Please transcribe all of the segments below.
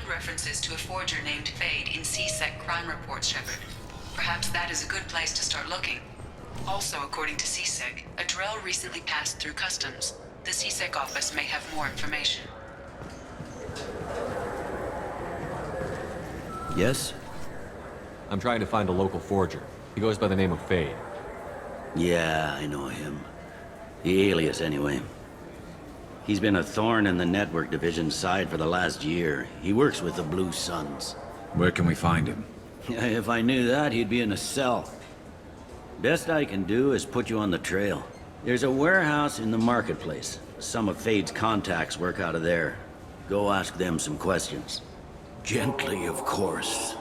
References to a forger named Fade in C-Sec crime reports, Shepard. Perhaps that is a good place to start looking. Also, according to C-Sec, a Drell recently passed through customs. The C-Sec office may have more information. Yes? I'm trying to find a local forger. He goes by the name of Fade. Yeah, I know him. The alias, anyway. He's been a thorn in the network division's side for the last year. He works with the Blue Suns. Where can we find him? If I knew that, he'd be in a cell. Best I can do is put you on the trail. There's a warehouse in the marketplace. Some of Fade's contacts work out of there. Go ask them some questions. Gently, of course.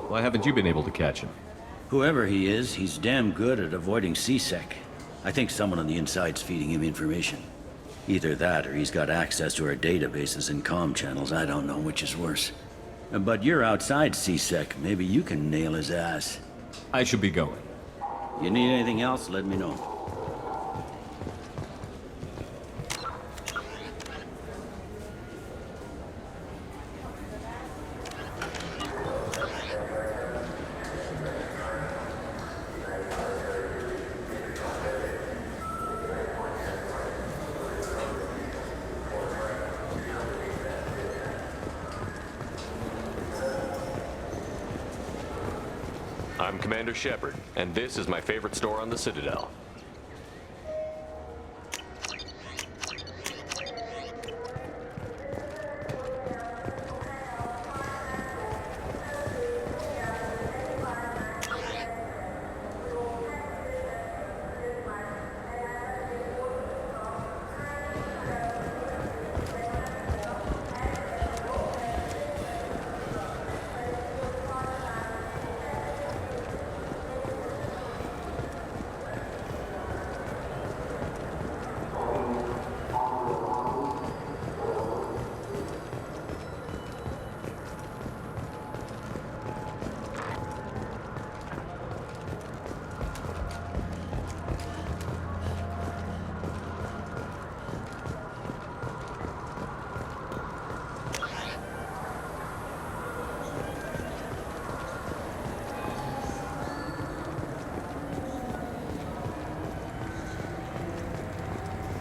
Why haven't you been able to catch him? Whoever he is, he's damn good at avoiding C-Sec. I think someone on the inside's feeding him information. Either that, or he's got access to our databases and comm channels. I don't know which is worse. But you're outside C-Sec. Maybe you can nail his ass. I should be going. You need anything else, let me know. I'm Commander Shepard, and this is my favorite store on the Citadel.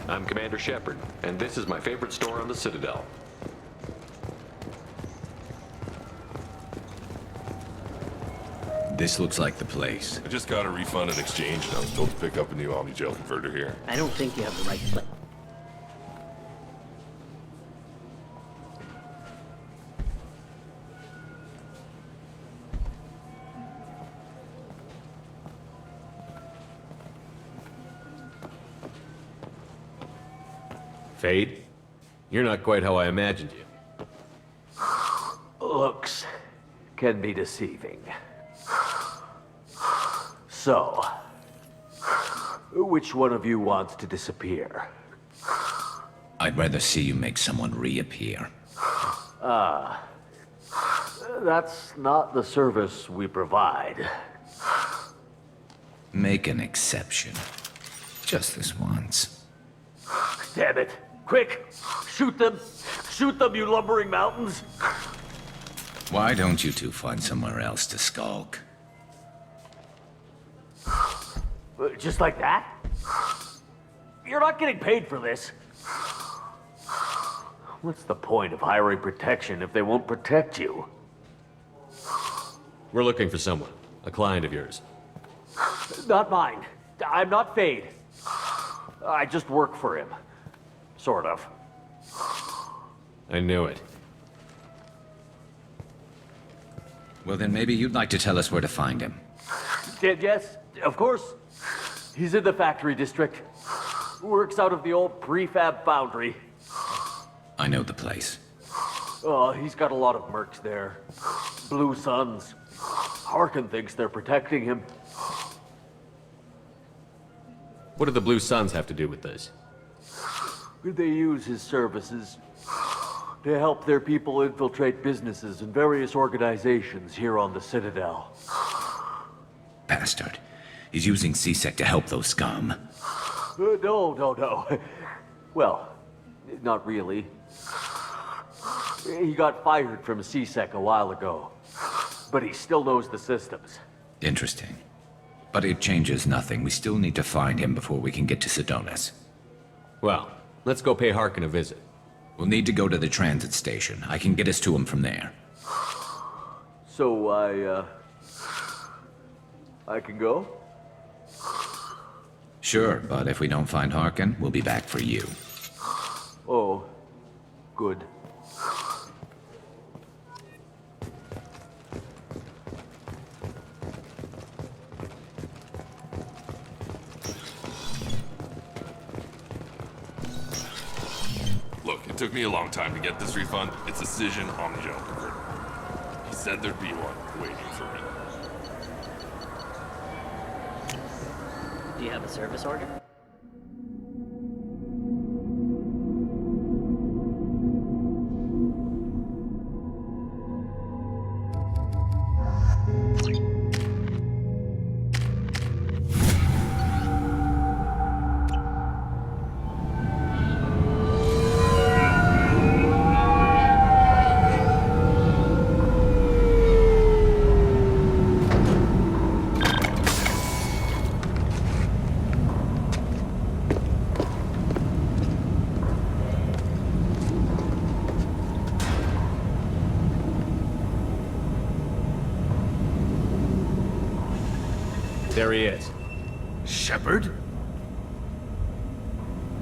I'm Commander Shepard, and this is my favorite store on the Citadel. This looks like the place. I just got a refund and exchange, and I was told to pick up a new Omni-Gel converter here. I don't think you have the right place. Fade? You're not quite how I imagined you. Looks can be deceiving. So, which one of you wants to disappear? I'd rather see you make someone reappear. That's not the service we provide. Make an exception. Just this once. Damn it. Quick! Shoot them! Shoot them, you lumbering mountains! Why don't you two find somewhere else to skulk? Just like that? You're not getting paid for this. What's the point of hiring protection if they won't protect you? We're looking for someone. A client of yours. Not mine. I'm not Fade. I just work for him. Sort of. I knew it. Well, then maybe you'd like to tell us where to find him. Yes, of course. He's in the factory district. Works out of the old prefab foundry. I know the place. Oh, he's got a lot of mercs there. Blue Suns. Harkin thinks they're protecting him. What do the Blue Suns have to do with this? They use his services to help their people infiltrate businesses and various organizations here on the Citadel. Bastard. He's using C-Sec to help those scum. No. Well, not really. He got fired from C-Sec a while ago, but he still knows the systems. Interesting. But it changes nothing. We still need to find him before we can get to Sedonis. Well, let's go pay Harkin a visit. We'll need to go to the transit station. I can get us to him from there. So I can go? Sure, but if we don't find Harkin, we'll be back for you. Oh, good. Look, it took me a long time to get this refund. It's a decision Omnigel preferred. He said there'd be one waiting for me. Do you have a service order? There he is. Shepard?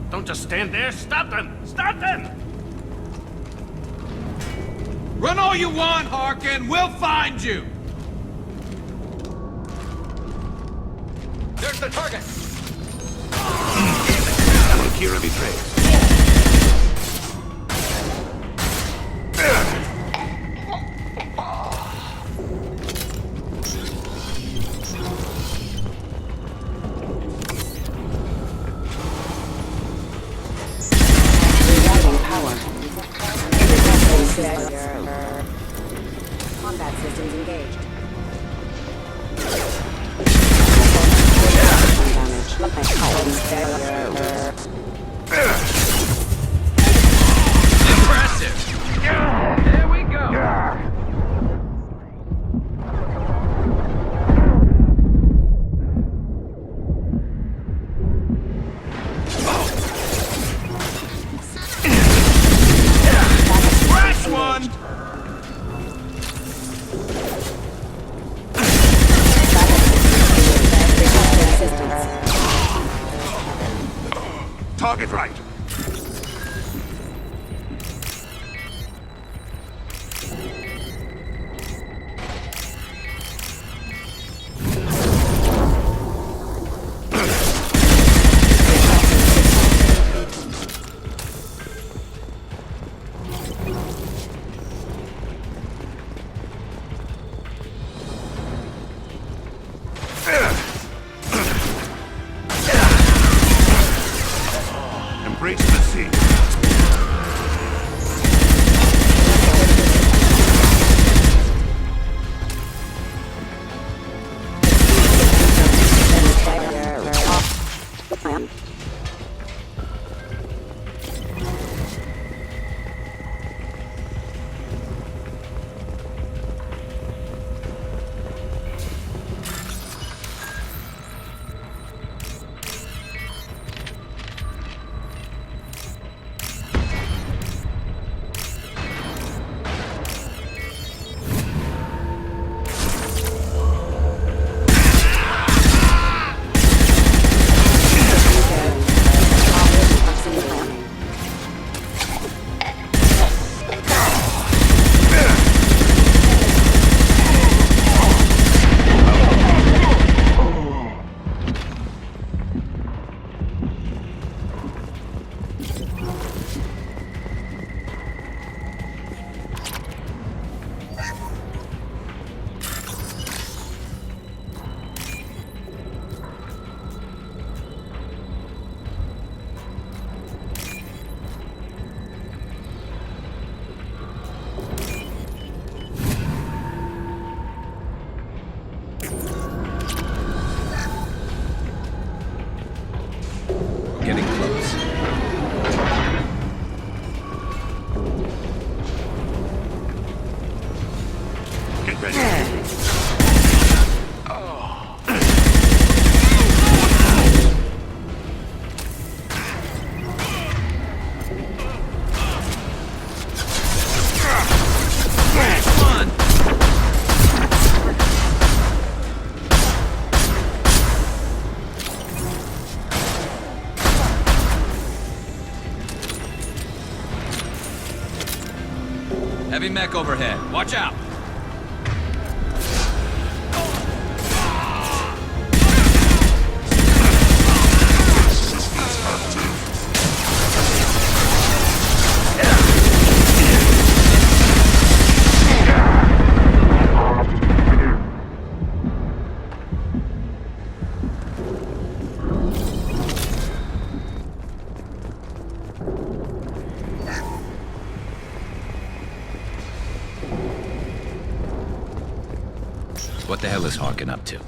Don't just stand there. Stop them! Stop them! Run all you want, Harkin! We'll find you! There's the target! Kira betrays. Combat systems engaged. Impressive! There we go! Crash one! Target right. Embrace the sea. Heavy mech overhead. Watch out! What the hell is Harkin up to?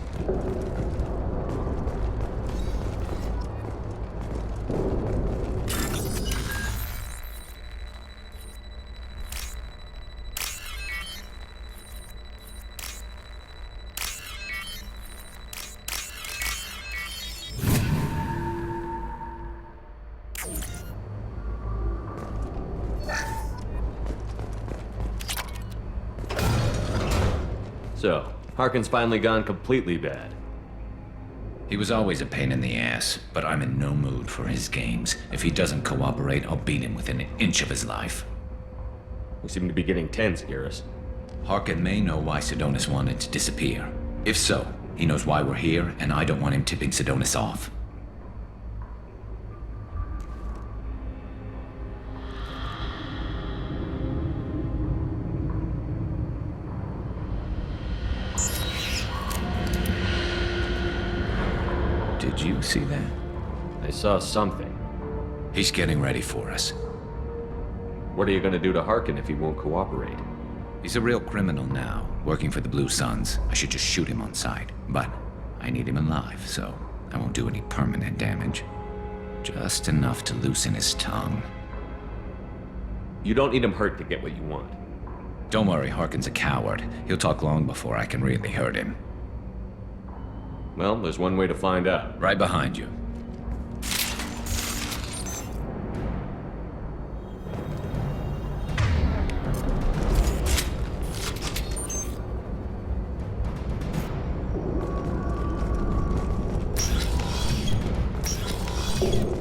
So, Harkin's finally gone completely bad. He was always a pain in the ass, but I'm in no mood for his games. If he doesn't cooperate, I'll beat him within an inch of his life. We seem to be getting tense, Garrus. Harkin may know why Sidonis wanted to disappear. If so, he knows why we're here, and I don't want him tipping Sidonis off. Did you see that? I saw something. He's getting ready for us. What are you gonna do to Harkin if he won't cooperate? He's a real criminal now, working for the Blue Suns. I should just shoot him on sight. But I need him alive, so I won't do any permanent damage. Just enough to loosen his tongue. You don't need him hurt to get what you want. Don't worry, Harkin's a coward. He'll talk long before I can really hurt him. Well, there's one way to find out. Right behind you.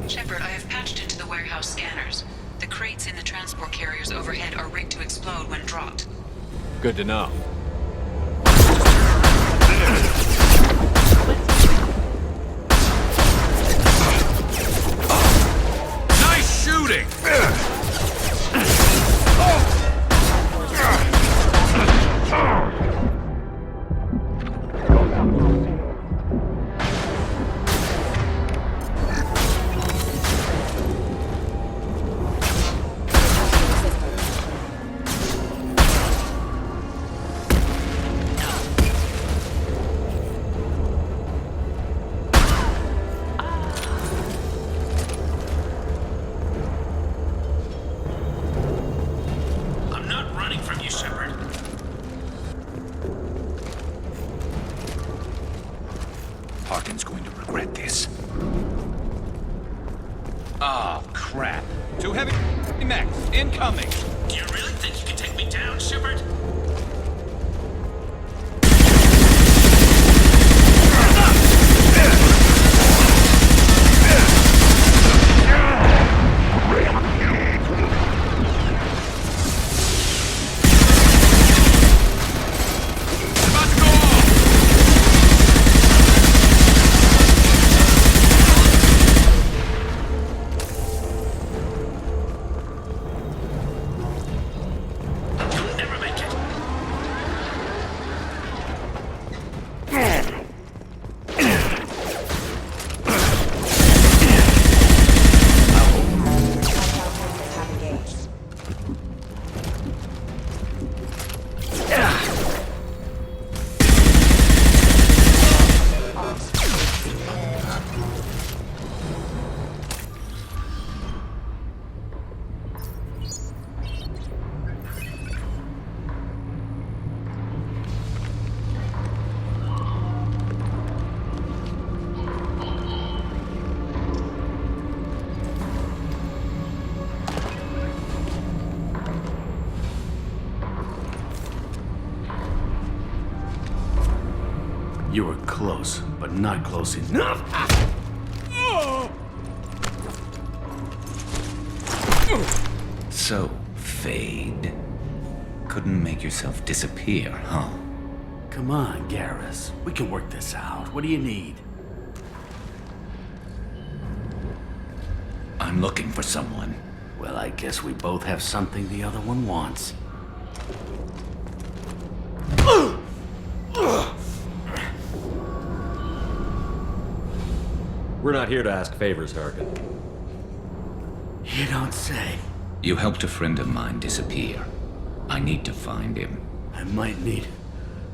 Shepard, I have patched into the warehouse scanners. The crates in the transport carriers overhead are rigged to explode when dropped. Good to know. Nice shooting! I'm not running from you, Shepard. Harkin's going to regret this. Oh, crap. Two heavy mechs incoming. Do you really think you can take me down, Shepard? About to go off. You'll never make it. Have engaged. You were close, but not close enough. So, Fade. couldn't make yourself disappear, huh? Come on, Garrus. We can work this out. What do you need? I'm looking for someone. Well, I guess we both have something the other one wants. We're not here to ask favors, Harkin. You don't say. You helped a friend of mine disappear. I need to find him. I might need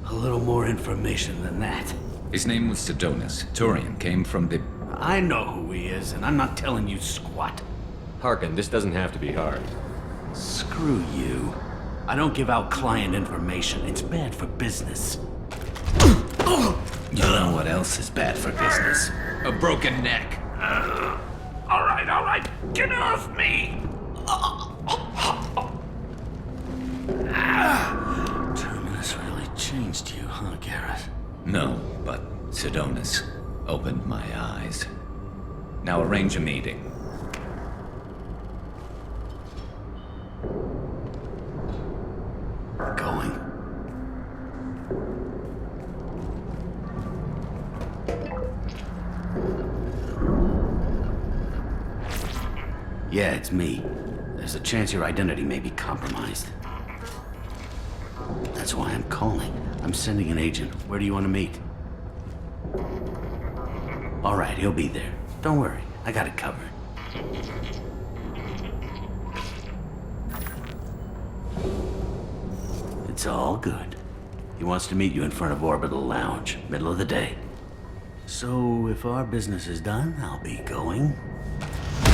a little more information than that. His name was Sidonus. Turian came from the... I know who he is, and I'm not telling you squat. Harkin, this doesn't have to be hard. Screw you. I don't give out client information. It's bad for business. You know what else is bad for business? A broken neck. All right. Get off me! Terminus really changed you, huh, Garrett? No, but Sidonus opened my eyes. Now arrange a meeting. Going. Yeah, it's me. There's a chance your identity may be compromised. That's why I'm calling. I'm sending an agent. Where do you want to meet? All right, he'll be there. Don't worry, I got it covered. It's all good. He wants to meet you in front of Orbital Lounge, middle of the day. So, if our business is done, I'll be going.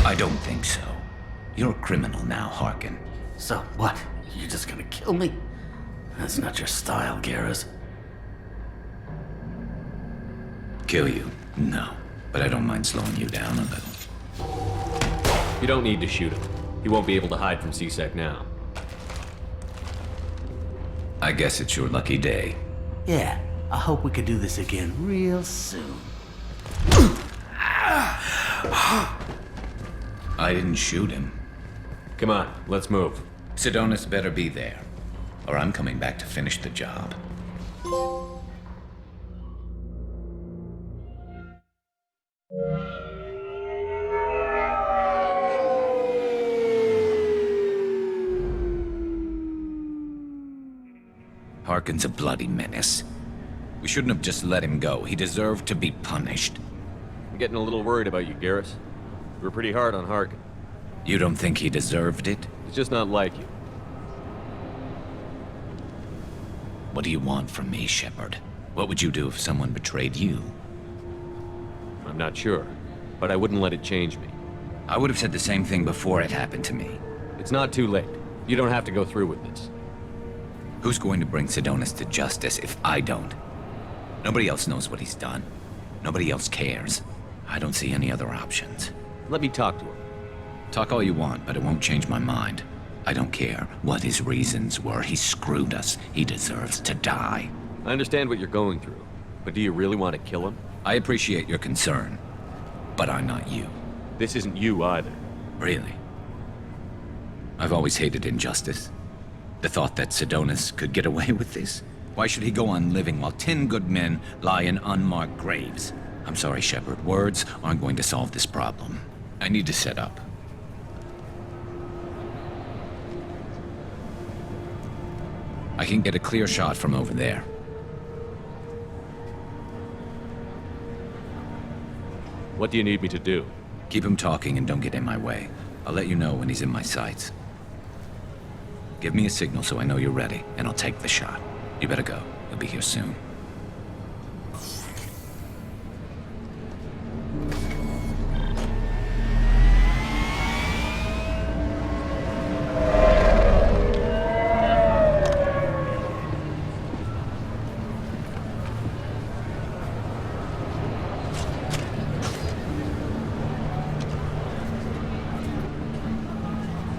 I don't think so. You're a criminal now, Harkin. So, what? You're just gonna kill me? That's not your style, Garrus. Kill you? No. But I don't mind slowing you down a little. You don't need to shoot him. He won't be able to hide from C-Sec now. I guess it's your lucky day. Yeah, I hope we could do this again real soon. I didn't shoot him. Come on, let's move. Sidonus better be there, or I'm coming back to finish the job. Harkin's a bloody menace. We shouldn't have just let him go. He deserved to be punished. I'm getting a little worried about you, Garrus. You were pretty hard on Harkin. You don't think he deserved it? He's just not like you. What do you want from me, Shepard? What would you do if someone betrayed you? I'm not sure, but I wouldn't let it change me. I would have said the same thing before it happened to me. It's not too late. You don't have to go through with this. Who's going to bring Sidonus to justice if I don't? Nobody else knows what he's done. Nobody else cares. I don't see any other options. Let me talk to him. Talk all you want, but it won't change my mind. I don't care what his reasons were. He screwed us. He deserves to die. I understand what you're going through, but do you really want to kill him? I appreciate your concern, but I'm not you. This isn't you either. Really? I've always hated injustice. The thought that Sidonus could get away with this? Why should he go on living while 10 good men lie in unmarked graves? I'm sorry, Shepard. Words aren't going to solve this problem. I need to set up. I can get a clear shot from over there. What do you need me to do? Keep him talking and don't get in my way. I'll let you know when he's in my sights. Give me a signal so I know you're ready, and I'll take the shot. You better go. He'll be here soon.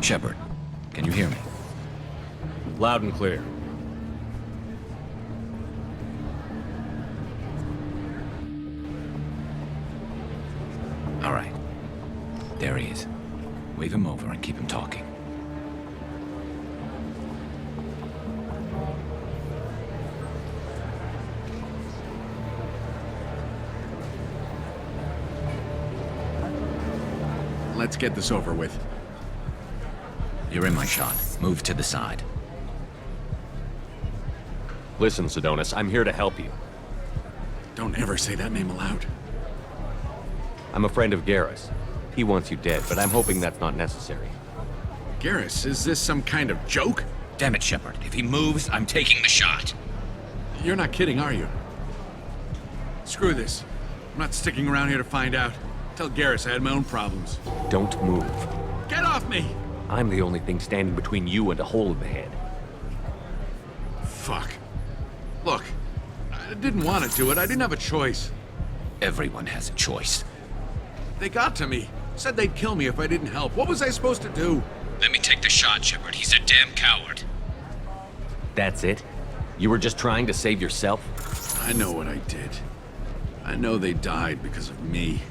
Shepard, can you hear me? Loud and clear. All right. There he is. Wave him over and keep him talking. Let's get this over with. You're in my shot. Move to the side. Listen, Sidonis, I'm here to help you. Don't ever say that name aloud. I'm a friend of Garrus. He wants you dead, but I'm hoping that's not necessary. Garrus, is this some kind of joke? Damn it, Shepard. If he moves, I'm taking the shot. You're not kidding, are you? Screw this. I'm not sticking around here to find out. Tell Garrus I had my own problems. Don't move. Get off me! I'm the only thing standing between you and a hole in the head. Fuck. Look, I didn't want to do it. I didn't have a choice. Everyone has a choice. They got to me. Said they'd kill me if I didn't help. What was I supposed to do? Let me take the shot, Shepard. He's a damn coward. That's it? You were just trying to save yourself? I know what I did. I know they died because of me.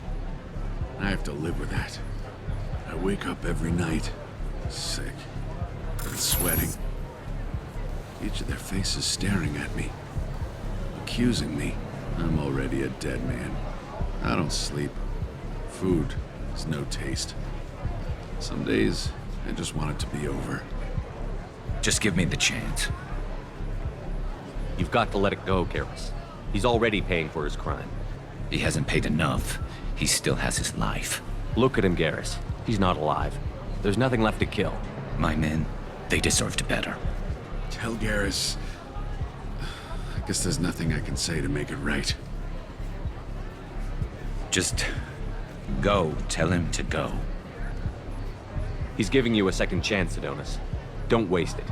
I have to live with that. I wake up every night, sick, and sweating. Each of their faces staring at me, accusing me. I'm already a dead man. I don't sleep. Food has no taste. Some days, I just want it to be over. Just give me the chance. You've got to let it go, Garrus. He's already paying for his crime. He hasn't paid enough. He still has his life. Look at him, Garrus. He's not alive. There's nothing left to kill. My men, they deserved better. Tell Garrus... I guess there's nothing I can say to make it right. Just go. Tell him to go. He's giving you a second chance, Sidonis. Don't waste it.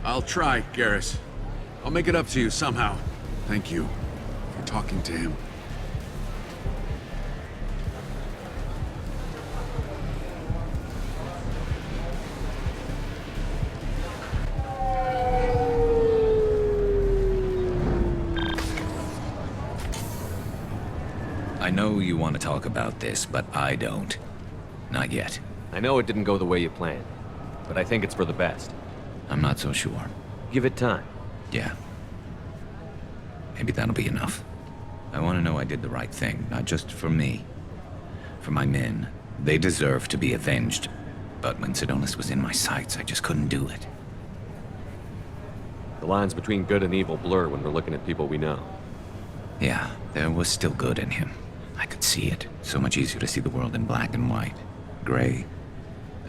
I'll try, Garrus. I'll make it up to you somehow. Thank you for talking to him. I know you want to talk about this, but I don't. Not yet. I know it didn't go the way you planned, but I think it's for the best. I'm not so sure. Give it time. Yeah. Maybe that'll be enough. I want to know I did the right thing, not just for me. For my men. They deserve to be avenged. But when Sidonis was in my sights, I just couldn't do it. The lines between good and evil blur when we're looking at people we know. Yeah, there was still good in him. I could see it. So much easier to see the world in black and white. Gray.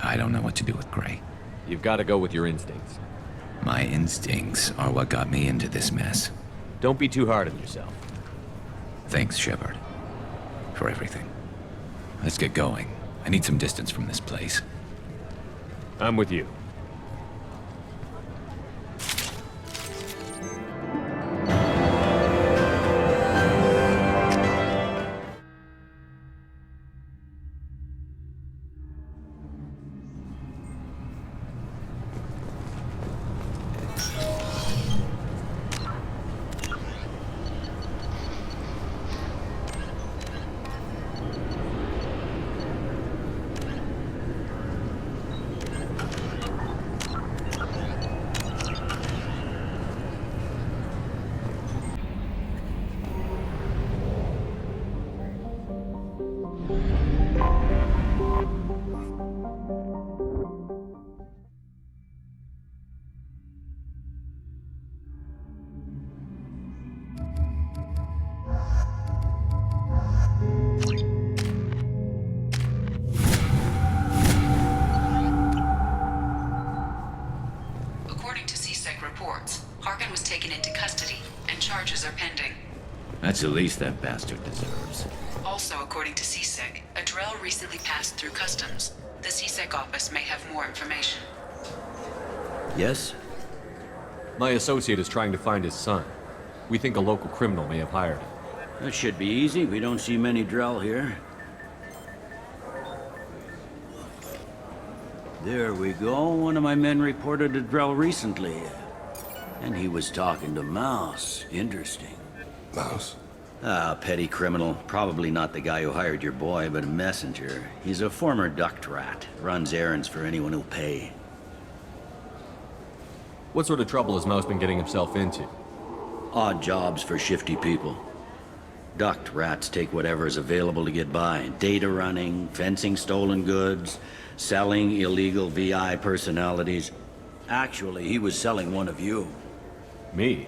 I don't know what to do with gray. You've got to go with your instincts. My instincts are what got me into this mess. Don't be too hard on yourself. Thanks, Shepard. For everything. Let's get going. I need some distance from this place. I'm with you. Harkin was taken into custody, and charges are pending. That's the least that bastard deserves. Also, according to CSEC, a Drell recently passed through customs. The CSEC office may have more information. Yes? My associate is trying to find his son. We think a local criminal may have hired him. That should be easy. We don't see many Drell here. There we go. One of my men reported a Drell recently. And he was talking to Mouse. Interesting. Mouse? Ah, petty criminal. Probably not the guy who hired your boy, but a messenger. He's a former duct rat. Runs errands for anyone who'll pay. What sort of trouble has Mouse been getting himself into? Odd jobs for shifty people. Ducked rats take whatever is available to get by. Data running, fencing stolen goods, selling illegal VI personalities. Actually, he was selling one of you. Me?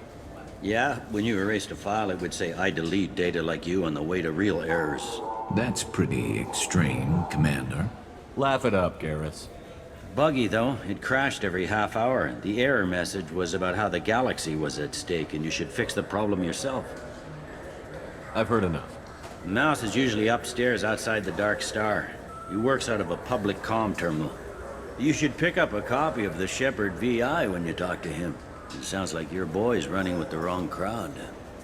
Yeah, when you erased a file, it would say, I delete data like you on the way to real errors. That's pretty extreme, Commander. Laugh it up, Garrus. Buggy, though. It crashed every half hour. The error message was about how the galaxy was at stake, and you should fix the problem yourself. I've heard enough. Mouse is usually upstairs outside the Dark Star. He works out of a public comm terminal. You should pick up a copy of the Shepard VI when you talk to him. It sounds like your boy's running with the wrong crowd.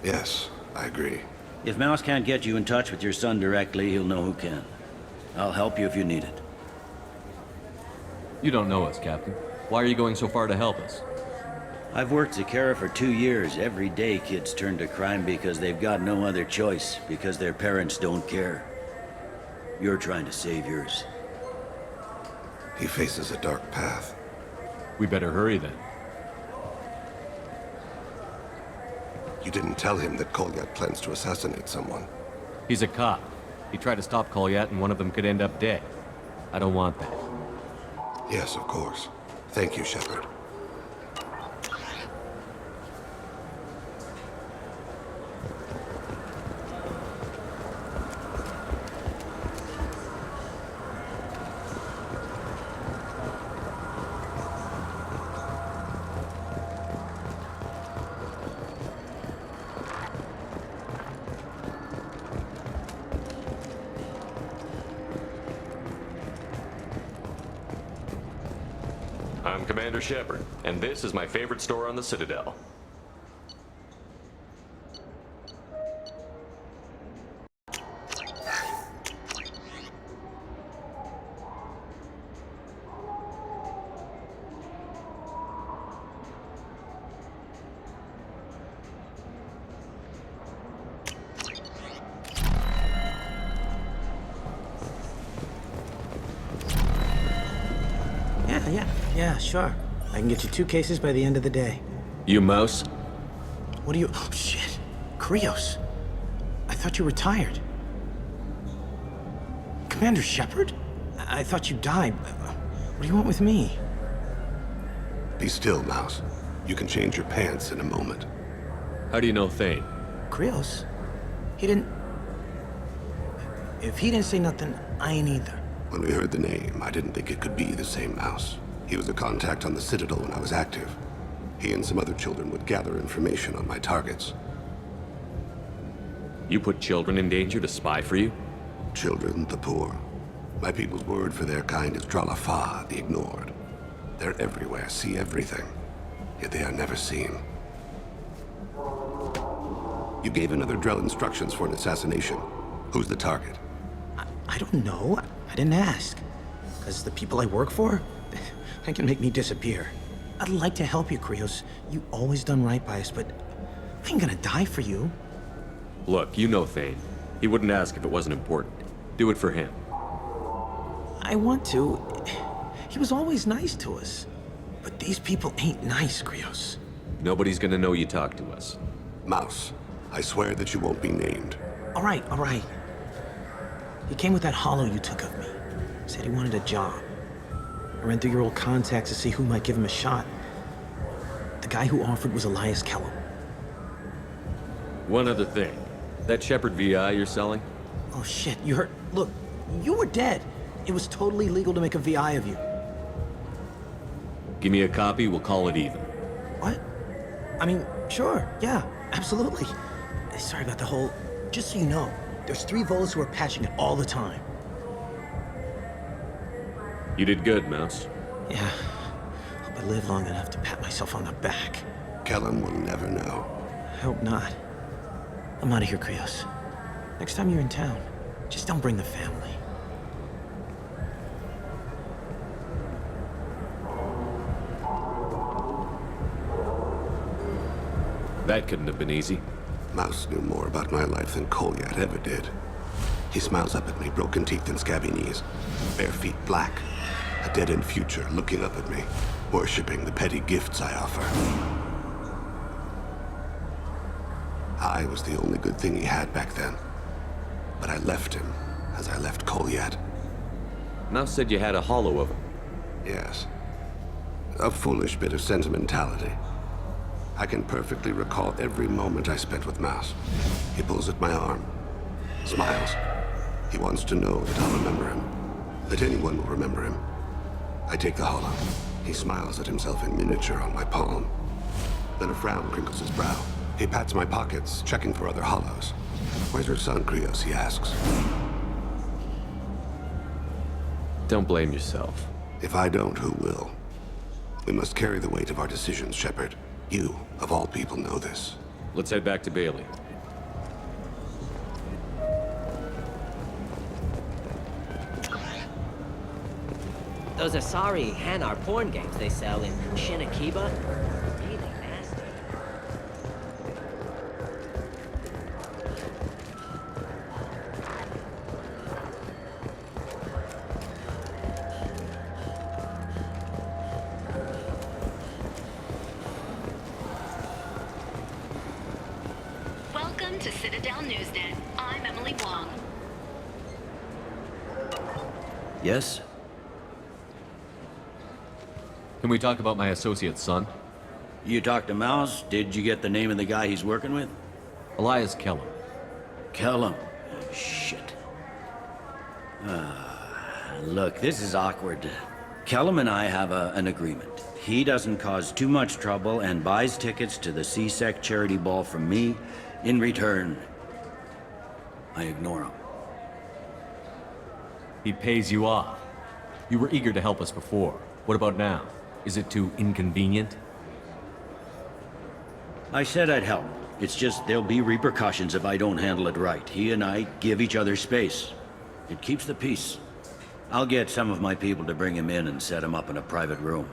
Yes, I agree. If Mouse can't get you in touch with your son directly, he'll know who can. I'll help you if you need it. You don't know us, Captain. Why are you going so far to help us? I've worked Zakera for 2 years. Every day kids turn to crime because they've got no other choice, because their parents don't care. You're trying to save yours. He faces a dark path. We better hurry then. You didn't tell him that Kolyat plans to assassinate someone. He's a cop. He tried to stop Kolyat and one of them could end up dead. I don't want that. Yes, of course. Thank you, Shepard. I'm Commander Shepard, and this is my favorite store on the Citadel. Yeah, sure. I can get you 2 cases by the end of the day. You Mouse? What are you... Oh, shit. Krios. I thought you were retired. Commander Shepard? I thought you died. What do you want with me? Be still, Mouse. You can change your pants in a moment. How do you know Thane? Krios? He didn't... If he didn't say nothing, I ain't either. When we heard the name, I didn't think it could be the same Mouse. He was a contact on the Citadel when I was active. He and some other children would gather information on my targets. You put children in danger to spy for you? Children, the poor. My people's word for their kind is Dralafa, the ignored. They're everywhere, see everything. Yet they are never seen. You gave another Drell instructions for an assassination. Who's the target? I don't know. I didn't ask. Because the people I work for, they can make me disappear. I'd like to help you, Krios. You always done right by us, but I ain't gonna die for you. Look, you know Thane. He wouldn't ask if it wasn't important. Do it for him. I want to. He was always nice to us. But these people ain't nice, Krios. Nobody's gonna know you talked to us. Mouse, I swear that you won't be named. All right. He came with that hollow you took of me. Said he wanted a job. I ran through your old contacts to see who might give him a shot. The guy who offered was Elias Kellum. One other thing. That Shepard VI you're selling? Oh shit, you heard? Look, you were dead. It was totally legal to make a VI of you. Give me a copy, we'll call it even. What? I mean, sure, yeah, absolutely. Sorry about the whole... Just so you know, there's 3 Volas who are patching it all the time. You did good, Mouse. Yeah. Hope I live long enough to pat myself on the back. Kellum will never know. I hope not. I'm out of here, Krios. Next time you're in town, just don't bring the family. That couldn't have been easy. Mouse knew more about my life than Kolyat ever did. He smiles up at me, broken teeth and scabby knees. Bare feet black. A dead-end future looking up at me, worshipping the petty gifts I offer. I was the only good thing he had back then. But I left him, as I left Kolyat. Mouse said you had a hollow of him. Yes. A foolish bit of sentimentality. I can perfectly recall every moment I spent with Mouse. He pulls at my arm, smiles. He wants to know that I'll remember him, that anyone will remember him. I take the hollow. He smiles at himself in miniature on my palm. Then a frown crinkles his brow. He pats my pockets, checking for other hollows. Where's your son, Krios? He asks. Don't blame yourself. If I don't, who will? We must carry the weight of our decisions, Shepard. You, of all people, know this. Let's head back to Bailey. Those Asari Hanar porn games they sell in Shinakiba? Really nasty. Welcome to Citadel Newsnet. I'm Emily Wong. Yes? Can we talk about my associate's son? You talked to Mouse? Did you get the name of the guy he's working with? Elias Kellum. Kellum. Shit. Look, this is awkward. Kellum and I have an agreement. He doesn't cause too much trouble and buys tickets to the C-Sec charity ball from me. In return, I ignore him. He pays you off. You were eager to help us before. What about now? Is it too inconvenient? I said I'd help. It's just there'll be repercussions if I don't handle it right. He and I give each other space. It keeps the peace. I'll get some of my people to bring him in and set him up in a private room.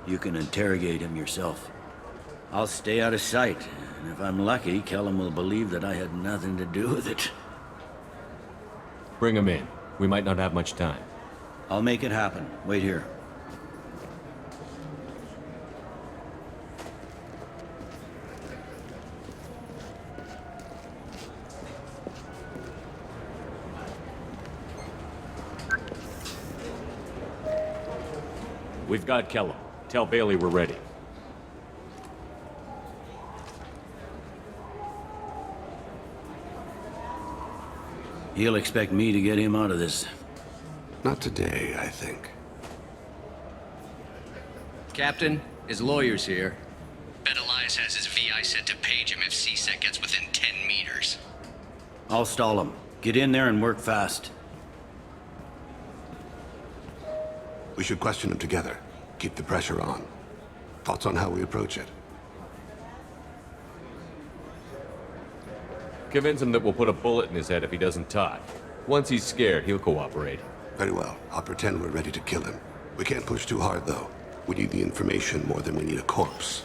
You can interrogate him yourself. I'll stay out of sight, and if I'm lucky, Kellum will believe that I had nothing to do with it. Bring him in. We might not have much time. I'll make it happen. Wait here. We've got Kellum. Tell Bailey we're ready. He'll expect me to get him out of this. Not today, I think. Captain, his lawyer's here. Bet Elias has his VI set to page him if C-Sec gets within 10 meters. I'll stall him. Get in there and work fast. We should question him together. Keep the pressure on. Thoughts on how we approach it? Convince him that we'll put a bullet in his head if he doesn't talk. Once he's scared, he'll cooperate. Very well. I'll pretend we're ready to kill him. We can't push too hard, though. We need the information more than we need a corpse.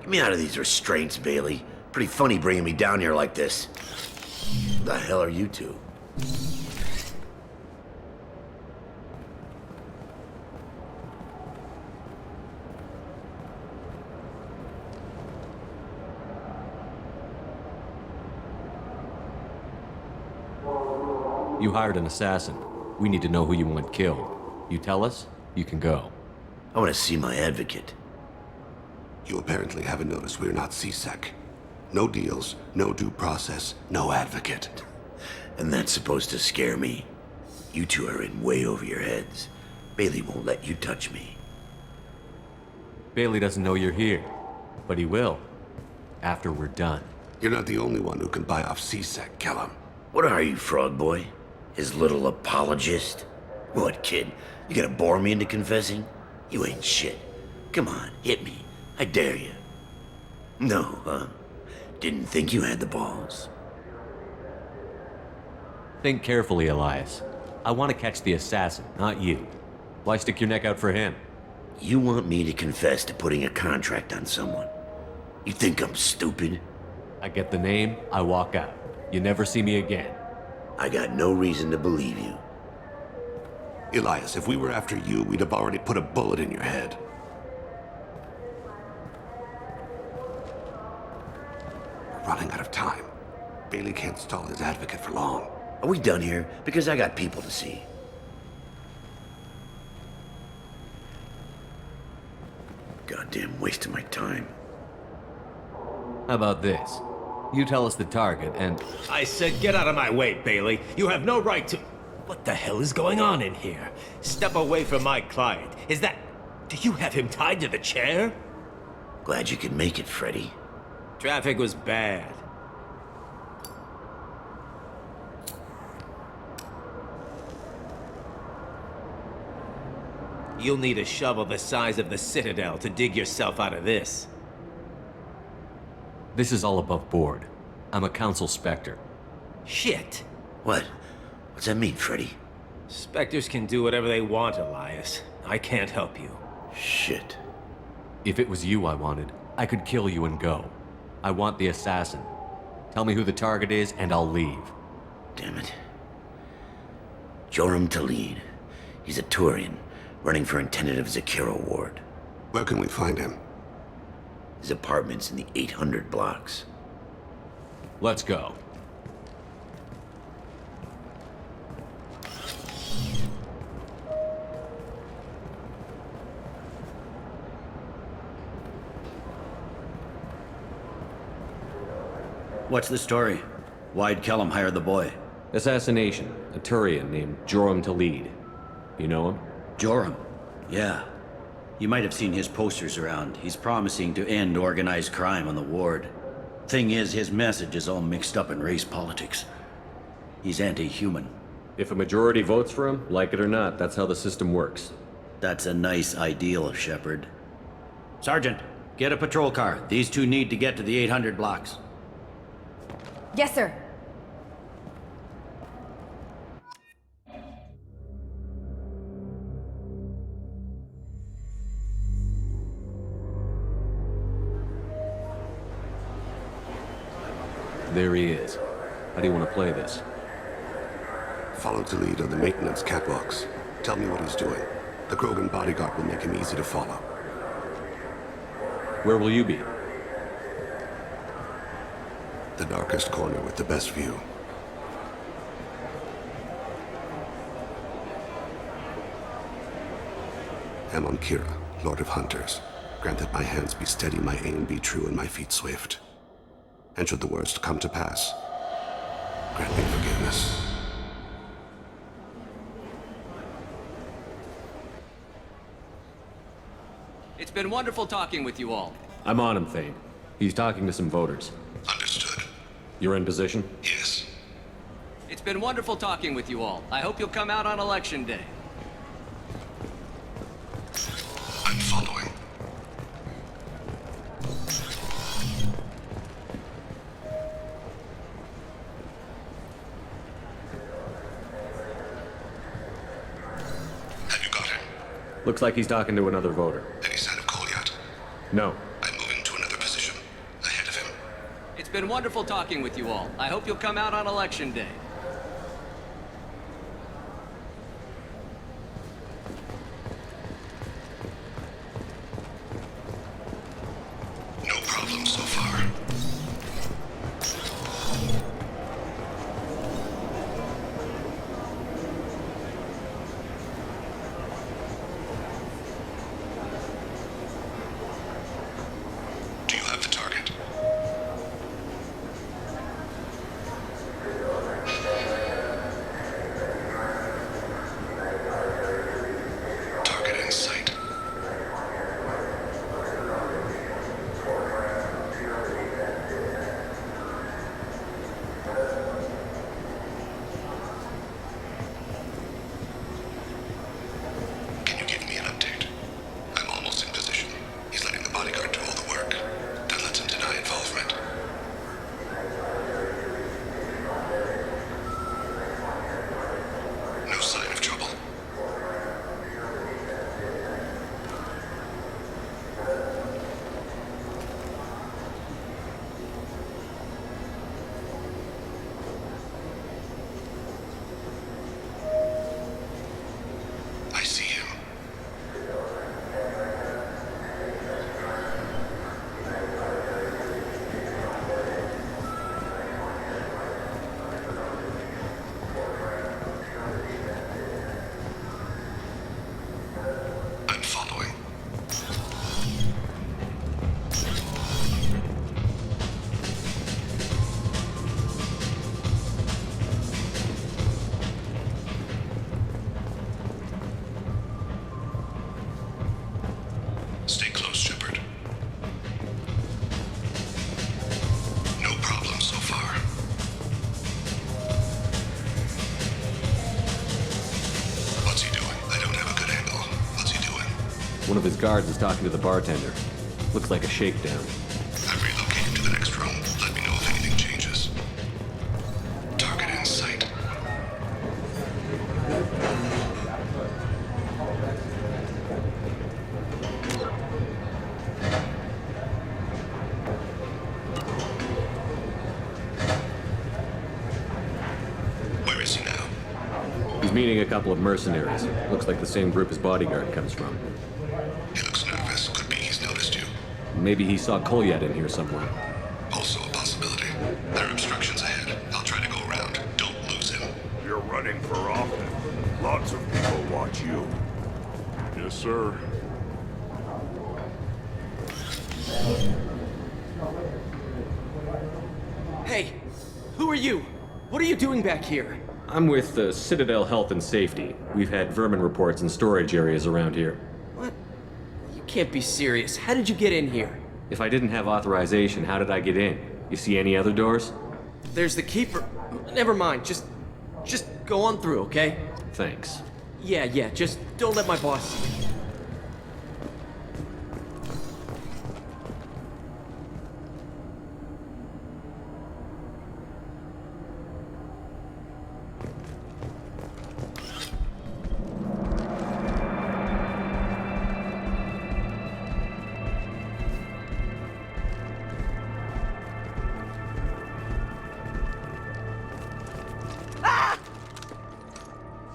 Get me out of these restraints, Bailey. Pretty funny bringing me down here like this. The hell are you two? You hired an assassin. We need to know who you want killed. You tell us, you can go. I want to see my advocate. You apparently haven't noticed we're not C-Sec. No deals, no due process, no advocate. And that's supposed to scare me. You two are in way over your heads. Bailey won't let you touch me. Bailey doesn't know you're here, but he will. After we're done. You're not the only one who can buy off C-Sec, Kellum. What are you, Frog Boy? His little apologist? What, kid? You gonna bore me into confessing? You ain't shit. Come on, hit me. I dare you. No, huh? Didn't think you had the balls. Think carefully, Elias. I want to catch the assassin, not you. Why stick your neck out for him? You want me to confess to putting a contract on someone? You think I'm stupid? I get the name, I walk out. You never see me again. I got no reason to believe you. Elias, if we were after you, we'd have already put a bullet in your head. Bailey can't stall his advocate for long. Are we done here? Because I got people to see. Goddamn waste of my time. How about this? You tell us the target, and... I said get out of my way, Bailey. You have no right to... What the hell is going on in here? Step away from my client. Is that... Do you have him tied to the chair? Glad you could make it, Freddy. Traffic was bad. You'll need a shovel the size of the Citadel to dig yourself out of this. This is all above board. I'm a council specter. Shit. What? What's that mean, Freddy? Spectres can do whatever they want, Elias. I can't help you. Shit. If it was you I wanted, I could kill you and go. I want the assassin. Tell me who the target is, and I'll leave. Damn it. Joram Talid. He's a Turian, running for a tentative Zakira ward. Where can we find him? His apartment's in the 800 blocks. Let's go. What's the story? Why'd Kellum hire the boy? Assassination. A Turian named Joram Talid. You know him? Joram? Yeah. You might have seen his posters around. He's promising to end organized crime on the ward. Thing is, his message is all mixed up in race politics. He's anti-human. If a majority votes for him, like it or not, that's how the system works. That's a nice ideal, Shepard. Sergeant, get a patrol car. These two need to get to the 800 blocks. Yes, sir. There he is. How do you want to play this? Follow Talid on the maintenance catwalks. Tell me what he's doing. The Krogan bodyguard will make him easy to follow. Where will you be? The darkest corner with the best view. Amon Kira, Lord of Hunters. Grant that my hands be steady, my aim be true, and my feet swift. And should the worst come to pass, grant me forgiveness. It's been wonderful talking with you all. I'm on him, Thane. He's talking to some voters. Understood. You're in position? Yes. It's been wonderful talking with you all. I hope you'll come out on Election Day. I'm following. Have you got him? Looks like he's talking to another voter. Any sign of Kolyat? No. I'm moving to another position. Ahead of him. It's been wonderful talking with you all. I hope you'll come out on Election Day. No problem so far. Do you have the target? One of his guards is talking to the bartender. Looks like a shakedown. I've relocated to the next room. Let me know if anything changes. Target in sight. Where is he now? He's meeting a couple of mercenaries. Looks like the same group his bodyguard comes from. He looks nervous. Could be he's noticed you. Maybe he saw Kolyat in here somewhere. Also a possibility. There are obstructions ahead. I'll try to go around. Don't lose him. You're running for office. Lots of people watch you. Yes, sir. Hey, who are you? What are you doing back here? I'm with the Citadel Health and Safety. We've had vermin reports in storage areas around here. What? You can't be serious. How did you get in here? If I didn't have authorization, how did I get in? You see any other doors? There's the keeper. Never mind. Just go on through, okay? Thanks. Yeah. Just don't let my boss see you.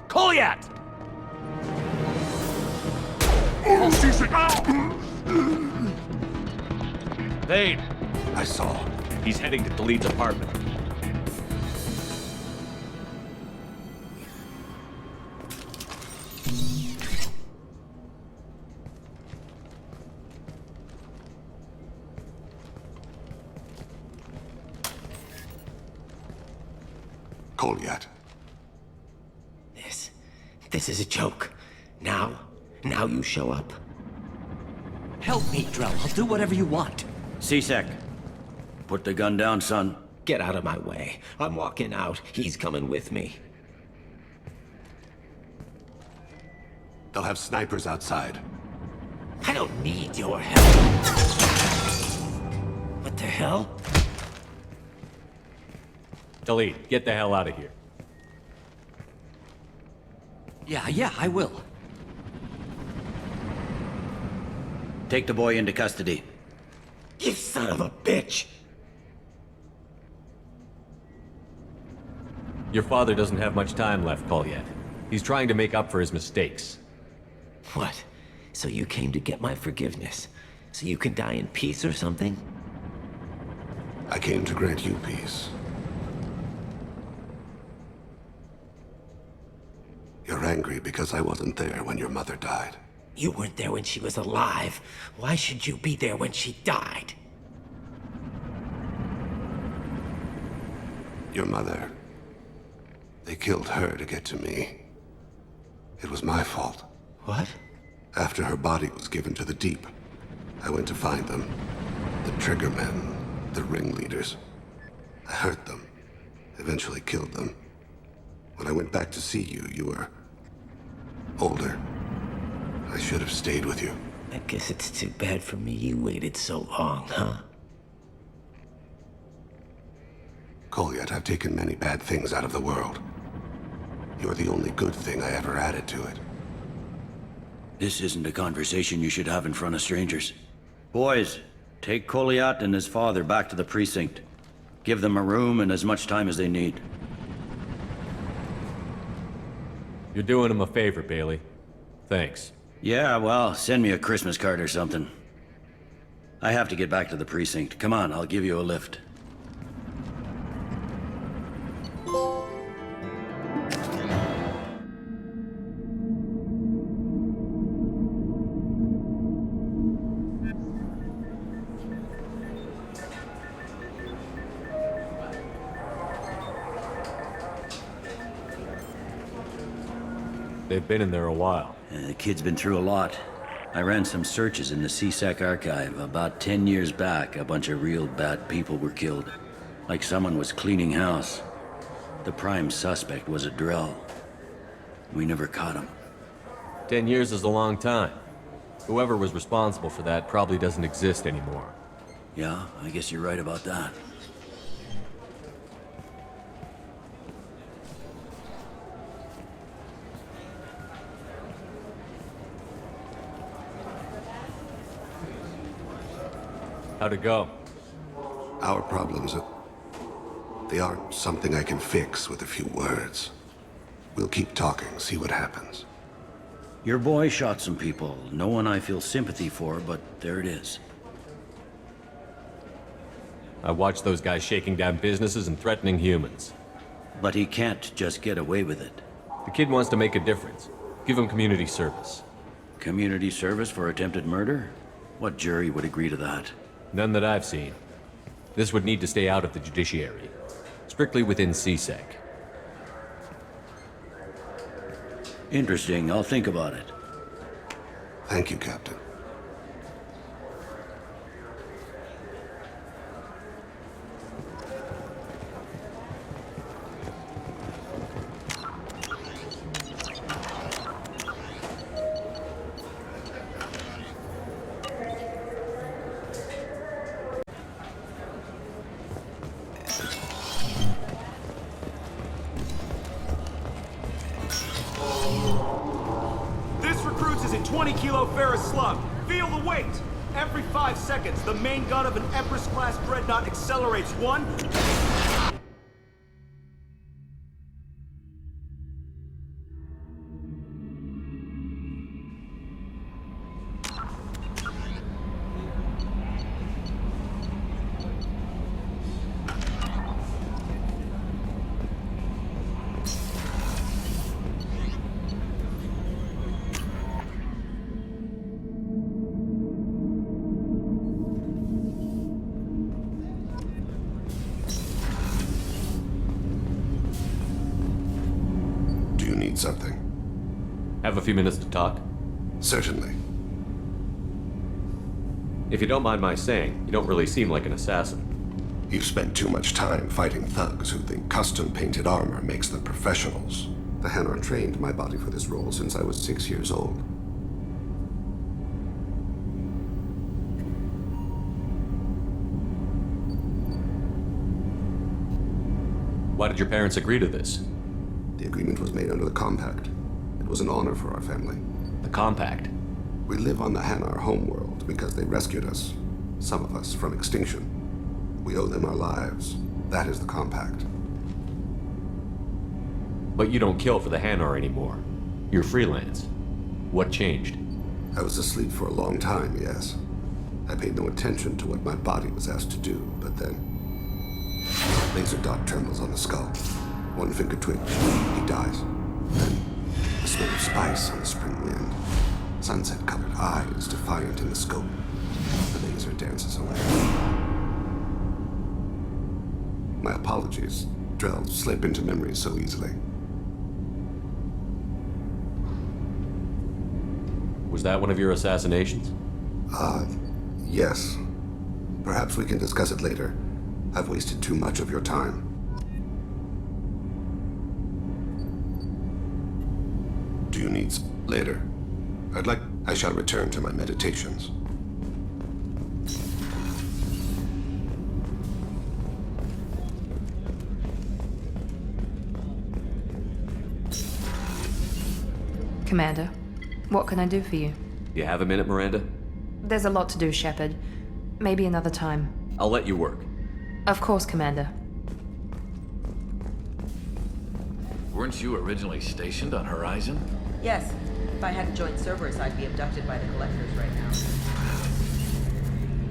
Kolyat! Thane! I saw. He's heading to Khalid's apartment. Kolyat. This is a joke. Now you show up. Help me, Drell. I'll do whatever you want. C-Sec. Put the gun down, son. Get out of my way. I'm walking out. He's coming with me. They'll have snipers outside. I don't need your help. What the hell? Khalid, get the hell out of here. Yeah, I will. Take the boy into custody. You son of a bitch! Your father doesn't have much time left, Kolyat. He's trying to make up for his mistakes. What? So you came to get my forgiveness? So you can die in peace or something? I came to grant you peace. You're angry because I wasn't there when your mother died. You weren't there when she was alive. Why should you be there when she died? Your mother. They killed her to get to me. It was my fault. What? After her body was given to the Deep, I went to find them. The Triggermen, the ringleaders. I hurt them. Eventually killed them. When I went back to see you, you were older. I should have stayed with you. I guess it's too bad for me you waited so long, huh? Kolyat, I've taken many bad things out of the world. You're the only good thing I ever added to it. This isn't a conversation you should have in front of strangers. Boys, take Kolyat and his father back to the precinct. Give them a room and as much time as they need. You're doing him a favor, Bailey. Thanks. Yeah, well, send me a Christmas card or something. I have to get back to the precinct. Come on, I'll give you a lift. They've been in there a while. The kid's been through a lot. I ran some searches in the C-Sec archive. About 10 years back, a bunch of real bad people were killed. Like someone was cleaning house. The prime suspect was a Drell. We never caught him. 10 years is a long time. Whoever was responsible for that probably doesn't exist anymore. Yeah, I guess you're right about that. How'd it go? Our problems they aren't something I can fix with a few words. We'll keep talking, see what happens. Your boy shot some people. No one I feel sympathy for, but there it is. I watched those guys shaking down businesses and threatening humans. But he can't just get away with it. The kid wants to make a difference. Give him community service. Community service for attempted murder? What jury would agree to that? None that I've seen. This would need to stay out of the judiciary. Strictly within CSEC. Interesting. I'll think about it. Thank you, Captain. This recruits is a 20-kilo ferrous slug. Feel the weight. Every 5 seconds, the main gun of an Empress-class dreadnought accelerates 1. Something. Have a few minutes to talk? Certainly. If you don't mind my saying, you don't really seem like an assassin. You've spent too much time fighting thugs who think custom-painted armor makes them professionals. The Hanar trained my body for this role since I was 6 years old. Why did your parents agree to this? The agreement was made under the Compact. It was an honor for our family. The Compact? We live on the Hanar homeworld because they rescued us, some of us, from extinction. We owe them our lives. That is the Compact. But you don't kill for the Hanar anymore. You're freelance. What changed? I was asleep for a long time, yes. I paid no attention to what my body was asked to do, but then... laser dot trembles on the skull. One finger twitch, he dies. Then, the smell of spice on the spring wind. Sunset-colored eyes defiant in the scope. The laser dances away. My apologies. Drell slip into memory so easily. Was that one of your assassinations? Yes. Perhaps we can discuss it later. I've wasted too much of your time. Do you need later? I shall return to my meditations. Commander, what can I do for you? You have a minute, Miranda? There's a lot to do, Shepard. Maybe another time. I'll let you work. Of course, Commander. Weren't you originally stationed on Horizon? Yes. If I hadn't joined Cerberus, I'd be abducted by the Collectors right now.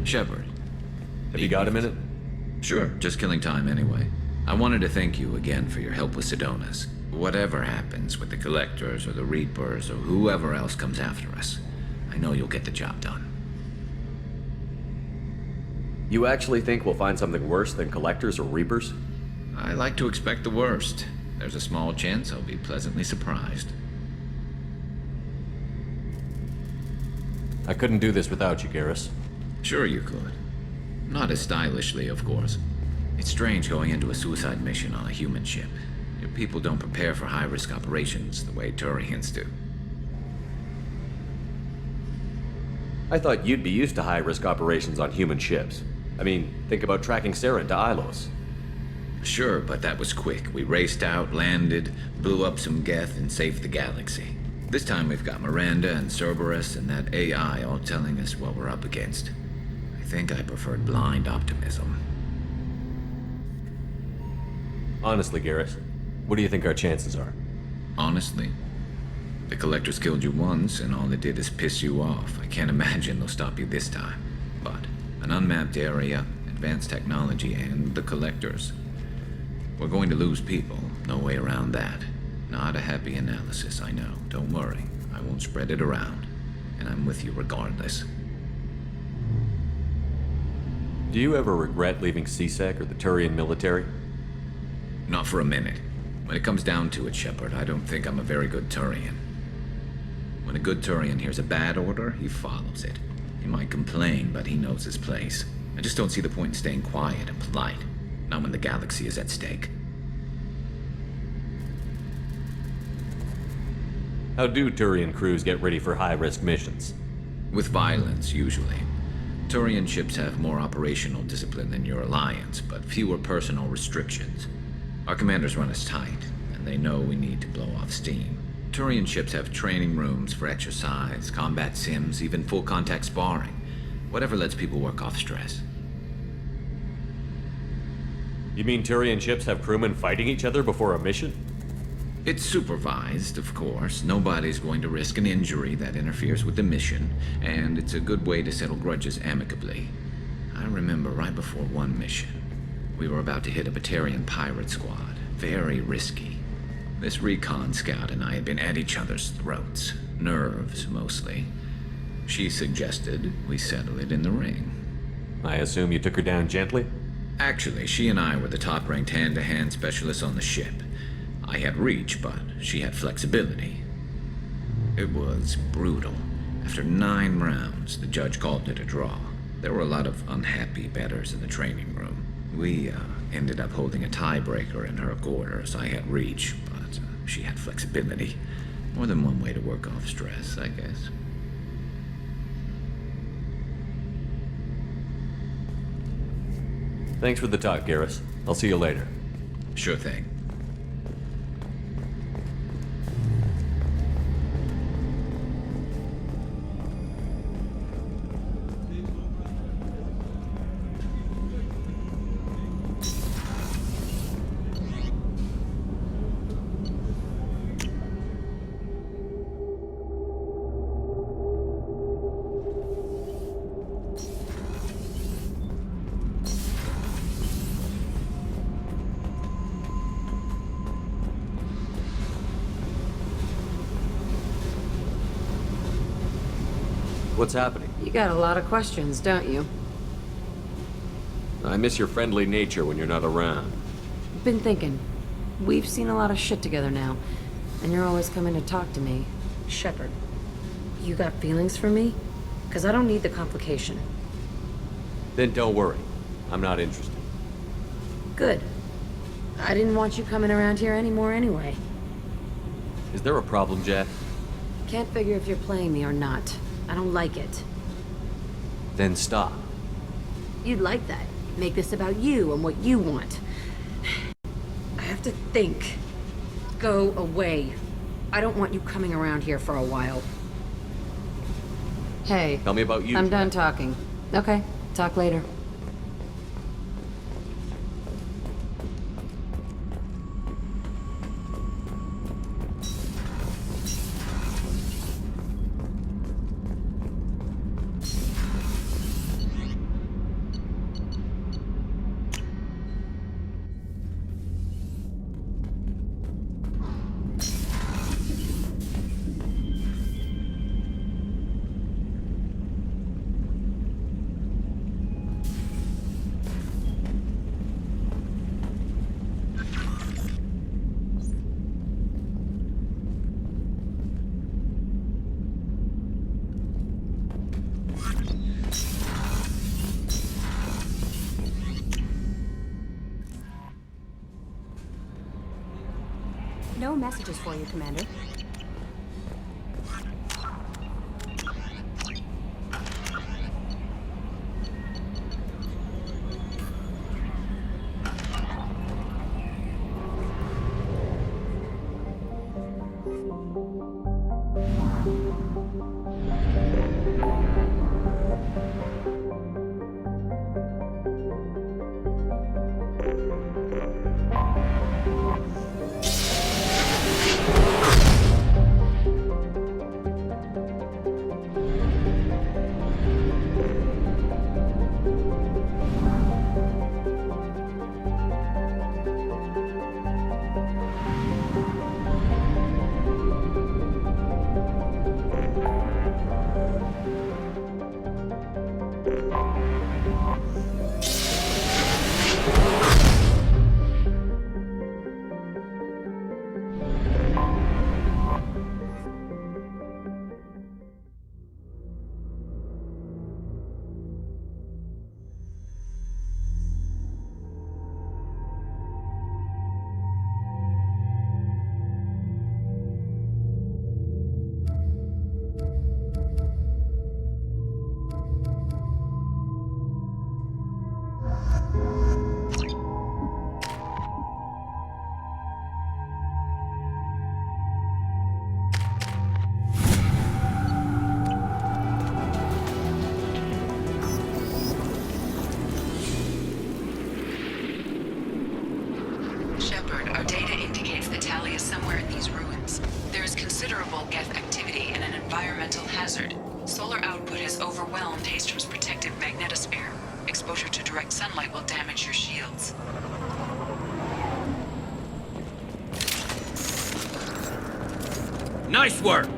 Shepard. Have you got a minute? Sure, just killing time anyway. I wanted to thank you again for your help with Sidonis. Whatever happens with the Collectors or the Reapers or whoever else comes after us, I know you'll get the job done. You actually think we'll find something worse than Collectors or Reapers? I like to expect the worst. There's a small chance I'll be pleasantly surprised. I couldn't do this without you, Garrus. Sure you could. Not as stylishly, of course. It's strange going into a suicide mission on a human ship. Your people don't prepare for high-risk operations the way Turians do. I thought you'd be used to high-risk operations on human ships. I mean, think about tracking Saren to Ilos. Sure, but that was quick. We raced out, landed, blew up some Geth, and saved the galaxy. This time we've got Miranda and Cerberus and that AI all telling us what we're up against. I think I preferred blind optimism. Honestly, Garrus, what do you think our chances are? Honestly? The Collectors killed you once, and all it did is piss you off. I can't imagine they'll stop you this time. But an unmapped area, advanced technology, and the Collectors. We're going to lose people. No way around that. Not a happy analysis, I know. Don't worry. I won't spread it around. And I'm with you regardless. Do you ever regret leaving C-Sec or the Turian military? Not for a minute. When it comes down to it, Shepard, I don't think I'm a very good Turian. When a good Turian hears a bad order, he follows it. He might complain, but he knows his place. I just don't see the point in staying quiet and polite. Not when the galaxy is at stake. How do Turian crews get ready for high-risk missions? With violence, usually. Turian ships have more operational discipline than your alliance, but fewer personal restrictions. Our commanders run us tight, and they know we need to blow off steam. Turian ships have training rooms for exercise, combat sims, even full-contact sparring. Whatever lets people work off stress. You mean Turian ships have crewmen fighting each other before a mission? It's supervised, of course. Nobody's going to risk an injury that interferes with the mission, and it's a good way to settle grudges amicably. I remember right before one mission, we were about to hit a Batarian pirate squad. Very risky. This recon scout and I had been at each other's throats. Nerves, mostly. She suggested we settle it in the ring. I assume you took her down gently? Actually, she and I were the top-ranked hand-to-hand specialists on the ship. I had reach, but she had flexibility. It was brutal. After 9 rounds, the judge called it a draw. There were a lot of unhappy bettors in the training room. We ended up holding a tiebreaker in her quarters. I had reach, but she had flexibility. More than one way to work off stress, I guess. Thanks for the talk, Garrus. I'll see you later. Sure thing. What's happening? You got a lot of questions, don't you? I miss your friendly nature when you're not around. Been thinking. We've seen a lot of shit together now, and you're always coming to talk to me. Shepard, you got feelings for me? Because I don't need the complication. Then don't worry. I'm not interested. Good. I didn't want you coming around here anymore anyway. Is there a problem, Jack? Can't figure if you're playing me or not. I don't like it. Then stop. You'd like that. Make this about you and what you want. I have to think. Go away. I don't want you coming around here for a while. Hey. Tell me about you. I'm done talking. Okay, talk later. No messages for you, Commander. hazard. Solar output has overwhelmed Hastrom's protective magnetosphere. Exposure to direct sunlight will damage your shields. Nice work!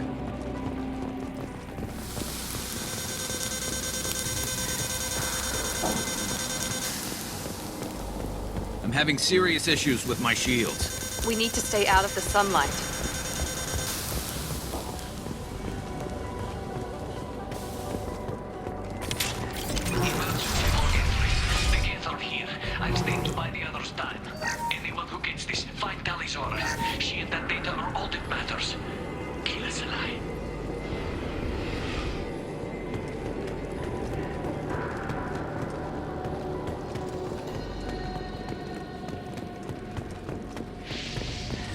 I'm having serious issues with my shields. We need to stay out of the sunlight. I'm staying to buy the others time. Anyone who gets this, find Talizora. She and that data are all that matters. Kill us alive.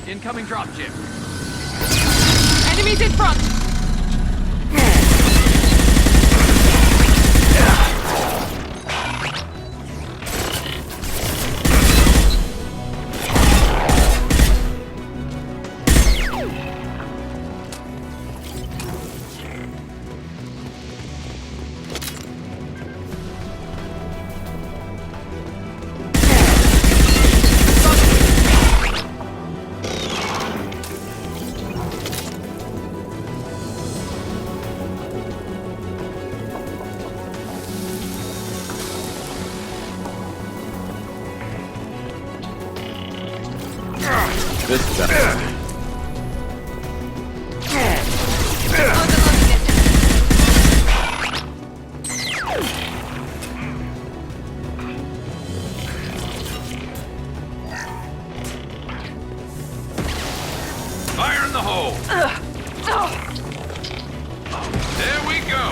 Incoming dropship. Enemies in front! This is better. Fire in the hole! There we go!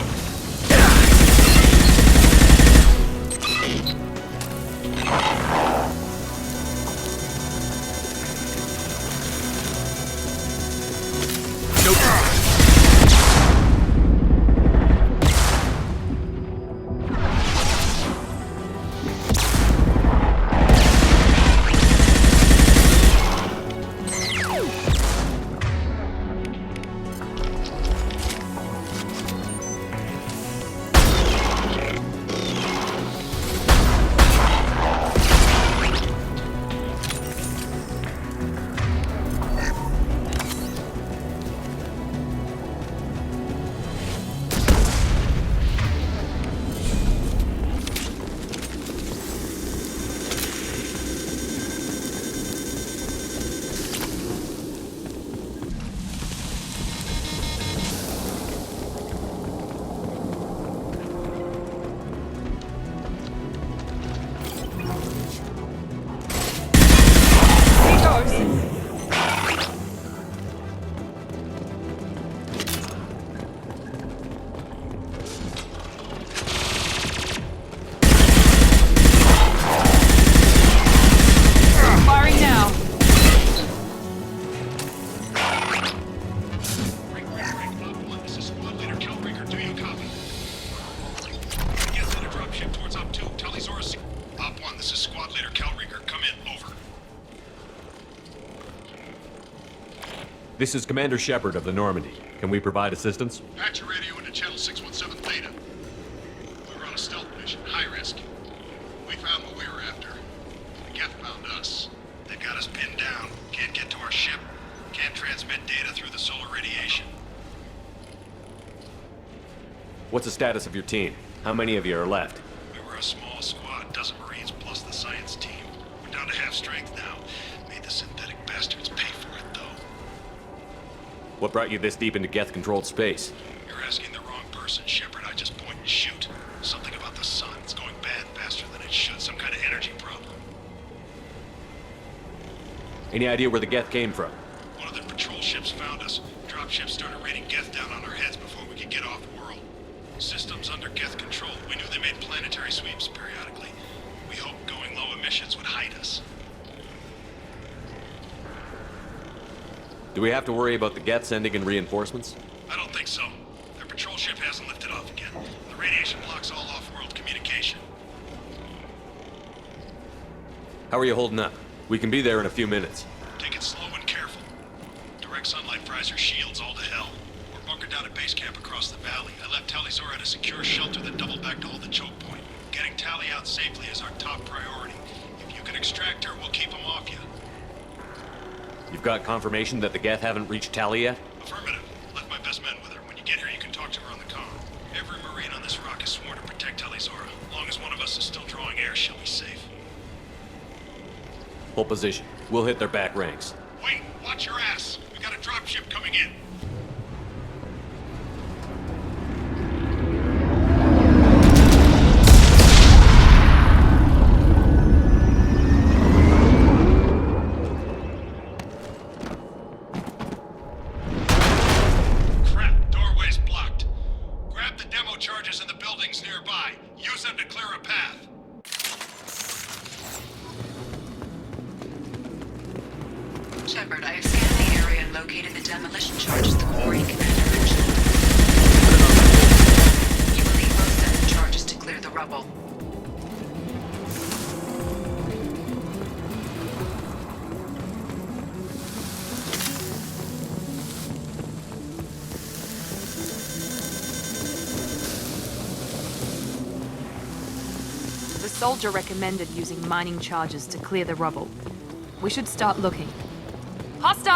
Firing now. This is Squad Leader Calbreaker. Do you copy? Get to the dropship towards Op 2. Talisaurus. Op 1, this is Squad Leader Calbreaker. Come in. Over. This is Commander Shepard of the Normandy. Can we provide assistance? Patch your radio into Channel 617 Theta. We were on a stealth mission. High risk. We found what we were after. The Geth found us. They got us pinned down. Can't get to our ship. Can't transmit data through the solar radiation. What's the status of your team? How many of you are left? We were a small squad, dozen Marines plus the science team. We're down to half strength now. Made the synthetic bastards pay for it, though. What brought you this deep into Geth-controlled space? You're asking the wrong person, Shepard. I just point and shoot. Something about the sun. It's going bad faster than it should. Some kind of energy problem. Any idea where the Geth came from? One of the patrol ships found us. Dropships started raining Geth down on our heads before we could get off-world. Systems under Geth control. We knew they made planetary sweeps periodically. We hoped going low emissions would hide us. Do we have to worry about the Geth sending in reinforcements? I don't think so. Their patrol ship hasn't lifted off again. The radiation blocks all off-world communication. How are you holding up? We can be there in a few minutes. Take it slow and careful. Direct sunlight fries your shields all to hell. We're bunkered down at base camp across the valley. I left Tali'Zorah at a secure shelter that doubled back to hold the choke point. Getting Tali out safely is our top priority. If you can extract her, we'll keep them off you. You've got confirmation that the Geth haven't reached Tali yet? Affirmative. Left my best men with her. When you get here, you can talk to her on the comm. Every Marine on this rock is sworn to protect Tali'Zorah. As long as one of us is still drawing air, she'll be safe. Hold position. We'll hit their back ranks. Wait, watch your ass. We got a dropship coming in. Crap, doorway's blocked. Grab the demo charges in the buildings nearby. Use them to clear a path. Shepard, I have scanned the area and located the demolition charges the Quarian commander mentioned. You will need both sets of charges to clear the rubble. The soldier recommended using mining charges to clear the rubble. We should start looking. Hostile!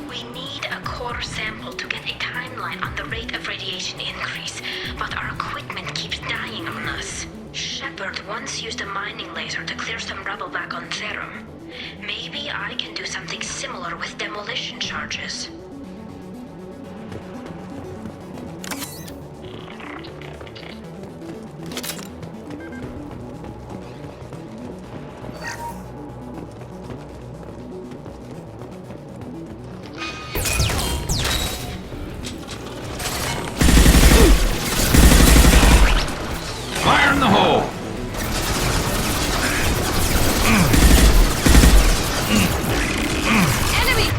We need a core sample to get a timeline on the rate of radiation increase, but our equipment keeps dying on us. Shepard once used a mining laser to clear some rubble back on Therum. Maybe I can do something similar with demolition charges. Fire in the hole! Enemy!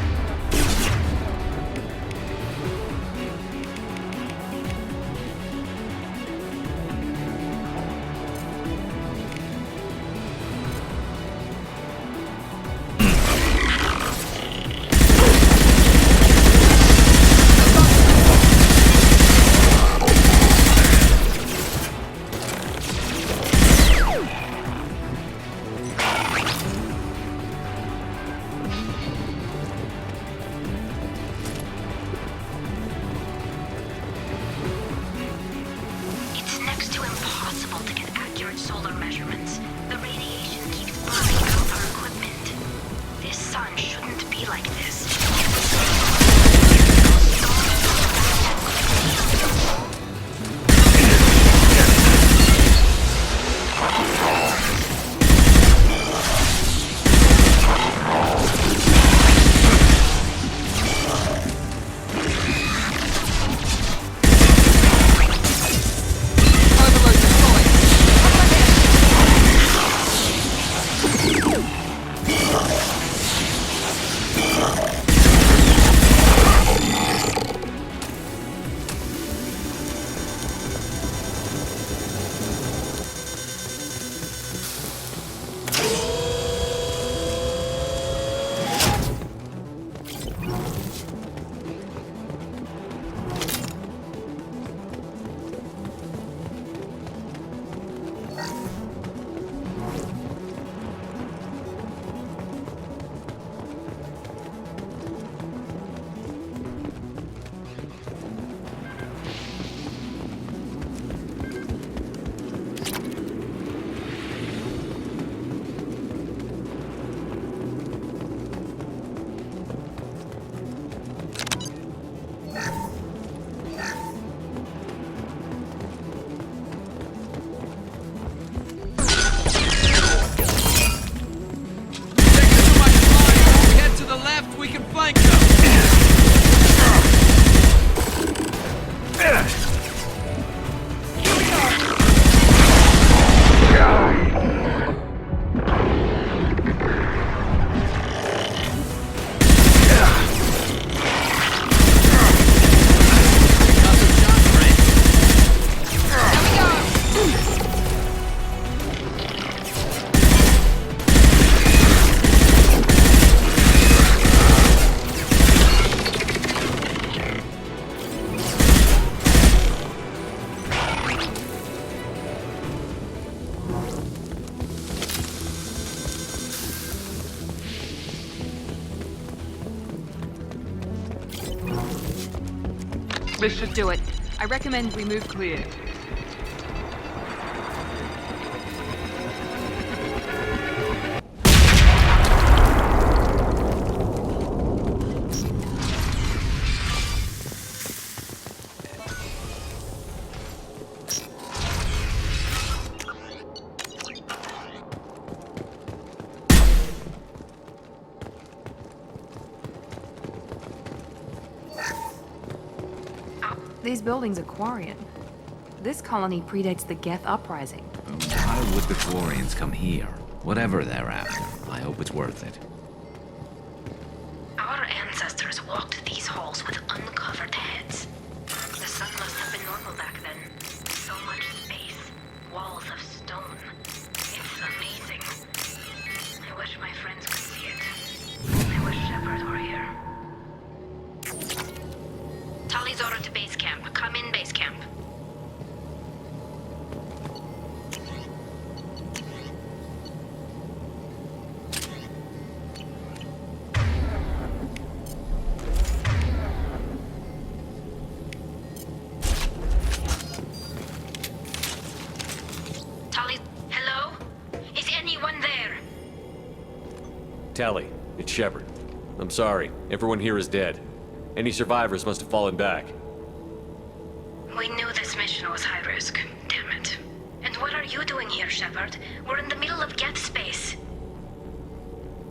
This should do it. I recommend we move clear. These buildings are Quarian. This colony predates the Geth Uprising. Why would the Quarians come here? Whatever they're after, I hope it's worth it. Our ancestors walked these halls with uncovered heads. The sun must have been normal back then. So much space, walls of stone. It's amazing. I wish my friends could see it. I wish Shepard were here. Talizora to base camp. Come in, base camp. Hello? Is anyone there? Tally, it's Shepard. I'm sorry. Everyone here is dead. Any survivors must have fallen back. We knew this mission was high risk. Damn it. And what are you doing here, Shepard? We're in the middle of Geth space.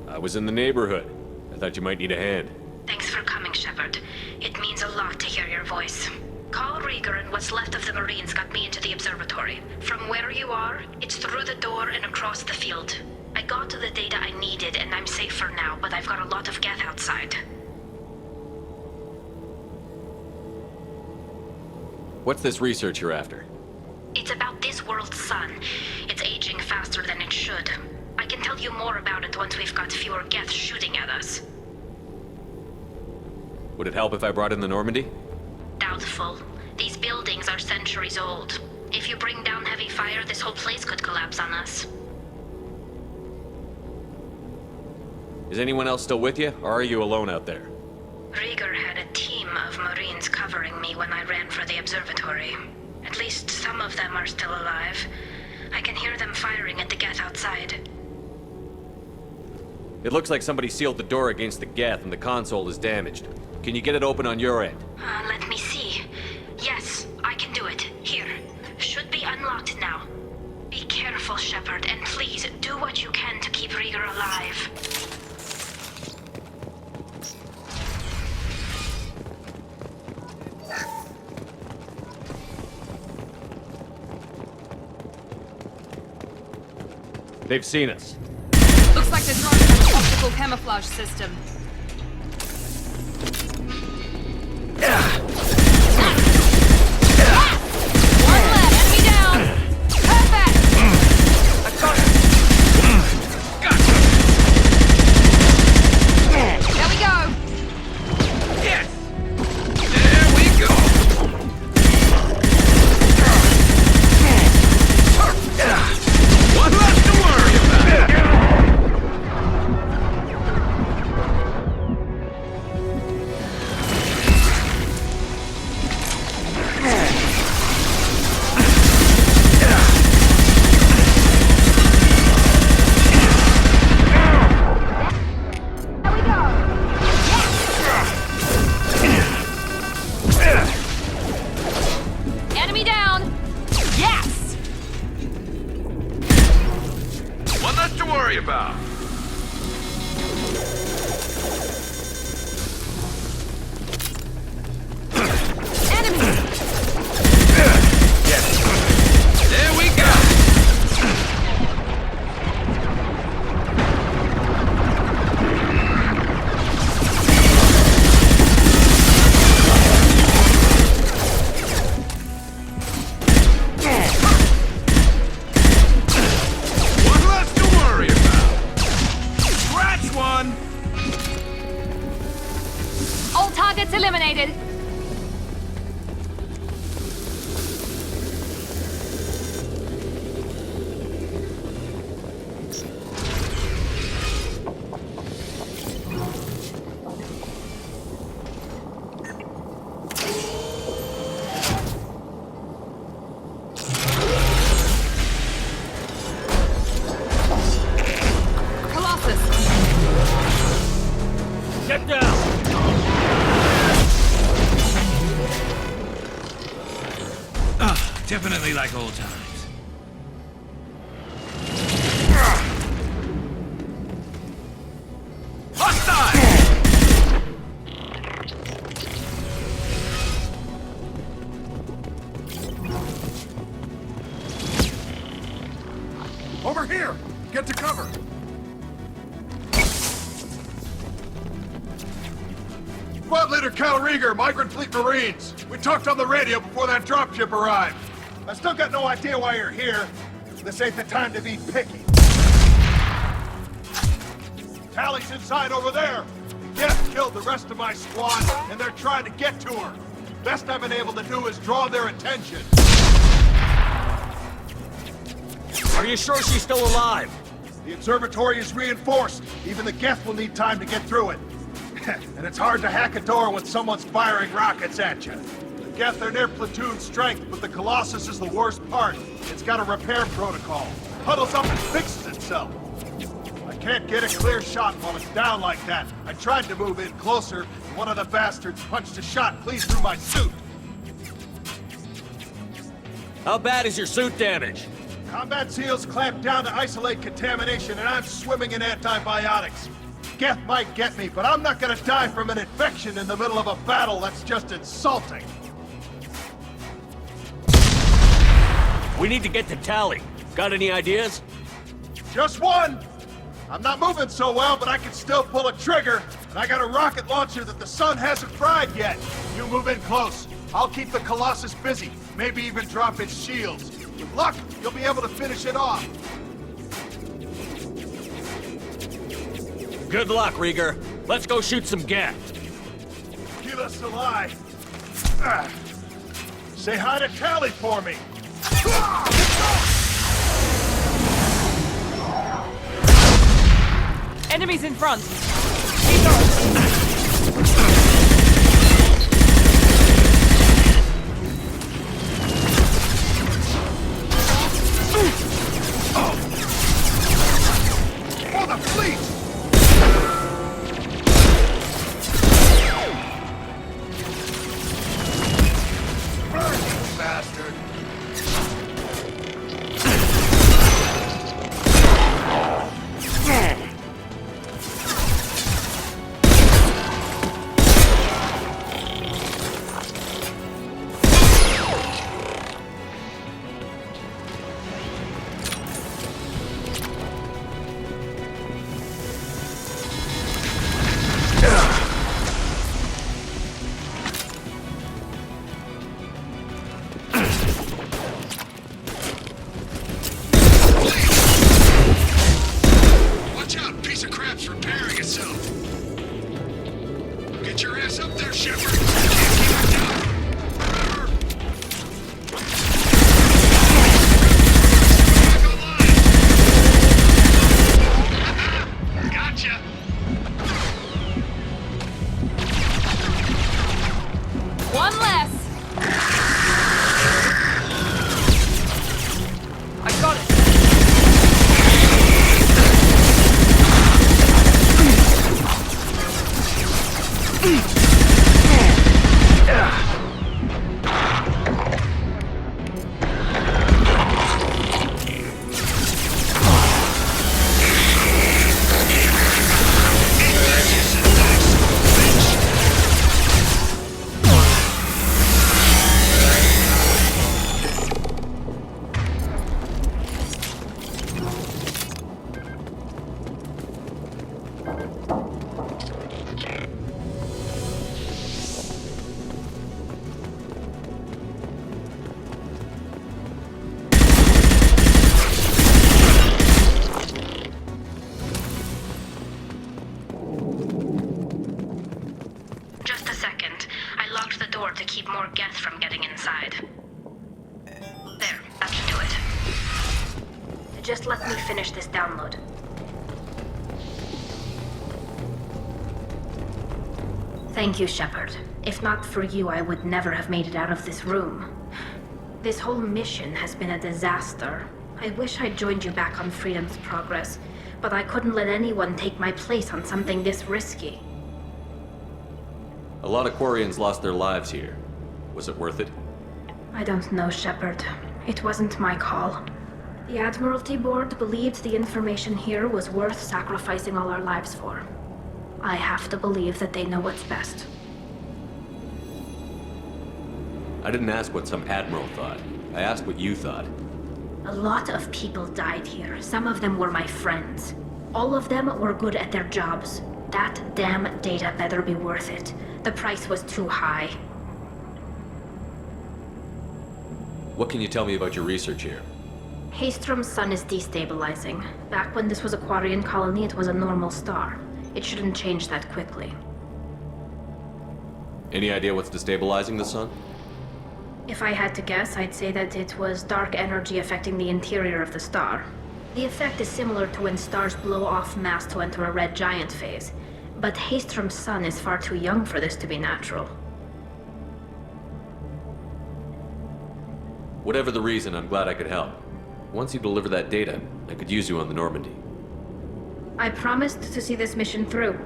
I was in the neighborhood. I thought you might need a hand. Thanks for coming, Shepard. It means a lot to hear your voice. Carl Rieger and what's left of the Marines got me into the observatory. From where you are, it's through the door and across the field. I got to the data I needed and I'm safe for now, but I've got a lot of Geth outside. What's this research you're after? It's about this world's sun. It's aging faster than it should. I can tell you more about it once we've got fewer Geth shooting at us. Would it help if I brought in the Normandy? Doubtful. These buildings are centuries old. If you bring down heavy fire, this whole place could collapse on us. Is anyone else still with you, or are you alone out there? Rieger had a team of Marines covering me when I ran for the observatory. At least some of them are still alive. I can hear them firing at the Geth outside. It looks like somebody sealed the door against the Geth and the console is damaged. Can you get it open on your end? Let me see. Yes, I can do it. Here. Should be unlocked now. Be careful, Shepard, and please do what you can to keep Rieger alive. They've seen us. Looks like the drone has an optical camouflage system. One left, enemy down! Perfect! I got it! There we go! Yes! There we go! One left to worry about! Enemy down! Yes! One less to worry about. Enemy! Yes. There we go. One less to worry about. Definitely like old times. Over here! Get to cover! Squad Leader Cal Rieger, Migrant Fleet Marines. We talked on the radio before that dropship arrived. I still got no idea why you're here. This ain't the time to be picky. Tally's inside over there. Geth killed the rest of my squad, and they're trying to get to her. Best I've been able to do is draw their attention. Are you sure she's still alive? The observatory is reinforced. Even the Geth will need time to get through it. And it's hard to hack a door when someone's firing rockets at you. The Geth are near platoon strength, but the Colossus is the worst part. It's got a repair protocol. Huddles up and fixes itself. I can't get a clear shot while it's down like that. I tried to move in closer, and one of the bastards punched a shot clean through my suit. How bad is your suit damage? Combat SEALs clamped down to isolate contamination, and I'm swimming in antibiotics. Geth might get me, but I'm not gonna die from an infection in the middle of a battle. That's just insulting. We need to get to Tally. Got any ideas? Just one! I'm not moving so well, but I can still pull a trigger, and I got a rocket launcher that the sun hasn't fried yet. You move in close. I'll keep the Colossus busy, maybe even drop its shields. With luck, you'll be able to finish it off. Good luck, Rieger. Let's go shoot some Geth. Keep us alive. Say hi to Tally for me. Enemies in front. For the fleet! Burn, you bastard! Just let me finish this download. Thank you, Shepard. If not for you, I would never have made it out of this room. This whole mission has been a disaster. I wish I'd joined you back on Freedom's Progress, but I couldn't let anyone take my place on something this risky. A lot of Quarians lost their lives here. Was it worth it? I don't know, Shepard. It wasn't my call. The Admiralty Board believed the information here was worth sacrificing all our lives for. I have to believe that they know what's best. I didn't ask what some admiral thought. I asked what you thought. A lot of people died here. Some of them were my friends. All of them were good at their jobs. That damn data better be worth it. The price was too high. What can you tell me about your research here? Haystrom's sun is destabilizing. Back when this was a Quarian colony, it was a normal star. It shouldn't change that quickly. Any idea what's destabilizing the sun? If I had to guess, I'd say that it was dark energy affecting the interior of the star. The effect is similar to when stars blow off mass to enter a red giant phase. But Haystrom's sun is far too young for this to be natural. Whatever the reason, I'm glad I could help. Once you deliver that data, I could use you on the Normandy. I promised to see this mission through.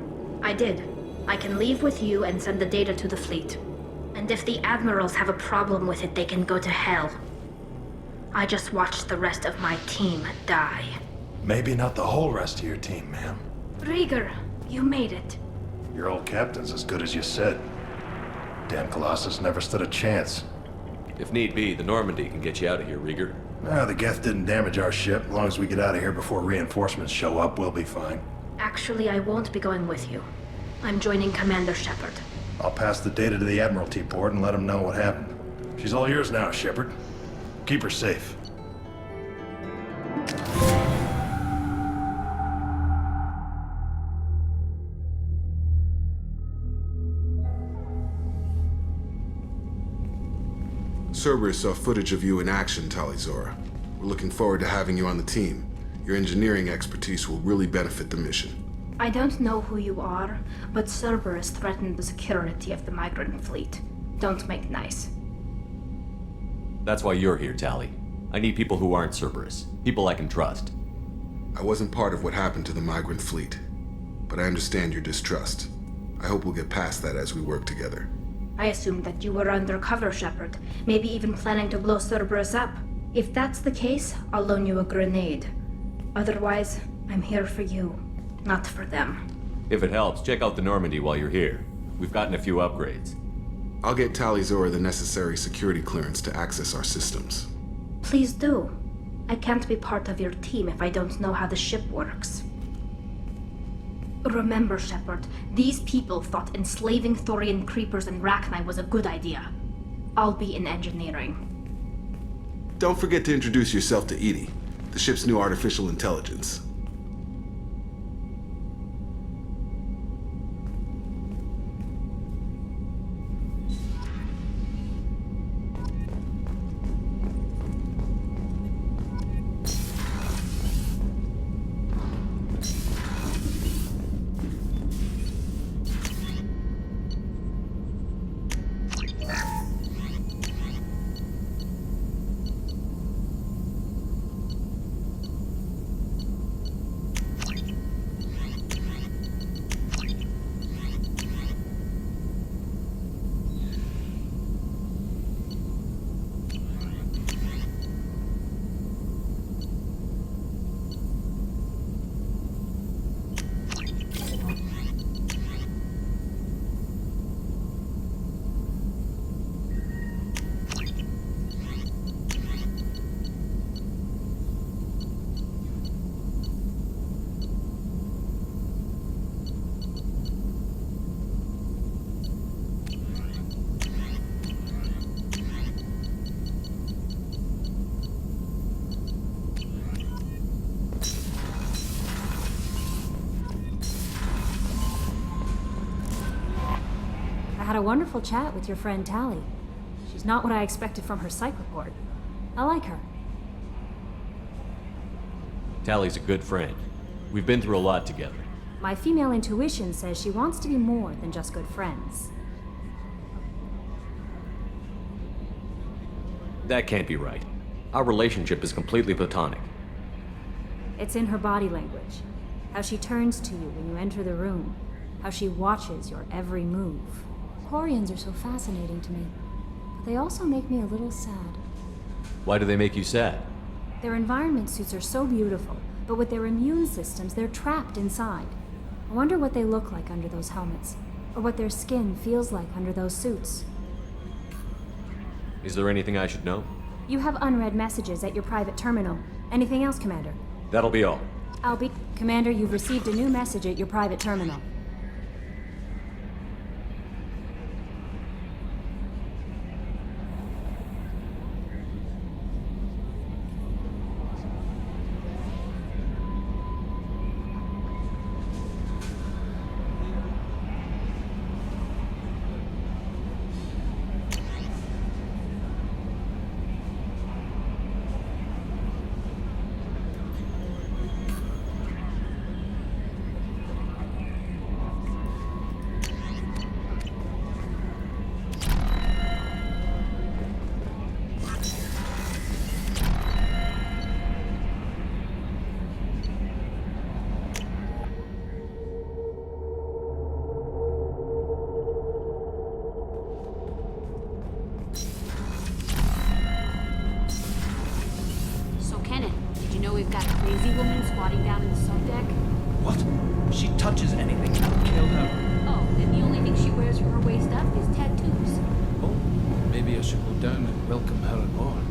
I did. I can leave with you and send the data to the fleet. And if the admirals have a problem with it, they can go to hell. I just watched the rest of my team die. Maybe not the whole rest of your team, ma'am. Rieger, you made it. Your old captain's as good as you said. Damn Colossus never stood a chance. If need be, the Normandy can get you out of here, Rieger. The Geth didn't damage our ship. As long as we get out of here before reinforcements show up, we'll be fine. Actually, I won't be going with you. I'm joining Commander Shepard. I'll pass the data to the Admiralty Board and let them know what happened. She's all yours now, Shepard. Keep her safe. Cerberus saw footage of you in action, Tali'Zorah. We're looking forward to having you on the team. Your engineering expertise will really benefit the mission. I don't know who you are, but Cerberus threatened the security of the migrant fleet. Don't make nice. That's why you're here, Tali. I need people who aren't Cerberus. People I can trust. I wasn't part of what happened to the migrant fleet, but I understand your distrust. I hope we'll get past that as we work together. I assumed that you were undercover, Shepard. Maybe even planning to blow Cerberus up. If that's the case, I'll loan you a grenade. Otherwise, I'm here for you, not for them. If it helps, check out the Normandy while you're here. We've gotten a few upgrades. I'll get Tali'Zorah the necessary security clearance to access our systems. Please do. I can't be part of your team if I don't know how the ship works. Remember, Shepard, these people thought enslaving Thorian creepers and Rachni was a good idea. I'll be in engineering. Don't forget to introduce yourself to EDI, the ship's new artificial intelligence. I had a wonderful chat with your friend Tali. She's not what I expected from her psych report. I like her. Tali's a good friend. We've been through a lot together. My female intuition says she wants to be more than just good friends. That can't be right. Our relationship is completely platonic. It's in her body language. How she turns to you when you enter the room. How she watches your every move. Quarians are so fascinating to me. they also make me a little sad. Why do they make you sad? Their environment suits are so beautiful, but with their immune systems, they're trapped inside. I wonder what they look like under those helmets, or what their skin feels like under those suits. Is there anything I should know? You have unread messages at your private terminal. Anything else, Commander? That'll be all. Commander, you've received a new message at your private terminal. We've got a crazy woman squatting down in the subdeck. What? She touches anything, I'll kill her. Oh, and the only thing she wears from her waist up is tattoos. Oh, maybe I should go down and welcome her aboard.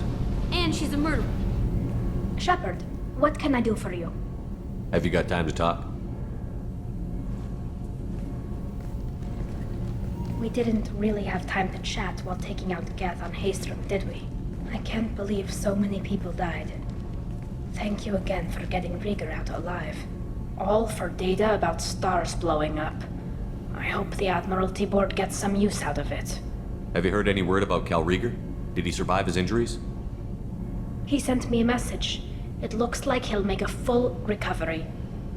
And she's a murderer. Shepard, what can I do for you? Have you got time to talk? We didn't really have time to chat while taking out Geth on Haystrom, did we? I can't believe so many people died. Thank you again for getting Rieger out alive. All for data about stars blowing up. I hope the Admiralty Board gets some use out of it. Have you heard any word about Cal Rieger? Did he survive his injuries? He sent me a message. It looks like he'll make a full recovery.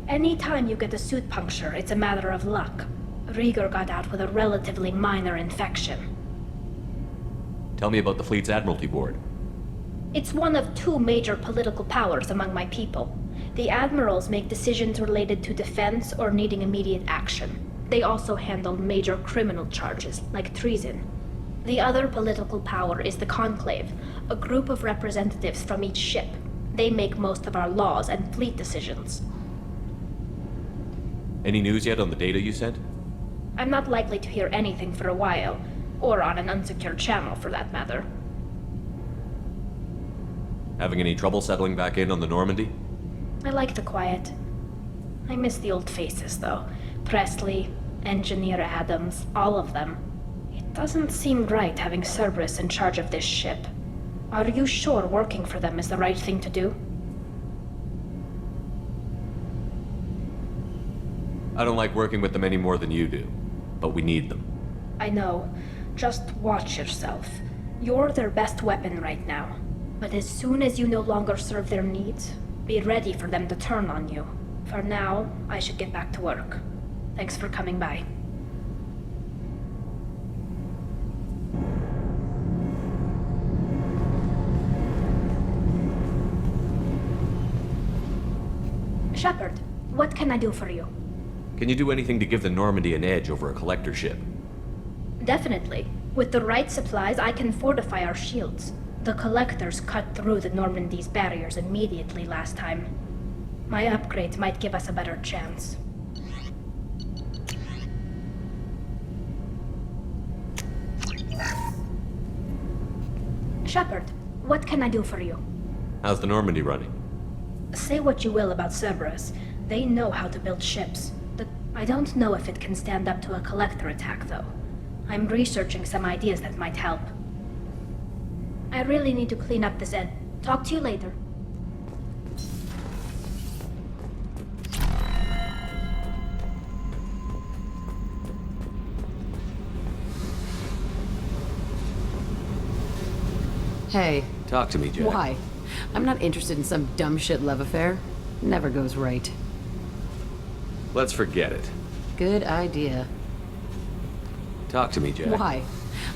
Anytime you get a suit puncture, it's a matter of luck. Rieger got out with a relatively minor infection. Tell me about the fleet's Admiralty Board. It's one of two major political powers among my people. The admirals make decisions related to defense or needing immediate action. They also handle major criminal charges, like treason. The other political power is the Conclave, a group of representatives from each ship. They make most of our laws and fleet decisions. Any news yet on the data you sent? I'm not likely to hear anything for a while, or on an unsecured channel for that matter. Having any trouble settling back in on the Normandy? I like the quiet. I miss the old faces, though. Presley, Engineer Adams, all of them. It doesn't seem right having Cerberus in charge of this ship. Are you sure working for them is the right thing to do? I don't like working with them any more than you do, but we need them. I know. Just watch yourself. You're their best weapon right now. But as soon as you no longer serve their needs, be ready for them to turn on you. For now, I should get back to work. Thanks for coming by. Shepard, what can I do for you? Can you do anything to give the Normandy an edge over a collector ship? Definitely. With the right supplies, I can fortify our shields. The Collectors cut through the Normandy's barriers immediately last time. My upgrade might give us a better chance. Shepard, what can I do for you? How's the Normandy running? Say what you will about Cerberus. They know how to build ships. I don't know if it can stand up to a Collector attack, though. I'm researching some ideas that might help. I really need to clean up this end. Talk to you later. Hey. Talk to me, Jack. Why? I'm not interested in some dumb shit love affair. Never goes right. Let's forget it. Good idea. Talk to me, Jack. Why?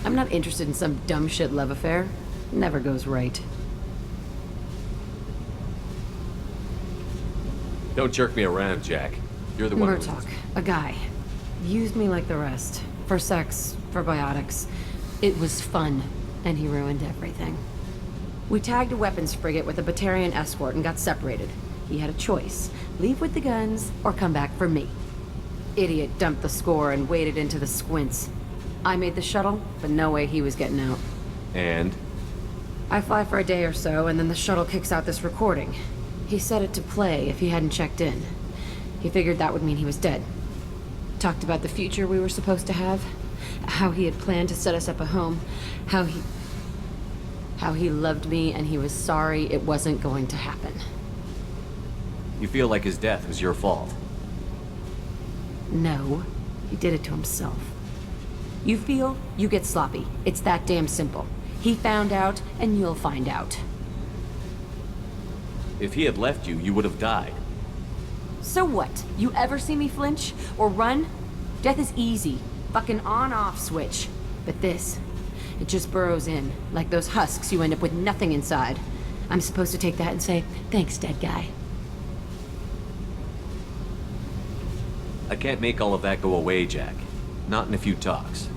I'm not interested in some dumb shit love affair. Never goes right. Don't jerk me around, Jack. You're the one Murtaugh, a guy. Used me like the rest. For sex, for biotics. It was fun. and he ruined everything. We tagged a weapons frigate with a Batarian escort and got separated. He had a choice. Leave with the guns, or come back for me. Idiot dumped the score and waded into the squints. I made the shuttle, but no way he was getting out. And? I fly for a day or so, and then the shuttle kicks out this recording. He set it to play if he hadn't checked in. He figured that would mean he was dead. Talked about the future we were supposed to have. How he had planned to set us up a home. How he loved me and he was sorry it wasn't going to happen. You feel like his death was your fault? No, he did it to himself. You feel, you get sloppy. It's that damn simple. He found out, and you'll find out. If he had left you, you would have died. So what? You ever see me flinch? Or run? Death is easy. Fucking on-off switch. But this, it just burrows in. Like those husks, you end up with nothing inside. I'm supposed to take that and say, thanks, dead guy. I can't make all of that go away, Jack. Not in a few talks.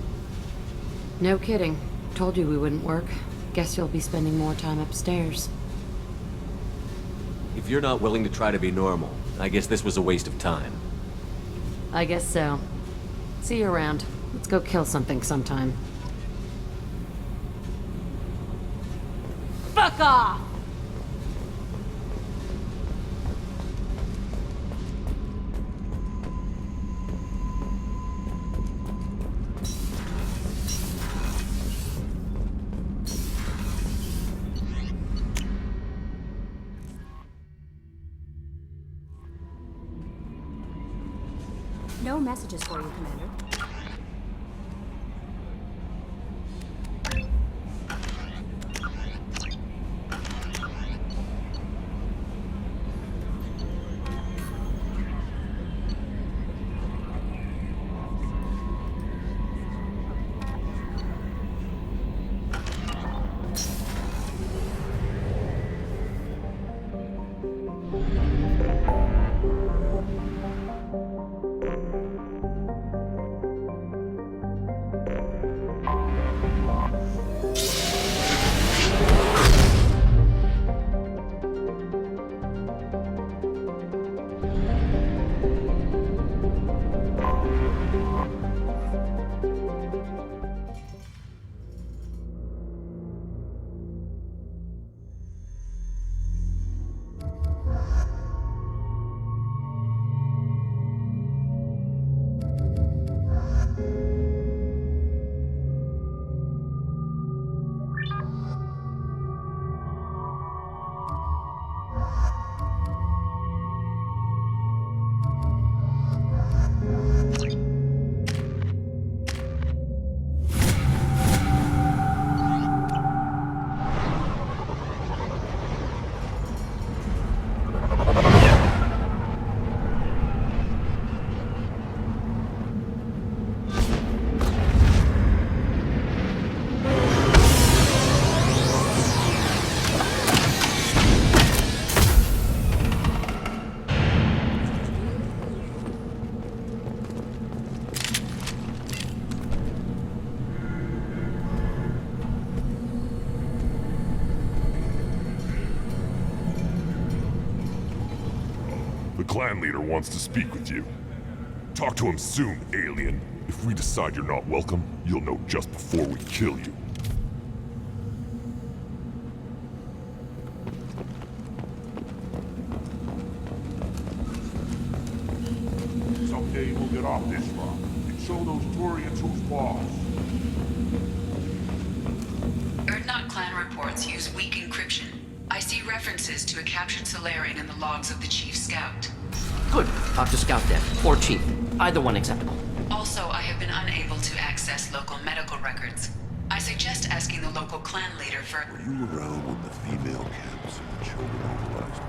No kidding. Told you we wouldn't work. Guess you'll be spending more time upstairs. If you're not willing to try to be normal, I guess this was a waste of time. I guess so. See you around. Let's go kill something sometime. Fuck off! No messages for you, Commander. The clan leader wants to speak with you. Talk to him soon, alien. If we decide you're not welcome, you'll know just before we kill you. Someday we'll get off this rock and show those Turians who's boss. Erdnot clan reports use weak encryption. I see references to a captured Solarian in the logs of the Chief Scout. Good. Talk to Scout then, or Chief. Either one acceptable. Also, I have been unable to access local medical records. I suggest asking the local clan leader for... Were you around when the female camps and the children organized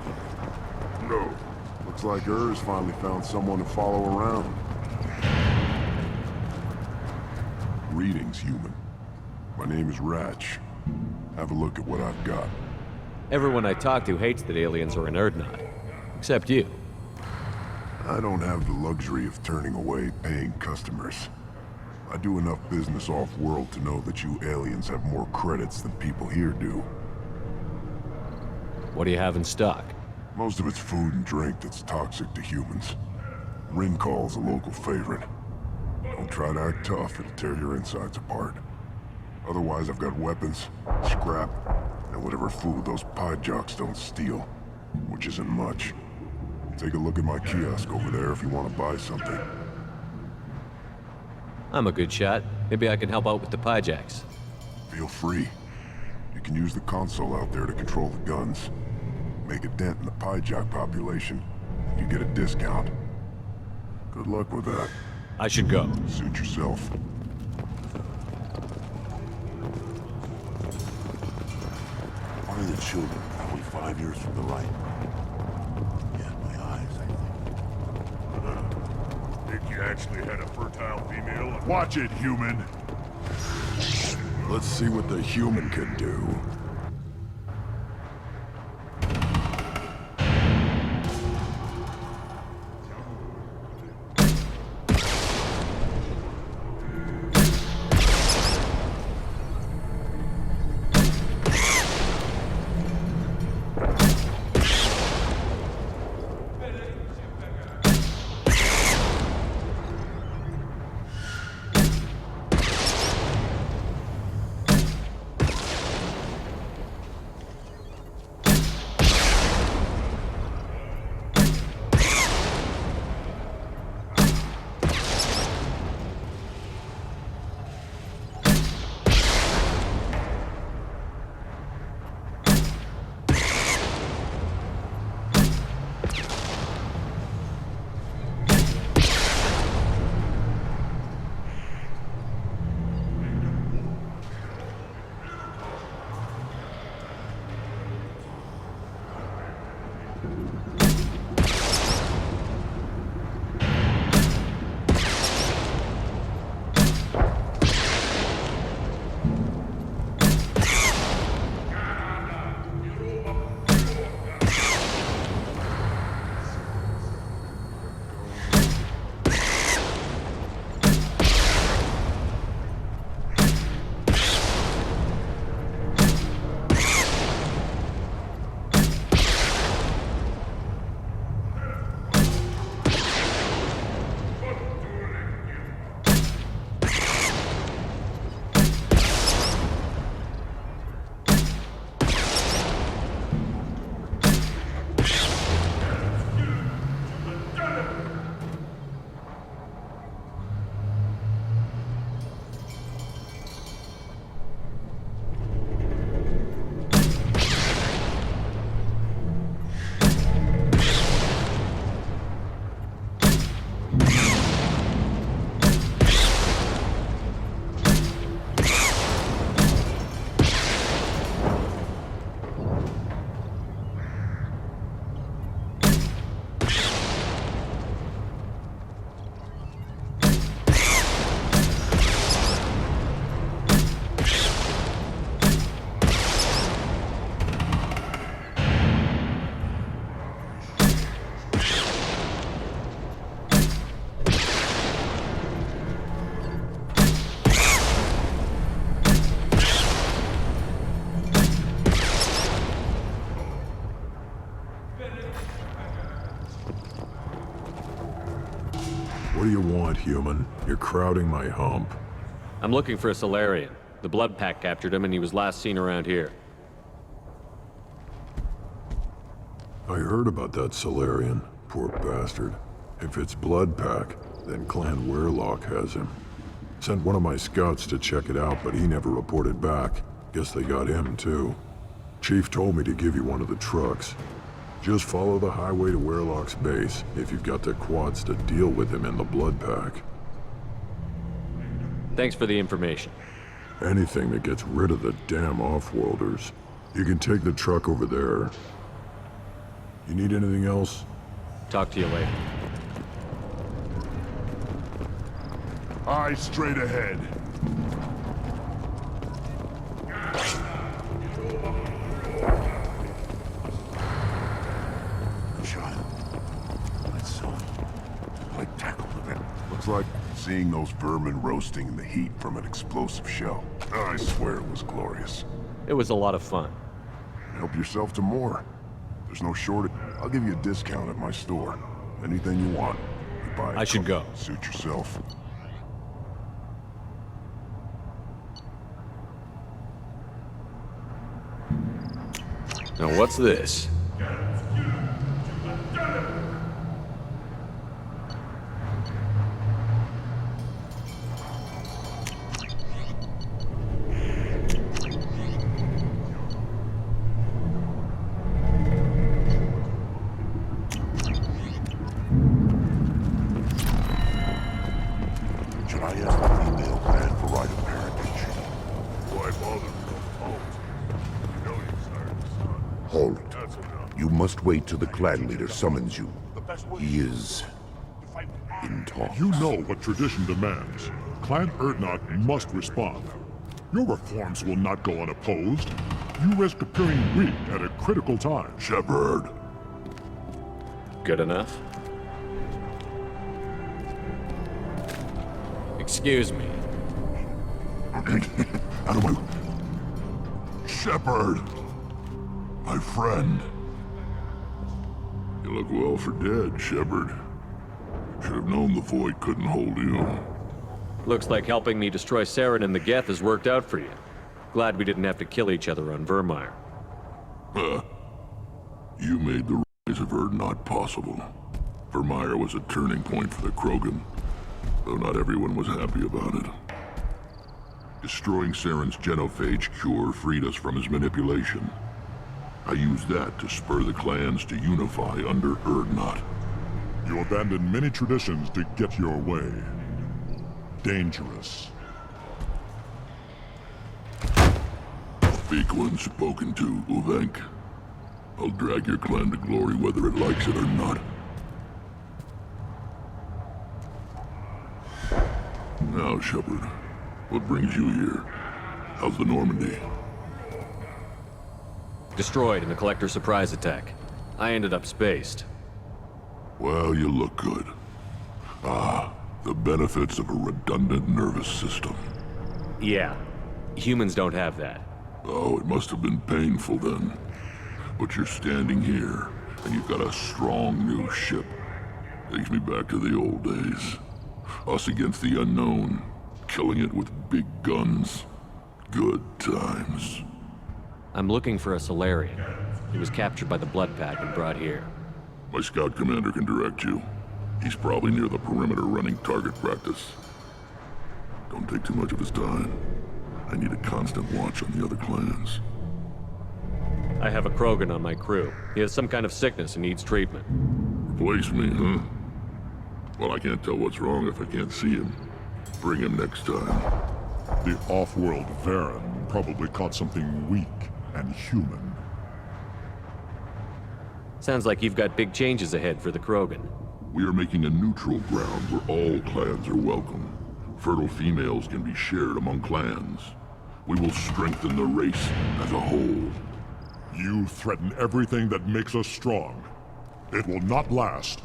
people? No. Looks like Urs finally found someone to follow around. Greetings, human. My name is Ratch. Have a look at what I've got. Everyone I talk to hates that aliens are in Erdnot. Except you. I don't have the luxury of turning away paying customers. I do enough business off-world to know that you aliens have more credits than people here do. What do you have in stock? Most of it's food and drink that's toxic to humans. Ringcall's a local favorite. Don't try to act tough, it'll tear your insides apart. Otherwise, I've got weapons, scrap, and whatever food those pie jocks don't steal, which isn't much. Take a look at my kiosk over there if you want to buy something. I'm a good shot. Maybe I can help out with the Pyjacks. Feel free. You can use the console out there to control the guns. Make a dent in the Pyjack population, and you get a discount. Good luck with that. I should go. Suit yourself. One of the children, probably 5 years from the right. Yeah, my eyes, I Think you actually had a fertile female? Watch it, human! Let's see what the human can do. What do you want, human? You're crowding my hump. I'm looking for a Solarian. The Blood Pack captured him and he was last seen around here. I heard about that Solarian. Poor bastard. If it's Blood Pack, then Clan Weirlock has him. Sent one of my scouts to check it out, but he never reported back. Guess they got him, too. Chief told me to give you one of the trucks. Just follow the highway to Weirlock's base if you've got the quads to deal with him in the Blood Pack. Thanks for the information. Anything that gets rid of the damn off-worlders. You can take the truck over there. You need anything else? Talk to you later. Eyes straight ahead. Child. Let's tackle the event. Looks like Seeing those vermin roasting in the heat from an explosive shell, I swear it was glorious. It was a lot of fun. Help yourself to more. There's no shortage. I'll give you a discount at my store. Anything you want. You buy I should go. Suit yourself. Now what's this? Should I ask the female clan for right of parentage? Why bother? You know you started the sun. Hold. That's enough. You must wait till the clan leader summons you. He is in talks. You know what tradition demands. Clan Urdnot must respond. Your reforms will not go unopposed. You risk appearing weak at a critical time. Shepard. Good enough? Excuse me. Out of my... Shepard! My friend. You look well for dead, Shepard. Should have known the Void couldn't hold you. Looks like helping me destroy Saren and the Geth has worked out for you. Glad we didn't have to kill each other on Vermeer. You made the rise of Urdnot possible. Vermeer was a turning point for the Krogan, though not everyone was happy about it. Destroying Saren's genophage cure freed us from his manipulation. I used that to spur the clans to unify under Urdnot. You abandoned many traditions to get your way. Dangerous. Speak when spoken to, Uvenk. I'll drag your clan to glory whether it likes it or not. Now, Shepard, what brings you here? How's the Normandy? Destroyed in the Collector surprise attack. I ended up spaced. Well, you look good. Ah, the benefits of a redundant nervous system. Yeah. Humans don't have that. Oh, it must have been painful then. But you're standing here, and you've got a strong new ship. Takes me back to the old days. Us against the unknown, killing it with big guns. Good times. I'm looking for a Solarian. He was captured by the Blood Pack and brought here. My scout commander can direct you. He's probably near the perimeter running target practice. Don't take too much of his time. I need a constant watch on the other clans. I have a Krogan on my crew. He has some kind of sickness and needs treatment. Replace me, huh? Well, I can't tell what's wrong if I can't see him. Bring him next time. The off-world Varen probably caught something weak and human. Sounds like you've got big changes ahead for the Krogan. We are making a neutral ground where all clans are welcome. Fertile females can be shared among clans. We will strengthen the race as a whole. You threaten everything that makes us strong. It will not last.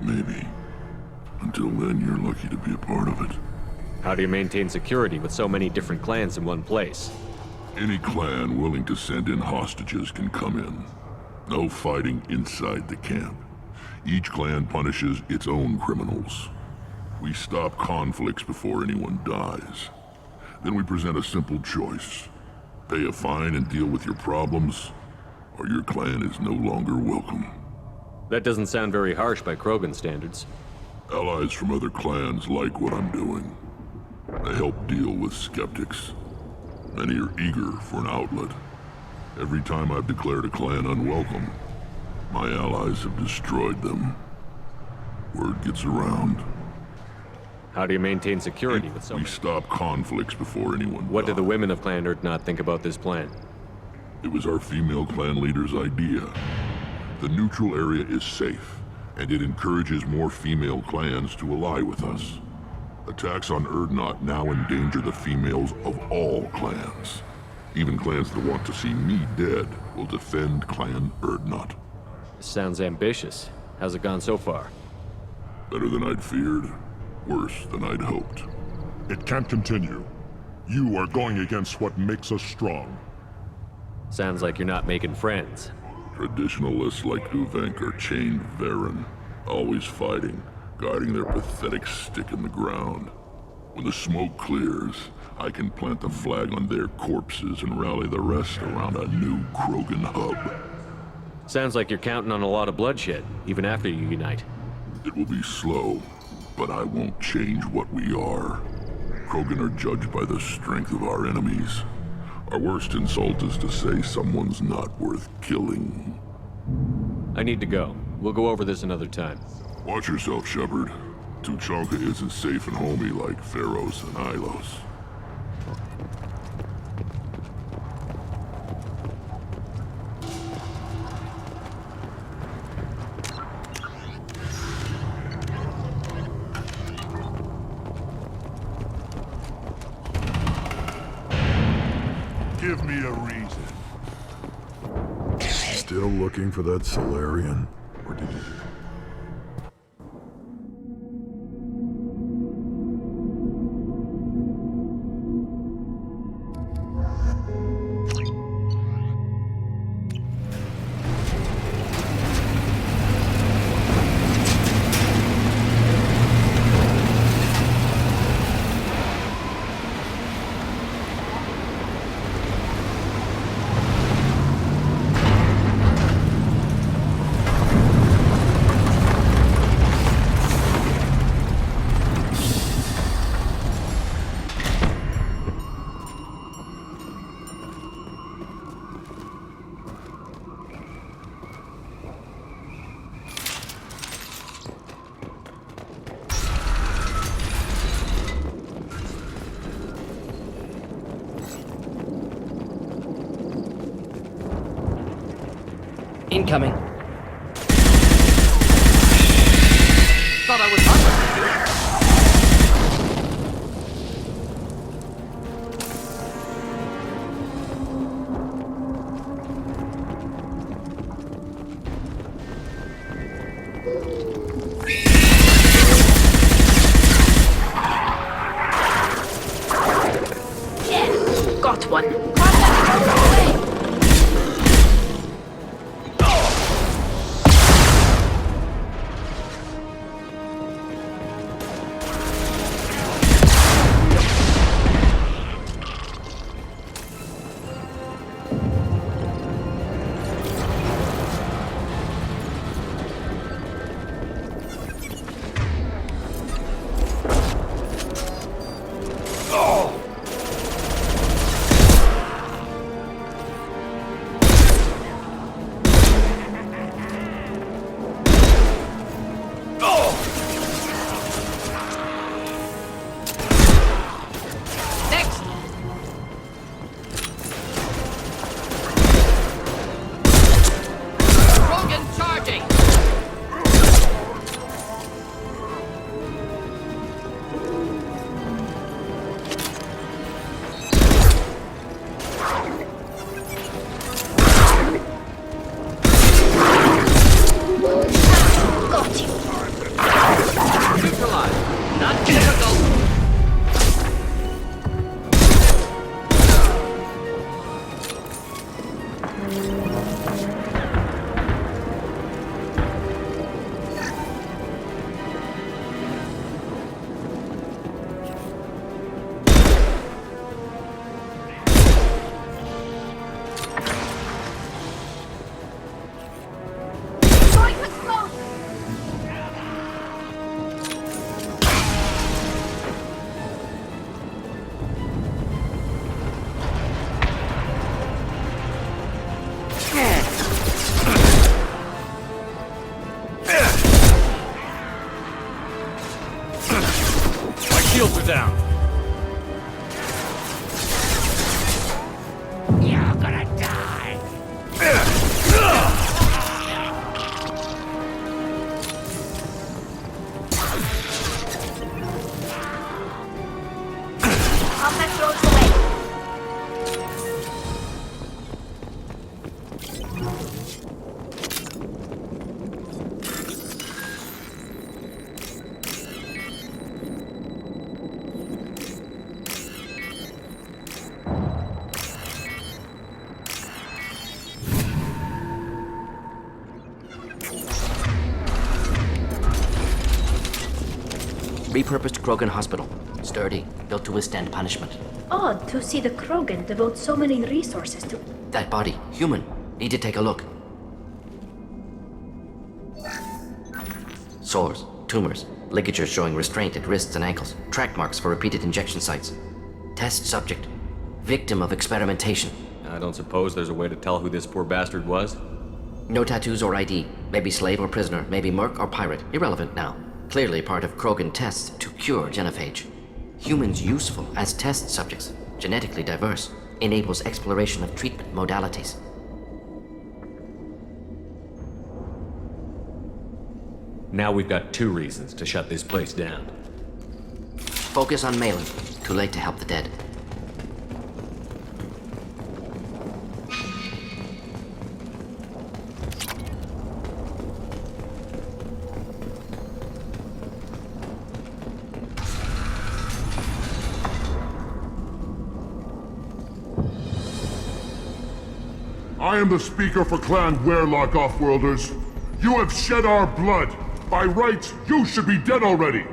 Maybe. Until then, you're lucky to be a part of it. How do you maintain security with so many different clans in one place? Any clan willing to send in hostages can come in. No fighting inside the camp. Each clan punishes its own criminals. We stop conflicts before anyone dies. Then we present a simple choice. Pay a fine and deal with your problems, or your clan is no longer welcome. That doesn't sound very harsh by Krogan standards. Allies from other clans like what I'm doing. They help deal with skeptics. Many are eager for an outlet. Every time I've declared a clan unwelcome, my allies have destroyed them. Word gets around. How do you maintain security with so many? We stop conflicts before anyone What dies. do the women of Clan Urdnot think about this plan? It was our female clan leader's idea. The neutral area is safe, and it encourages more female clans to ally with us. Attacks on Urdnot now endanger the females of all clans. Even clans that want to see me dead will defend Clan Urdnot. Sounds ambitious. How's it gone so far? Better than I'd feared. Worse than I'd hoped. It can't continue. You are going against what makes us strong. Sounds like you're not making friends. Traditionalists like Uvenk are chained Varen, always fighting, guiding their pathetic stick in the ground. When the smoke clears, I can plant the flag on their corpses and rally the rest around a new Krogan hub. Sounds like you're counting on a lot of bloodshed, even after you unite. It will be slow, but I won't change what we are. Krogan are judged by the strength of our enemies. Our worst insult is to say someone's not worth killing. I need to go. We'll go over this another time. Watch yourself, Shepard. Tuchanka isn't safe and homey like Pharaohs and Ilos. Give me a reason. Still looking for that Solarian? Or did you... Incoming. Thought I was hungry. Yes, got one. Repurposed Krogan Hospital. Sturdy, built to withstand punishment. Odd to see the Krogan devote so many resources to... That body, human. Need to take a look. Sores, tumors, ligatures showing restraint at wrists and ankles, track marks for repeated injection sites. Test subject. Victim of experimentation. I don't suppose there's a way to tell who this poor bastard was? No tattoos or ID. Maybe slave or prisoner, maybe merc or pirate. Irrelevant now. Clearly part of Krogan tests to cure genophage. Humans useful as test subjects. Genetically diverse. Enables exploration of treatment modalities. Now we've got 2 reasons to shut this place down. Focus on Malin. Too late to help the dead. I am the speaker for Clan Werlock, Offworlders. You have shed our blood. By rights, you should be dead already.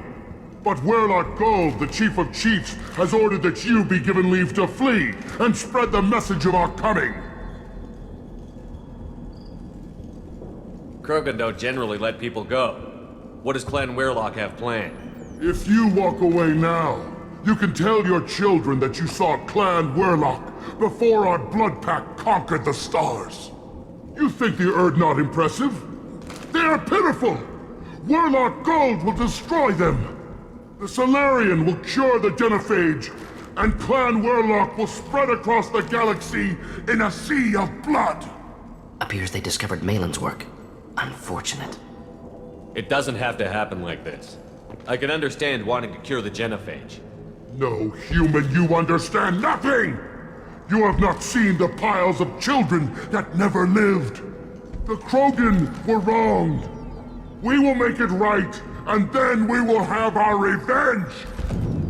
But Werlock Gold, the Chief of Chiefs, has ordered that you be given leave to flee and spread the message of our coming. Krogan don't generally let people go. What does Clan Werlock have planned? If you walk away now, you can tell your children that you saw Clan Werlock before our blood pack conquered the stars. You think the Erd not impressive? They are pitiful! Werlock Gold will destroy them! The Solarian will cure the genophage, and Clan Werlock will spread across the galaxy in a sea of blood! Appears they discovered Malin's work. Unfortunate. It doesn't have to happen like this. I can understand wanting to cure the genophage. No, human, you understand nothing! You have not seen the piles of children that never lived. The Krogan were wronged. We will make it right, and then we will have our revenge!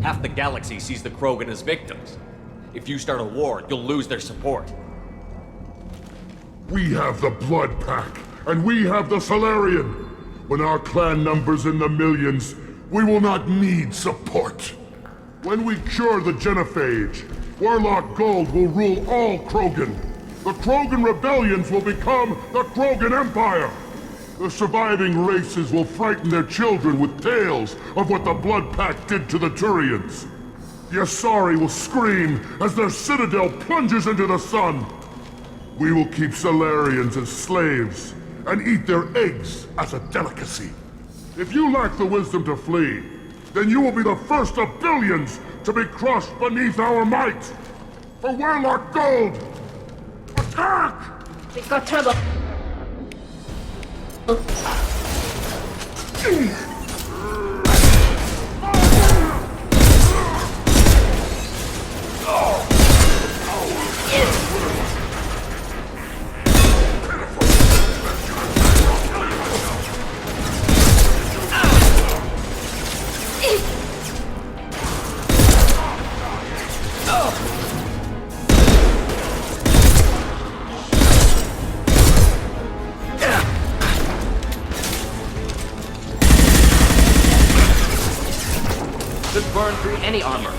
Half the galaxy sees the Krogan as victims. If you start a war, you'll lose their support. We have the Blood Pack, and we have the Solarian. When our clan numbers in the millions, we will not need support. When we cure the genophage, Werlock Gold will rule all Krogan. The Krogan rebellions will become the Krogan Empire. The surviving races will frighten their children with tales of what the Blood Pack did to the Turians. The Asari will scream as their citadel plunges into the sun. We will keep Solarians as slaves and eat their eggs as a delicacy. If you lack the wisdom to flee, then you will be the first of billions to be crushed beneath our might. For Werlock Gold, attack! We've got trouble. Should burn through any armor.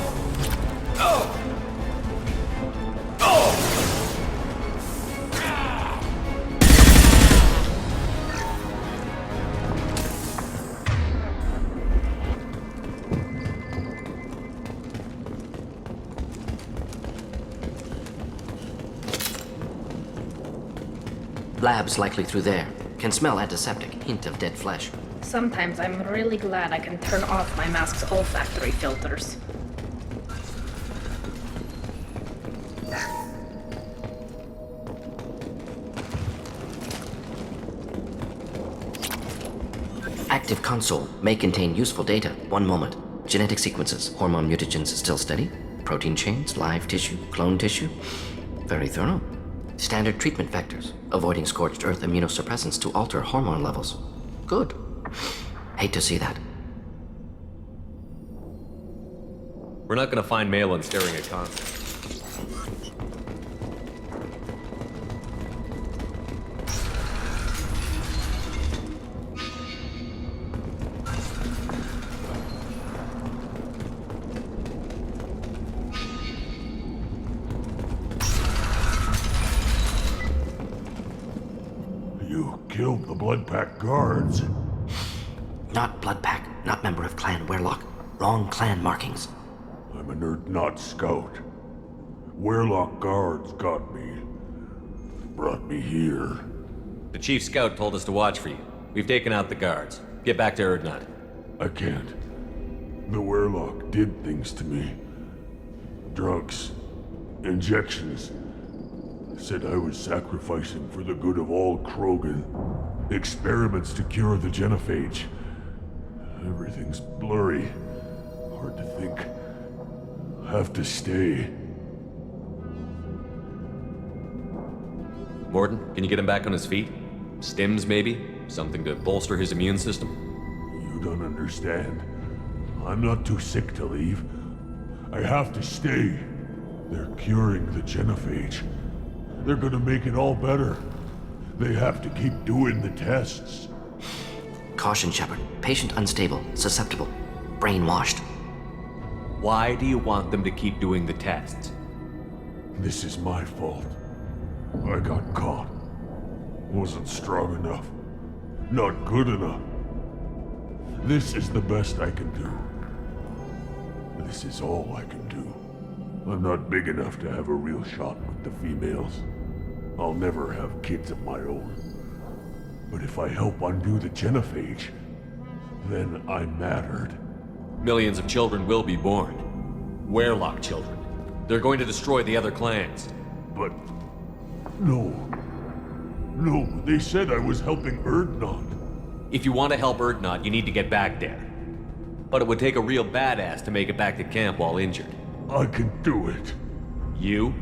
Labs likely through there. Can smell antiseptic, hint of dead flesh. Sometimes I'm really glad I can turn off my mask's olfactory filters. Active console may contain useful data. One moment. Genetic sequences, hormone mutagens still steady. Protein chains, live tissue, clone tissue. Very thorough. Standard treatment vectors, avoiding scorched earth immunosuppressants to alter hormone levels. Good. Hate to see that. We're not gonna find Malin staring at Con. You killed the Bloodpack guards. Not Bloodpack, not member of Clan Werlock. Wrong clan markings. I'm a nerd not scout. Werlock guards got me. Brought me here. The Chief Scout told us to watch for you. We've taken out the guards. Get back to Erdnot. I can't. The Werlock did things to me. Drugs. Injections. Said I was sacrificing for the good of all Krogan. Experiments to cure the genophage. Everything's blurry. Hard to think. Have to stay. Mordin, can you get him back on his feet? Stims, maybe? Something to bolster his immune system? You don't understand. I'm not too sick to leave. I have to stay. They're curing the genophage. They're gonna make it all better. They have to keep doing the tests. Caution, Shepard. Patient unstable, susceptible, brainwashed. Why do you want them to keep doing the tests? This is my fault. I got caught. Wasn't strong enough. Not good enough. This is the best I can do. This is all I can do. I'm not big enough to have a real shot with the females. I'll never have kids of my own. But if I help undo the genophage, then I mattered. Millions of children will be born. Werlock children. They're going to destroy the other clans. But... No. No, they said I was helping Erdnot. If you want to help Erdnot, you need to get back there. But it would take a real badass to make it back to camp while injured. I can do it. You?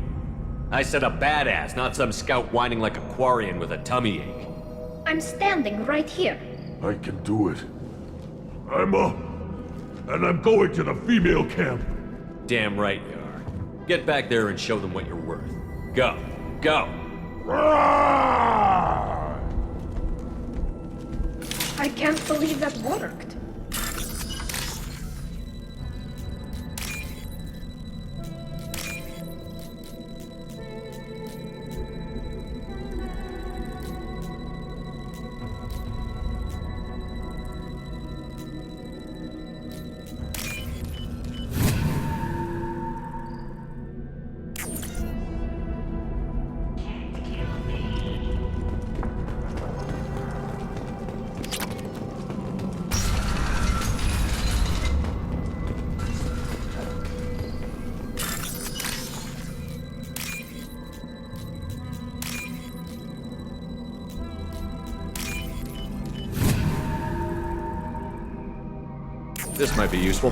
I said a badass, not some scout whining like a Quarian with a tummy ache. I'm standing right here. I can do it. I'm up. And I'm going to the female camp. Damn right you are. Get back there and show them what you're worth. Go. Go. I can't believe that worked. This might be useful.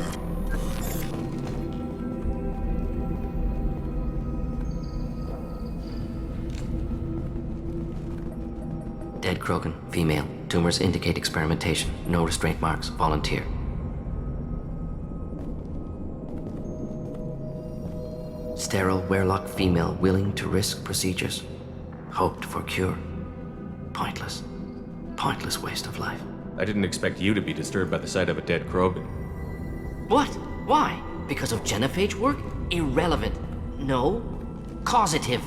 Dead Krogan, female. Tumors indicate experimentation. No restraint marks. Volunteer. Sterile Werlock female willing to risk procedures. Hoped for cure. Pointless. Pointless waste of life. I didn't expect you to be disturbed by the sight of a dead Krogan. What? Why? Because of genophage work? Irrelevant. No. Causative.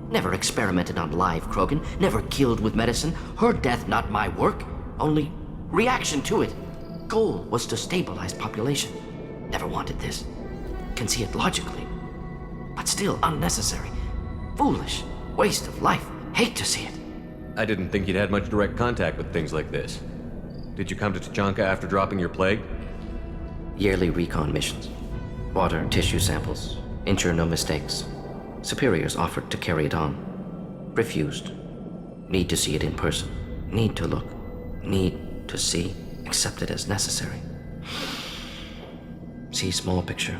Never experimented on live Krogan. Never killed with medicine. Her death not my work. Only reaction to it. Goal was to stabilize population. Never wanted this. Can see it logically. But still unnecessary. Foolish. Waste of life. Hate to see it. I didn't think you'd had much direct contact with things like this. Did you come to Tuchanka after dropping your plague? Yearly recon missions. Water, tissue samples. Ensure no mistakes. Superiors offered to carry it on. Refused. Need to see it in person. Need to look. Need to see. Accept it as necessary. See small picture.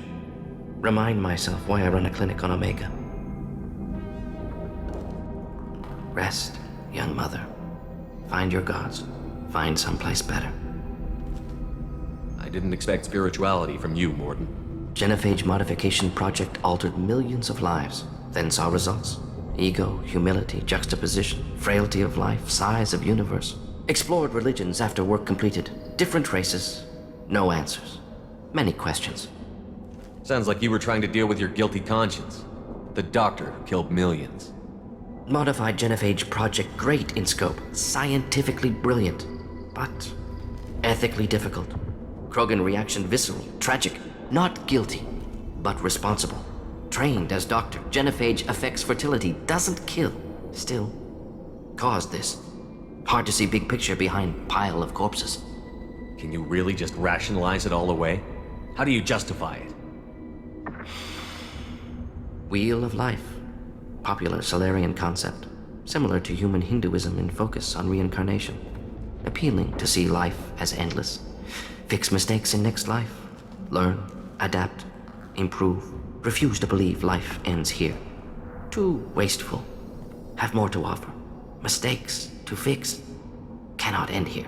Remind myself why I run a clinic on Omega. Rest, young mother. Find your gods. Find someplace better. I didn't expect spirituality from you, Mordin. Genophage modification project altered millions of lives, then saw results. Ego, humility, juxtaposition, frailty of life, size of universe. Explored religions after work completed. Different races. No answers. Many questions. Sounds like you were trying to deal with your guilty conscience. The doctor who killed millions. Modified genophage project great in scope, scientifically brilliant, but ethically difficult. Krogan reaction visceral, tragic, not guilty, but responsible. Trained as doctor, genophage affects fertility, doesn't kill, still caused this. Hard to see big picture behind pile of corpses. Can you really just rationalize it all away? How do you justify it? Wheel of life. Popular Solarian concept. Similar to human Hinduism in focus on reincarnation. Appealing to see life as endless. Fix mistakes in next life. Learn, adapt, improve. Refuse to believe life ends here. Too wasteful. Have more to offer. Mistakes to fix. Cannot end here.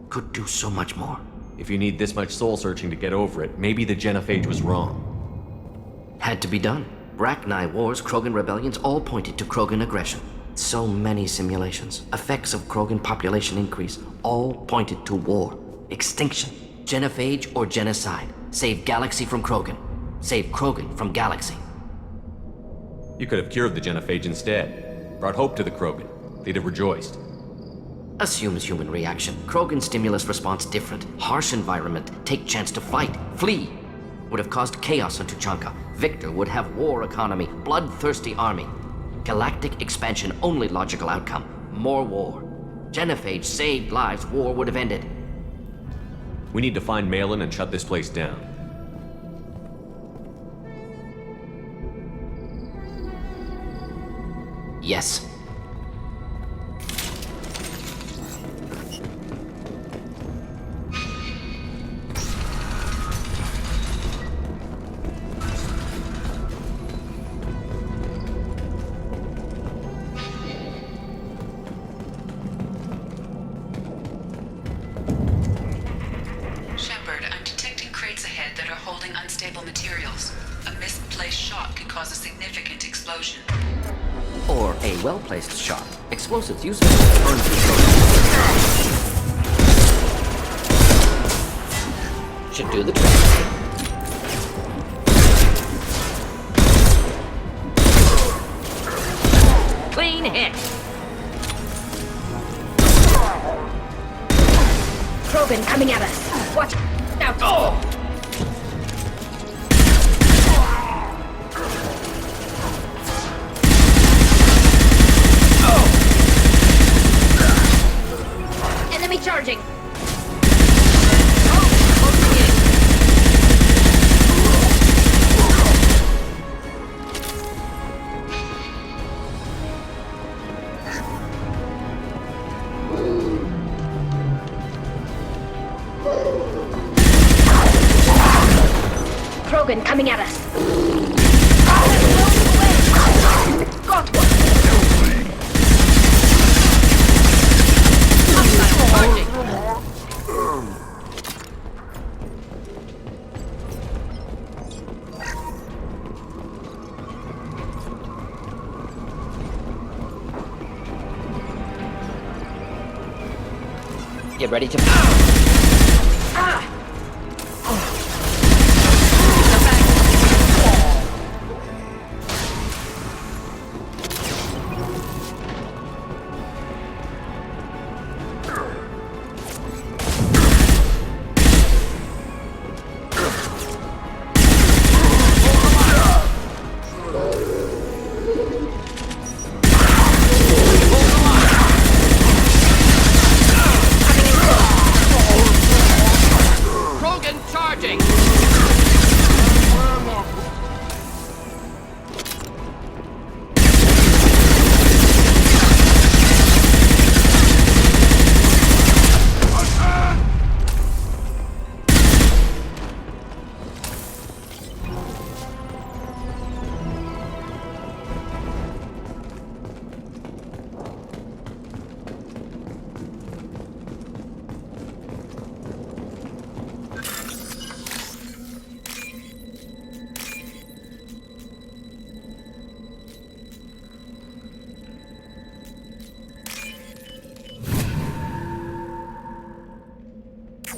Could do so much more. If you need this much soul searching to get over it, maybe the genophage was wrong. Had to be done. Rachni wars, Krogan rebellions, all pointed to Krogan aggression. So many simulations, effects of Krogan population increase, all pointed to war, extinction, genophage or genocide. Save galaxy from Krogan. Save Krogan from galaxy. You could have cured the genophage instead. Brought hope to the Krogan. They'd have rejoiced. Assumes human reaction. Krogan stimulus response different. Harsh environment. Take chance to fight. Flee. Would have caused chaos on Tuchanka. Victor would have war economy. Bloodthirsty army. Galactic expansion only logical outcome. More war. Genophage saved lives. War would have ended. We need to find Malin and shut this place down. Yes. Shepard, I'm detecting crates ahead that are holding unstable materials. A misplaced shot could cause a significant explosion. Or a well-placed shot. Explosives used to burn through. Should do the trick. Clean hit. Krogan coming at us. Watch out. Oh! Enemy charging. Krogan coming at us. Got one. Get ready to...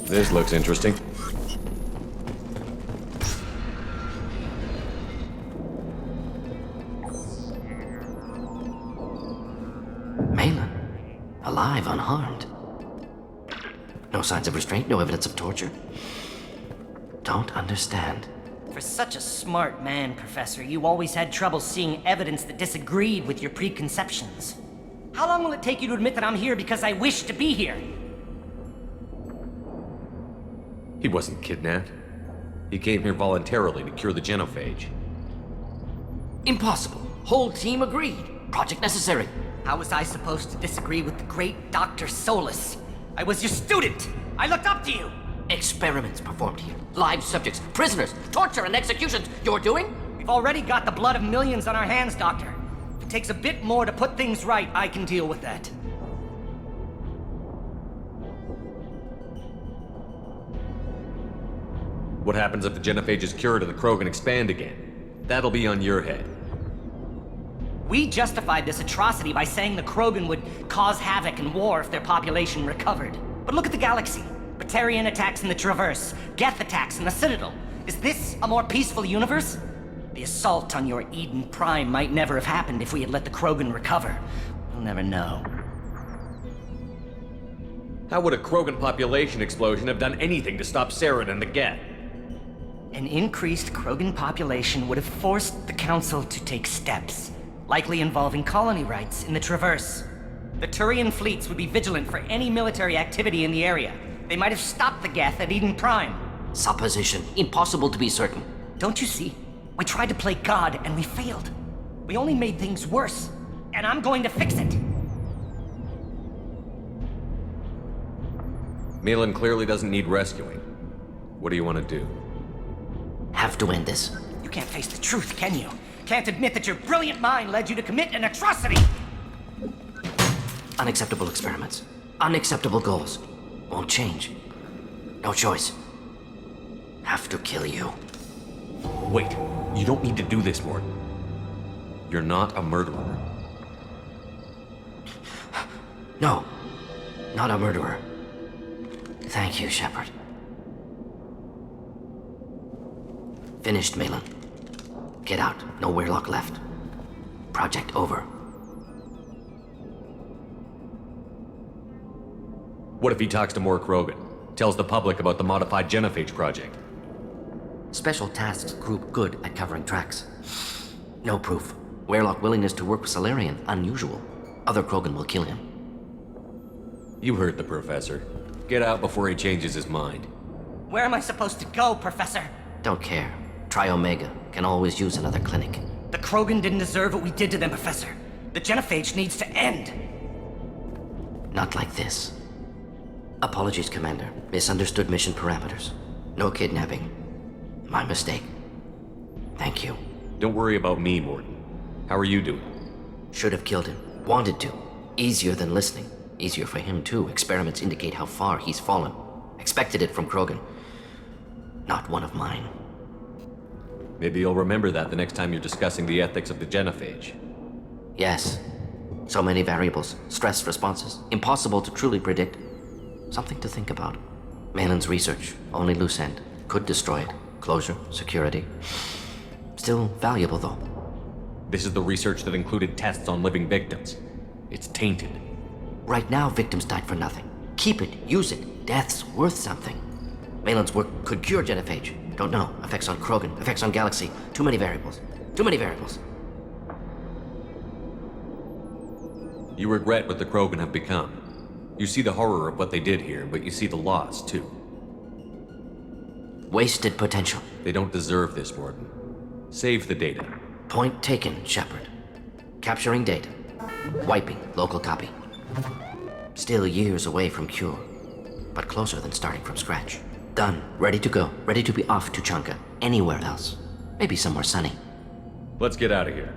This looks interesting. alive, unharmed. No signs of restraint, no evidence of torture. Don't understand. For such a smart man, Professor, you always had trouble seeing evidence that disagreed with your preconceptions. How long will it take you to admit that I'm here because I wish to be here? He wasn't kidnapped. He came here voluntarily to cure the genophage. Impossible. Whole team agreed. Project necessary. How was I supposed to disagree with the great Dr. Solus? I was your student! I looked up to you! Experiments performed here. Live subjects, prisoners, torture and executions. You're doing? We've already got the blood of millions on our hands, Doctor. If it takes a bit more to put things right, I can deal with that. What happens if the genophage is cured and the Krogan expand again? That'll be on your head. We justified this atrocity by saying the Krogan would cause havoc and war if their population recovered. But look at the galaxy. Batarian attacks in the Traverse, Geth attacks in the Citadel. Is this a more peaceful universe? The assault on your Eden Prime might never have happened if we had let the Krogan recover. We'll never know. How would a Krogan population explosion have done anything to stop Saren and the Geth? An increased Krogan population would have forced the Council to take steps, likely involving colony rights in the Traverse. The Turian fleets would be vigilant for any military activity in the area. They might have stopped the Geth at Eden Prime. Supposition. Impossible to be certain. Don't you see? We tried to play God and we failed. We only made things worse. And I'm going to fix it. Malin clearly doesn't need rescuing. What do you want to do? Have to end this. You can't face the truth, can you? Can't admit that your brilliant mind led you to commit an atrocity! Unacceptable experiments. Unacceptable goals. Won't change. No choice. Have to kill you. Wait, you don't need to do this, Morton. You're not a murderer. No, not a murderer. Thank you, Shepard. Finished, Malin. Get out. No Weirlock left. Project over. What if he talks to more Krogan? Tells the public about the modified genophage project? Special Tasks Group good at covering tracks. No proof. Weirlock willingness to work with Salarian, unusual. Other Krogan will kill him. You heard the Professor. Get out before he changes his mind. Where am I supposed to go, Professor? Don't care. Try Omega. Can always use another clinic. The Krogan didn't deserve what we did to them, Professor. The genophage needs to end. Not like this. Apologies, Commander. Misunderstood mission parameters. No kidnapping. My mistake. Thank you. Don't worry about me, Morton. How are you doing? Should have killed him. Wanted to. Easier than listening. Easier for him, too. Experiments indicate how far he's fallen. Expected it from Krogan. Not one of mine. Maybe you'll remember that the next time you're discussing the ethics of the genophage. Yes. So many variables. Stress responses. Impossible to truly predict. Something to think about. Malin's research. Only loose end. Could destroy it. Closure. Security. Still valuable, though. This is the research that included tests on living victims. It's tainted. Right now, victims died for nothing. Keep it. Use it. Death's worth something. Malin's work could cure genophage. Don't know. Effects on Krogan. Effects on Galaxy. Too many variables. Too many variables. You regret what the Krogan have become. You see the horror of what they did here, but you see the loss, too. Wasted potential. They don't deserve this, Morton. Save the data. Point taken, Shepard. Capturing data. Wiping local copy. Still years away from cure, but closer than starting from scratch. Done. Ready to go. Ready to be off to Chanka. Anywhere else. Maybe somewhere sunny. Let's get out of here.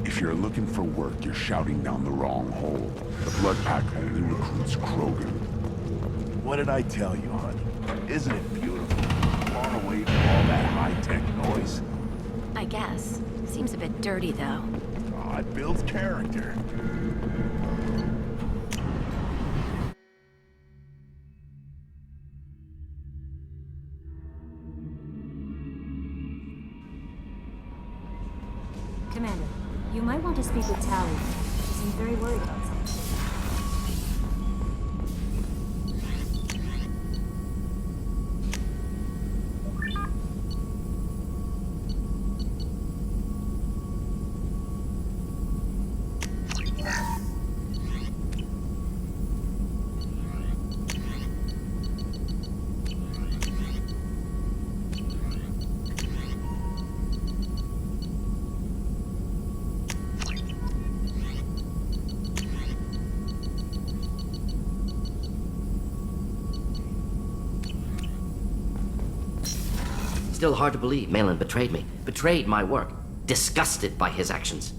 If you're looking for work, you're shouting down the wrong hole. The Blood Pack only recruits Krogan. What did I tell you, honey? Isn't it beautiful? Far away from all that high-tech noise. I guess. Seems a bit dirty, though. Oh, it builds character. Commander, you might want to speak with Tally. She seems very worried about something. Still hard to believe Malin betrayed me. Betrayed my work. Disgusted by his actions.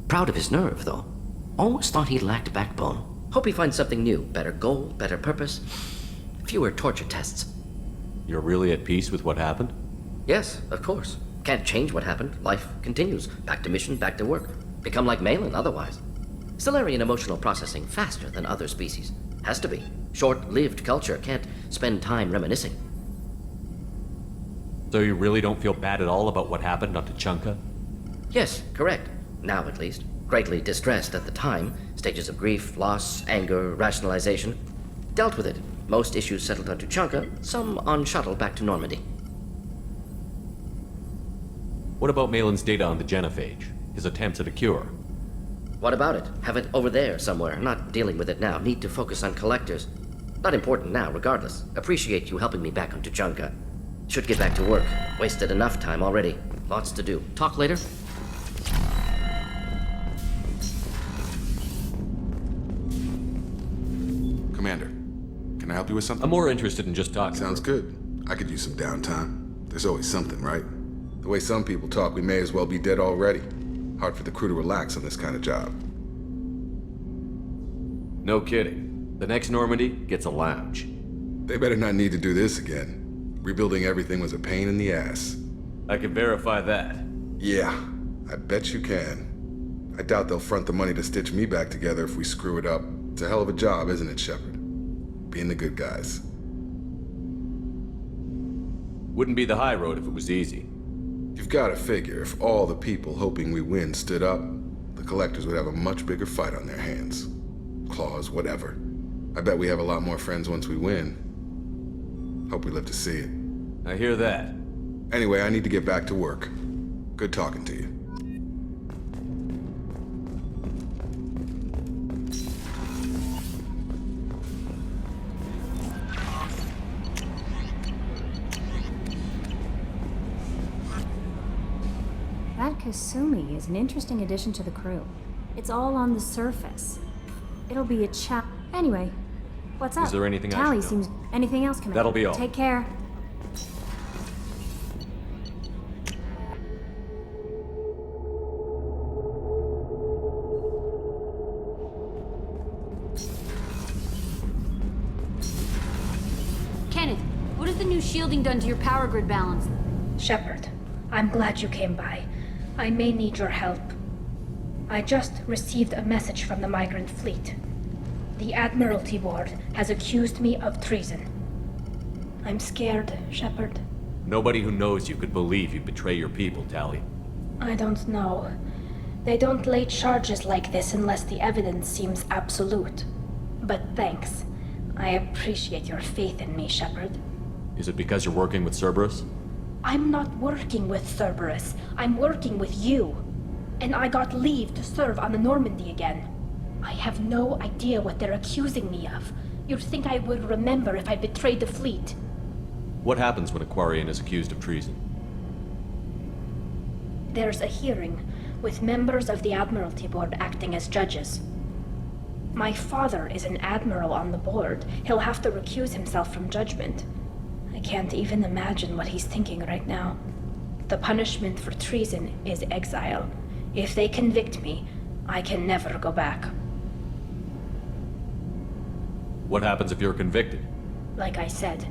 Proud of his nerve, though. Almost thought he lacked backbone. Hope he finds something new. Better goal, better purpose. Fewer torture tests. You're really at peace with what happened? Yes, of course. Can't change what happened. Life continues. Back to mission, back to work. Become like Malin otherwise. Solarian emotional processing faster than other species. Has to be. Short-lived culture can't spend time reminiscing. So you really don't feel bad at all about what happened on Tuchanka? Yes, correct. Now at least. Greatly distressed at the time. Stages of grief, loss, anger, rationalization. Dealt with it. Most issues settled on Tuchanka, some on shuttle back to Normandy. What about Malin's data on the genophage? His attempts at a cure? What about it? Have it over there somewhere. Not dealing with it now. Need to focus on collectors. Not important now, regardless. Appreciate you helping me back on Tuchanka. Should get back to work. Wasted enough time already. Lots to do. Talk later? Commander, can I help you with something? I'm more interested in just talking. Sounds good. I could use some downtime. There's always something, right? The way some people talk, we may as well be dead already. Hard for the crew to relax on this kind of job. No kidding. The next Normandy gets a lounge. They better not need to do this again. Rebuilding everything was a pain in the ass. I can verify that. Yeah, I bet you can. I doubt they'll front the money to stitch me back together if we screw it up. It's a hell of a job, isn't it, Shepard? Being the good guys. Wouldn't be the high road if it was easy. You've got to figure if all the people hoping we win stood up, the collectors would have a much bigger fight on their hands. Claws, whatever. I bet we have a lot more friends once we win. Hope we live to see it. I hear that. Anyway, I need to get back to work. Good talking to you. That Kasumi is an interesting addition to the crew. It's all on the surface. It'll be a chat. Anyway, what's up? Is there anything I Tally should know? seems. Anything else, Commander? That'll be all. Take care. Kenneth, what has the new shielding done to your power grid balance? Shepard, I'm glad you came by. I may need your help. I just received a message from the migrant fleet. The Admiralty Board has accused me of treason. I'm scared, Shepard. Nobody who knows you could believe you betray your people, Tally. I don't know. They don't lay charges like this unless the evidence seems absolute. But thanks. I appreciate your faith in me, Shepard. Is it because you're working with Cerberus? I'm not working with Cerberus. I'm working with you. And I got leave to serve on the Normandy again. I have no idea what they're accusing me of. You'd think I would remember if I betrayed the fleet. What happens when a Quarian is accused of treason? There's a hearing, with members of the Admiralty Board acting as judges. My father is an admiral on the board. He'll have to recuse himself from judgment. I can't even imagine what he's thinking right now. The punishment for treason is exile. If they convict me, I can never go back. What happens if you're convicted? Like I said,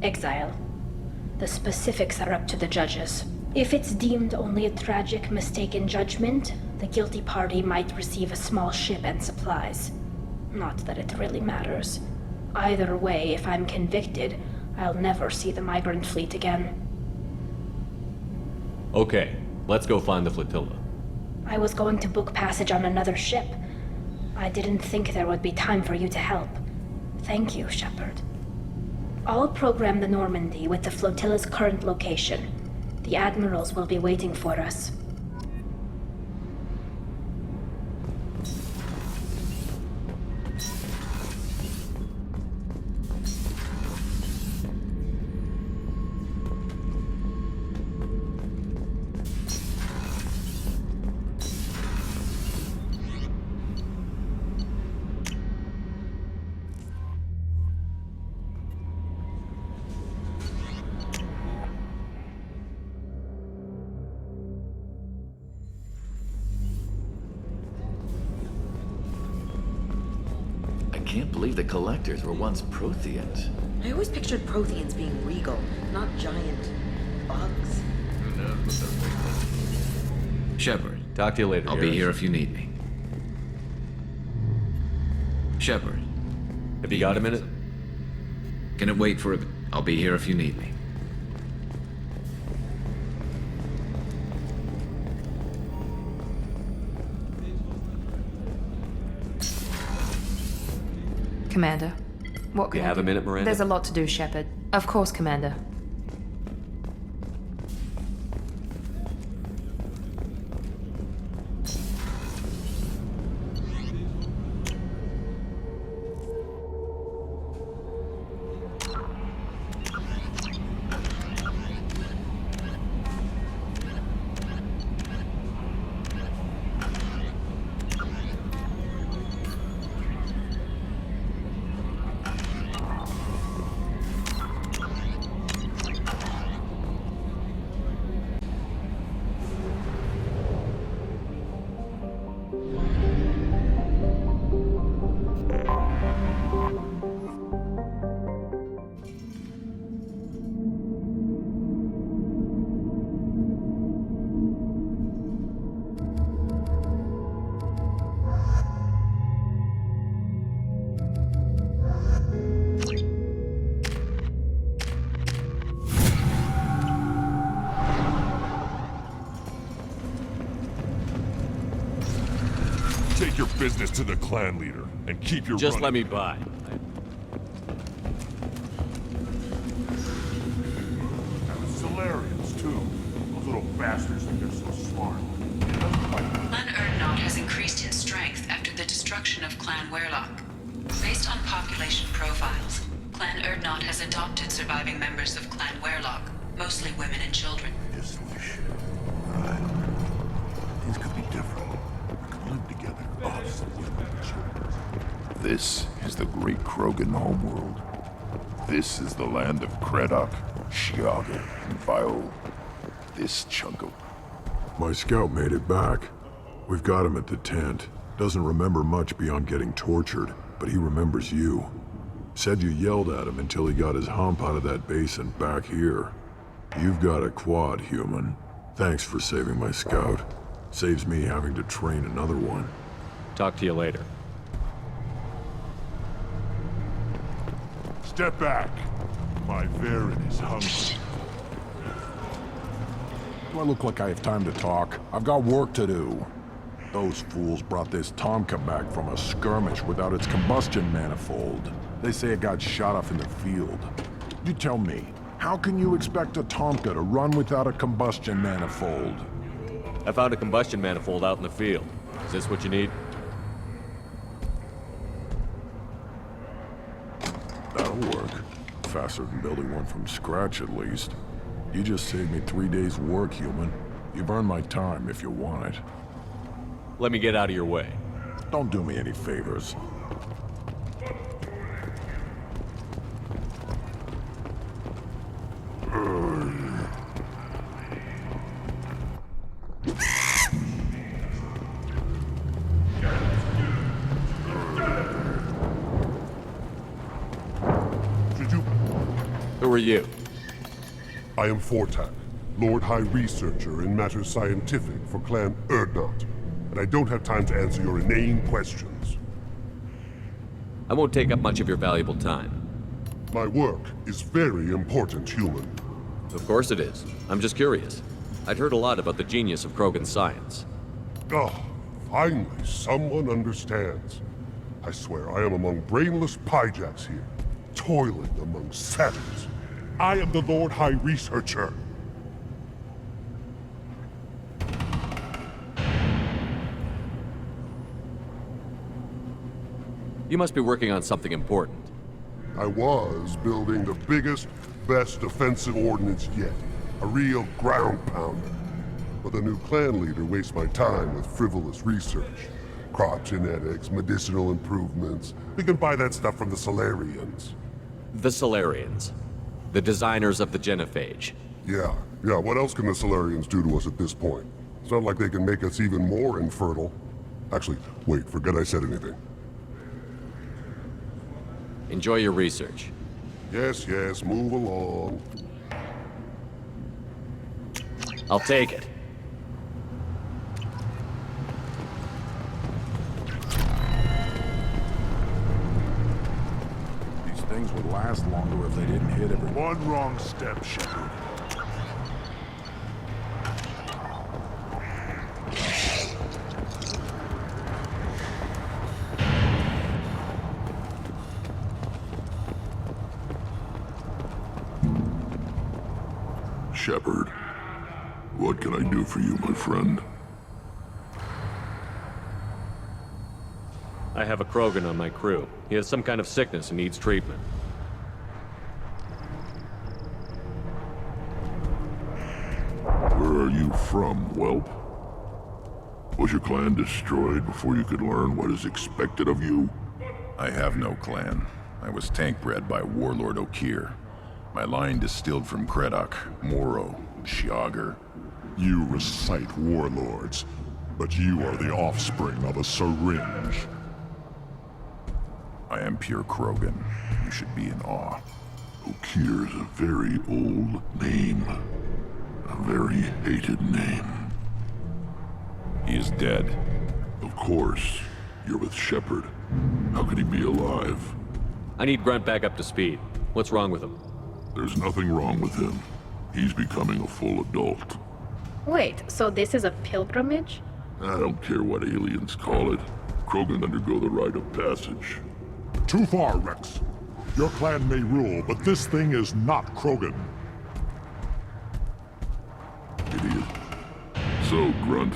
exile. The specifics are up to the judges. If it's deemed only a tragic mistake in judgment, the guilty party might receive a small ship and supplies. Not that it really matters. Either way, if I'm convicted, I'll never see the migrant fleet again. Okay, let's go find the flotilla. I was going to book passage on another ship. I didn't think there would be time for you to help. Thank you, Shepard. I'll program the Normandy with the flotilla's current location. The admirals will be waiting for us. I can't believe the Collectors were once Protheans. I always pictured Protheans being regal, not giant bugs. Shepard. Talk to you later. I'll be here if you need me. Shepard. Have you got a minute? Can it wait for a bit? I'll be here if you need me. Commander. What Do you have a minute, Miranda? There's a lot to do, Shepard. Of course, Commander. Take your business to the clan leader, and keep your Just running. let me by. Solarians, too. Those little bastards think they're so smart. Clan Urdnot has increased in strength after the destruction of Clan Werlock. Based on population profiles, Clan Urdnot has adopted surviving members of Clan Werlock, mostly women and children. Just wish. Right. Things could be different. We could live together, us, women and children. This is the great Krogan homeworld. This is the land of Kredok, Shiaga, and Viol. This chunk of... My scout made it back. We've got him at the tent. Doesn't remember much beyond getting tortured, but he remembers you. Said you yelled at him until he got his hump out of that basin back here. You've got a quad, human. Thanks for saving my scout. Saves me having to train another one. Talk to you later. Step back. My Varen is hungry. Do I look like I have time to talk? I've got work to do. Those fools brought this Tomka back from a skirmish without its combustion manifold. They say it got shot off in the field. You tell me, how can you expect a Tomka to run without a combustion manifold? I found a combustion manifold out in the field. Is this what you need? That'll work. Faster than building one from scratch, at least. You just saved me 3 days' work, human. You've earned my time if you want it. Let me get out of your way. Don't do me any favors. Who are you? I am Fortak, Lord High Researcher in matters scientific for Clan Urdnot, and I don't have time to answer your inane questions. I won't take up much of your valuable time. My work is very important, human. Of course it is. I'm just curious. I'd heard a lot about the genius of Krogan science. Oh, finally, someone understands. I swear I am among brainless pyjaks here, toiling among savages. I am the Lord High Researcher. You must be working on something important. I was building the biggest, best defensive ordnance yet. A real ground pounder. But the new clan leader wastes my time with frivolous research. Crop genetics, medicinal improvements. We can buy that stuff from the Solarians. The Solarians. The designers of the genophage. Yeah. What else can the Solarians do to us at this point? It's not like they can make us even more infertile. Actually, wait, forget I said anything. Enjoy your research. Yes, move along. I'll take it. These things would last longer if they didn't hit everyone. One wrong step, Shepard. Shepard, what can I do for you, my friend? I have a Krogan on my crew. He has some kind of sickness and needs treatment. Where are you from, whelp? Was your clan destroyed before you could learn what is expected of you? I have no clan. I was tank bred by Warlord Okeer. My line distilled from Kredok, Moro, Shiagar. You recite warlords, but you are the offspring of a syringe. I am pure Krogan. You should be in awe. Okeer is a very old name. A very hated name. He is dead. Of course. You're with Shepard. How could he be alive? I need Grunt back up to speed. What's wrong with him? There's nothing wrong with him. He's becoming a full adult. Wait, so this is a pilgrimage? I don't care what aliens call it. Krogan undergo the rite of passage. Too far, Rex. Your clan may rule, but this thing is not Krogan. Idiot. So, Grunt,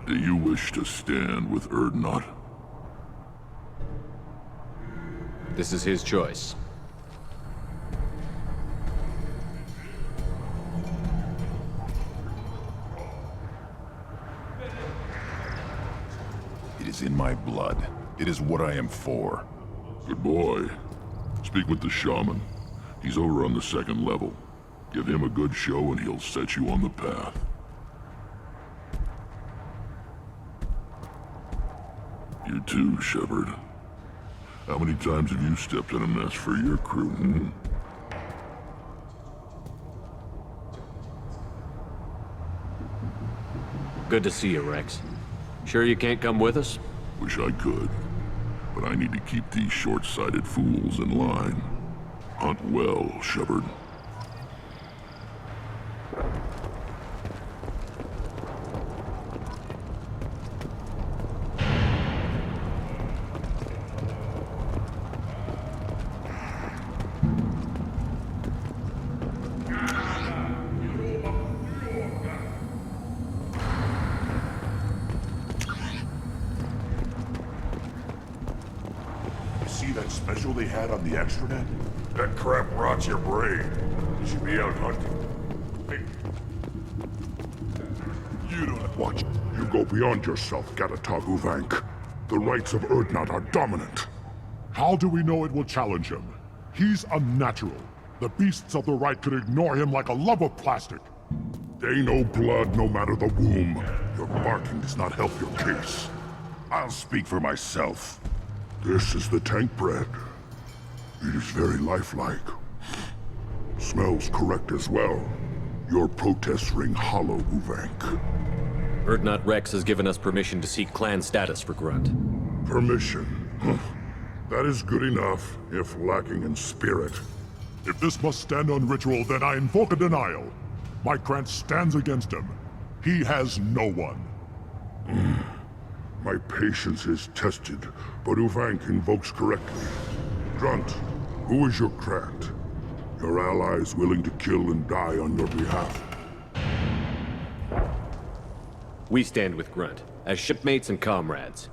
do you wish to stand with Urdnot? This is his choice. It is in my blood. It is what I am for. Good boy. Speak with the shaman. He's over on the second level. Give him a good show and he'll set you on the path. You too, Shepard. How many times have you stepped in a mess for your crew, hmm? Good to see you, Rex. Sure you can't come with us? Wish I could. But I need to keep these short-sighted fools in line. Hunt well, Shepard. See that special they had on the extranet? That crap rots your brain. You should be out hunting. Hey. You don't watch. You go beyond yourself, Gatatog Uvank. The rights of Urdnot are dominant. How do we know it will challenge him? He's unnatural. The beasts of the right could ignore him like a lump of plastic. They know blood no matter the womb. Your barking does not help your case. I'll speak for myself. This is the tank bread. It is very lifelike. Smells correct as well. Your protests ring hollow, Uvank. Urdnot Rex has given us permission to seek clan status for Grunt. Permission? Huh. That is good enough, if lacking in spirit. If this must stand on ritual, then I invoke a denial. My Krant stands against him. He has no one. My patience is tested, but Uvank invokes correctly. Grunt, who is your Krant? Your allies willing to kill and die on your behalf? We stand with Grunt, as shipmates and comrades.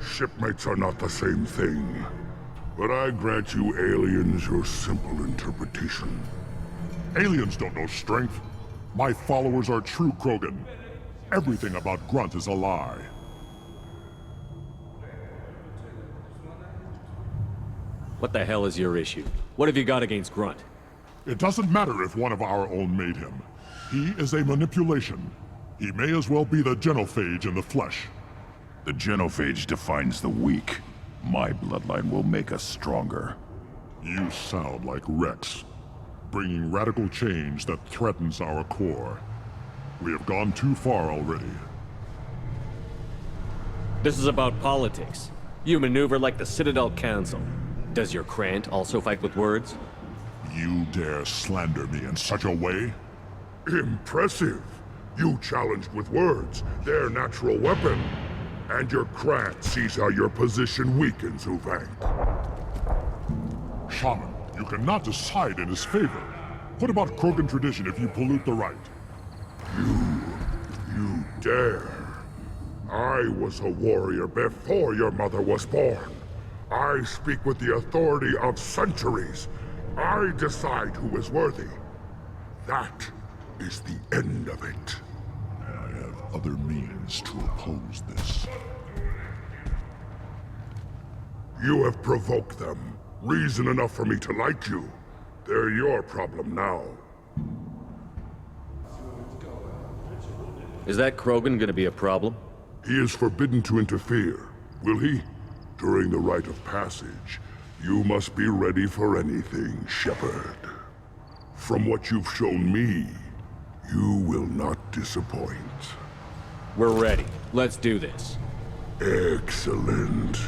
Shipmates are not the same thing. But I grant you aliens your simple interpretation. Aliens don't know strength. My followers are true Krogan. Everything about Grunt is a lie. What the hell is your issue? What have you got against Grunt? It doesn't matter if one of our own made him. He is a manipulation. He may as well be the genophage in the flesh. The genophage defines the weak. My bloodline will make us stronger. You sound like Rex, bringing radical change that threatens our core. We have gone too far already. This is about politics. You maneuver like the Citadel Council. Does your Krant also fight with words? You dare slander me in such a way? Impressive! You challenged with words, their natural weapon. And your Krant sees how your position weakens, Uvank. Shaman, you cannot decide in his favor. What about Krogan tradition if you pollute the rite? You dare. I was a warrior before your mother was born. I speak with the authority of centuries. I decide who is worthy. That is the end of it. I have other means to oppose this. You have provoked them. Reason enough for me to like you. They're your problem now. Is that Krogan gonna be a problem? He is forbidden to interfere. Will he? During the rite of passage, you must be ready for anything, Shepard. From what you've shown me, you will not disappoint. We're ready. Let's do this. Excellent.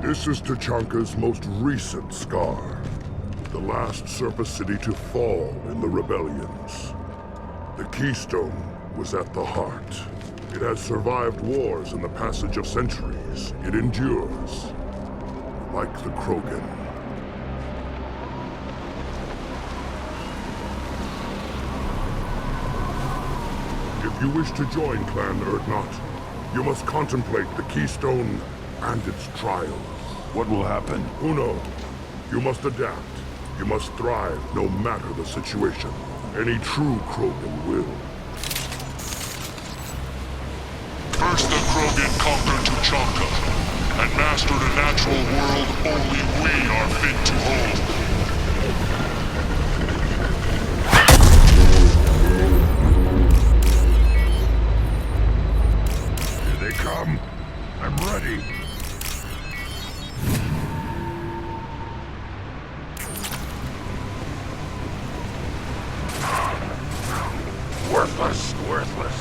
This is Tachanka's most recent scar. The last surface city to fall in the rebellions. The Keystone was at the heart. It has survived wars and the passage of centuries. It endures. Like the Krogan. If you wish to join Clan Urdnot, you must contemplate the Keystone and its trials. What will happen? Who knows? You must adapt. You must thrive no matter the situation. Any true Krogan will. First the Krogan conquered Tuchanka, and mastered a natural world only we are fit to hold. Here they come. I'm ready. Worthless, worthless.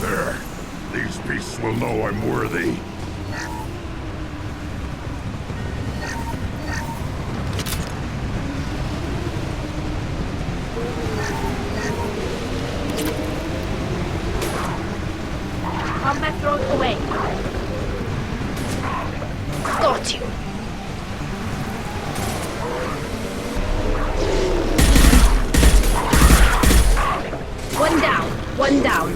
There. These beasts will know I'm worthy. Combat drone away. Got you. One down. One down.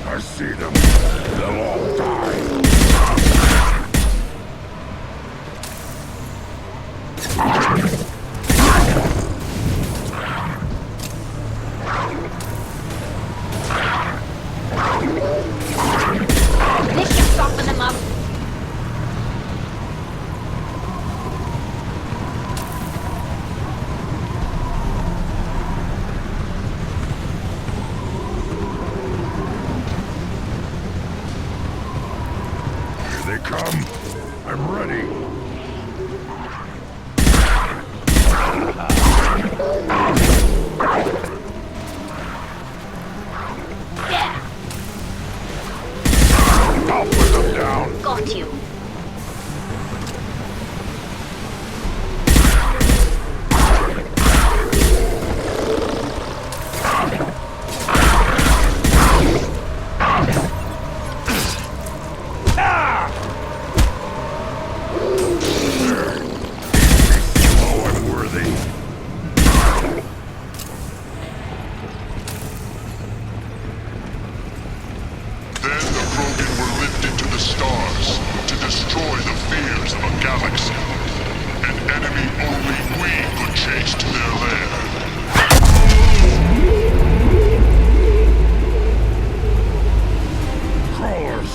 I see them. They'll all die. This should soften them up. Here they come. I'm ready. Yeah. I'll put them down. Got you. Oh, I'm worthy. Then the Krogan were lifted to the stars to destroy the fears of a galaxy. An enemy only we could chase to their lair. Crawlers,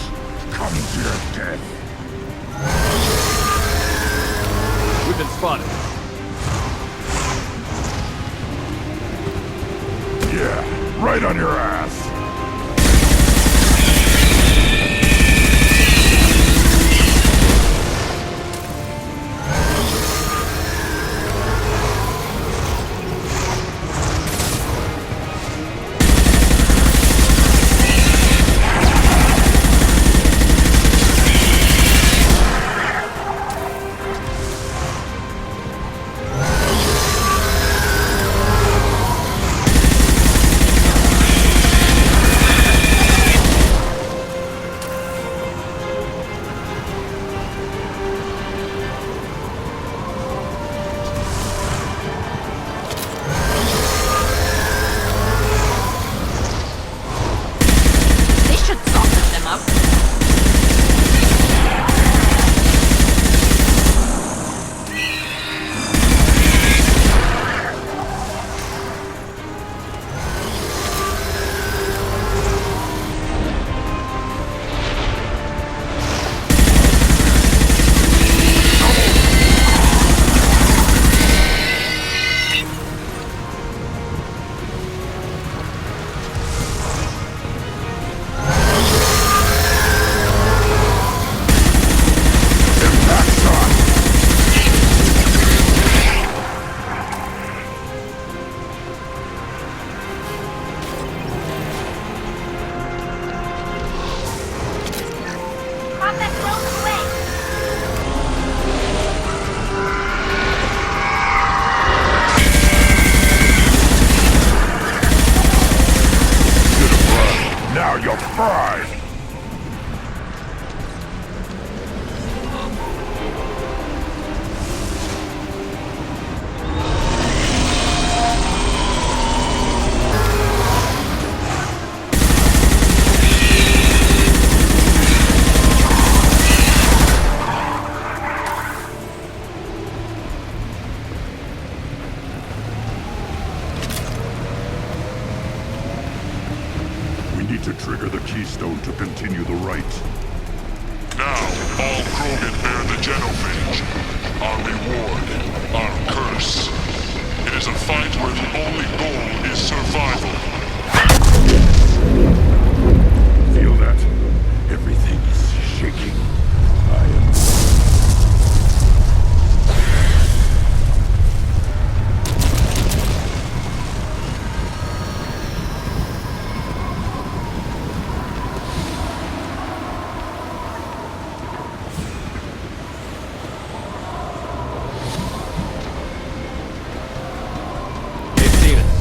come to your death. We've been spotted. Yeah, right on your ass. This should soften them up. Combat drone away. Now you're fried. We need to trigger the keystone to continue the rite. Now, all Krogan bear the genophage. Our reward, our curse. It is a fight where the only goal is survival. Feel that? Everything is shaking. I am... They've seen us.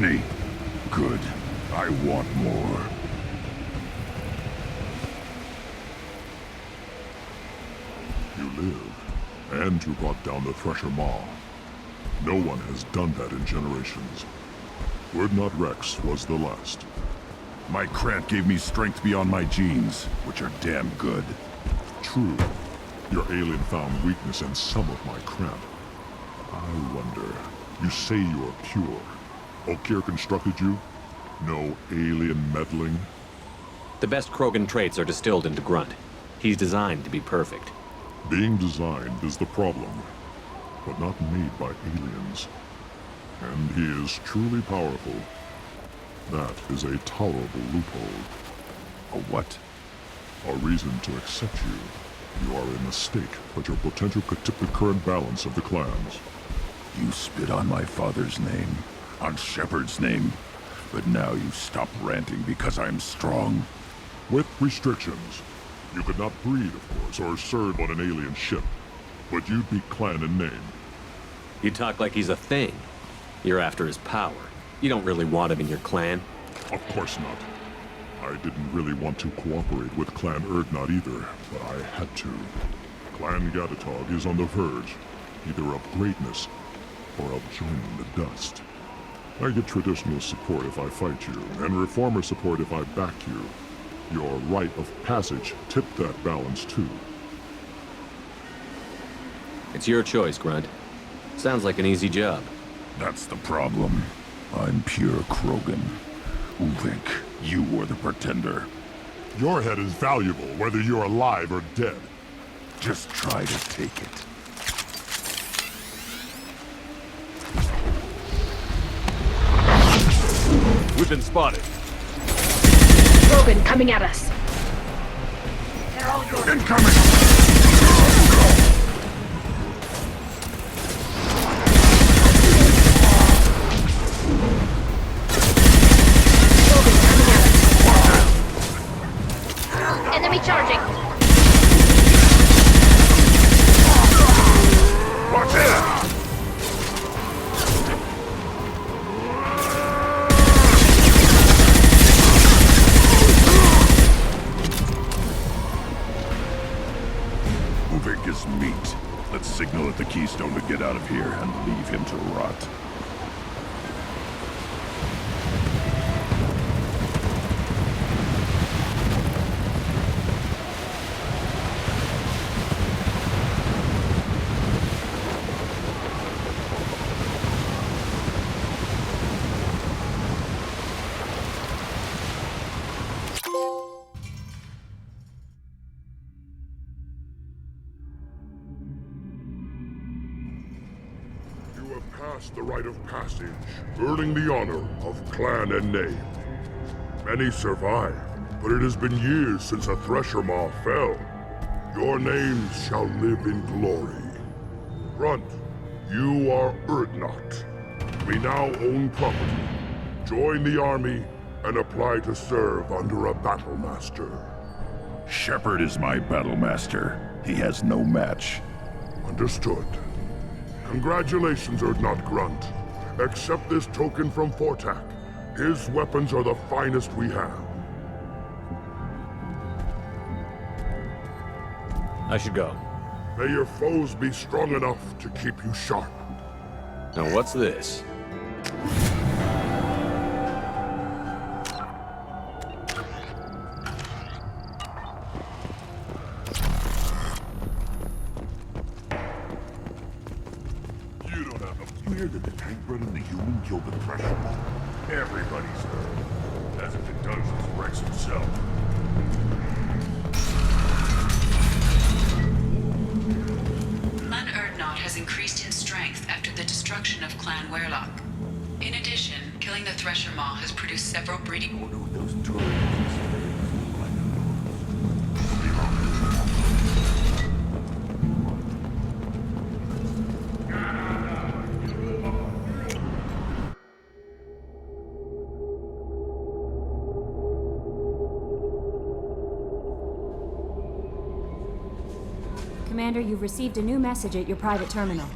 company. Good. I want more. You live, and you brought down the Thresher Maw. No one has done that in generations. Urdnot Rex was the last. My Krant gave me strength beyond my genes, which are damn good. True. Your alien found weakness in some of my Krant. I wonder, you say you're pure. Okeer constructed you? No alien meddling? The best Krogan traits are distilled into Grunt. He's designed to be perfect. Being designed is the problem, but not made by aliens. And he is truly powerful. That is a tolerable loophole. A what? A reason to accept you. You are a mistake, but your potential could tip the current balance of the clans. You spit on my father's name, on Shepard's name, but now you stop ranting because I'm strong. With restrictions. You could not breed, of course, or serve on an alien ship, but you'd be clan in name. You talk like he's a thing. You're after his power. You don't really want him in your clan. Of course not. I didn't really want to cooperate with Clan Urdnot either, but I had to. Clan Gatatog is on the verge, either of greatness or of joining the dust. I get traditional support if I fight you, and reformer support if I back you. Your rite of passage tipped that balance too. It's your choice, Grunt. Sounds like an easy job. That's the problem. I'm pure Krogan. Uvink, you were the pretender. Your head is valuable, whether you're alive or dead. Just try to take it. We've been spotted. Krogan coming at us. They're all yours. Incoming! Enemy charging. Watch it! Uvink is meat. Let's signal at the Keystone to get out of here and leave him to rot. The rite of passage, earning the honor of clan and name. Many survive, but it has been years since a Thresher Maw fell. Your names shall live in glory. Grunt, you are Urdnot. We now own property. Join the army and apply to serve under a battle master. Shepard is my battle master. He has no match. Understood. Congratulations, Urdnot Grunt. Accept this token from Fortak. His weapons are the finest we have. I should go. May your foes be strong enough to keep you sharp. Now what's this? Did the tank run and the human killed the Thresher Maw? Everybody's heard. Hasn't been done since Rex himself. Clan Urdnot has increased in strength after the destruction of Clan Werlock. In addition, killing the Thresher Maw has produced several breeding... Those Commander, you've received a new message at your private terminal.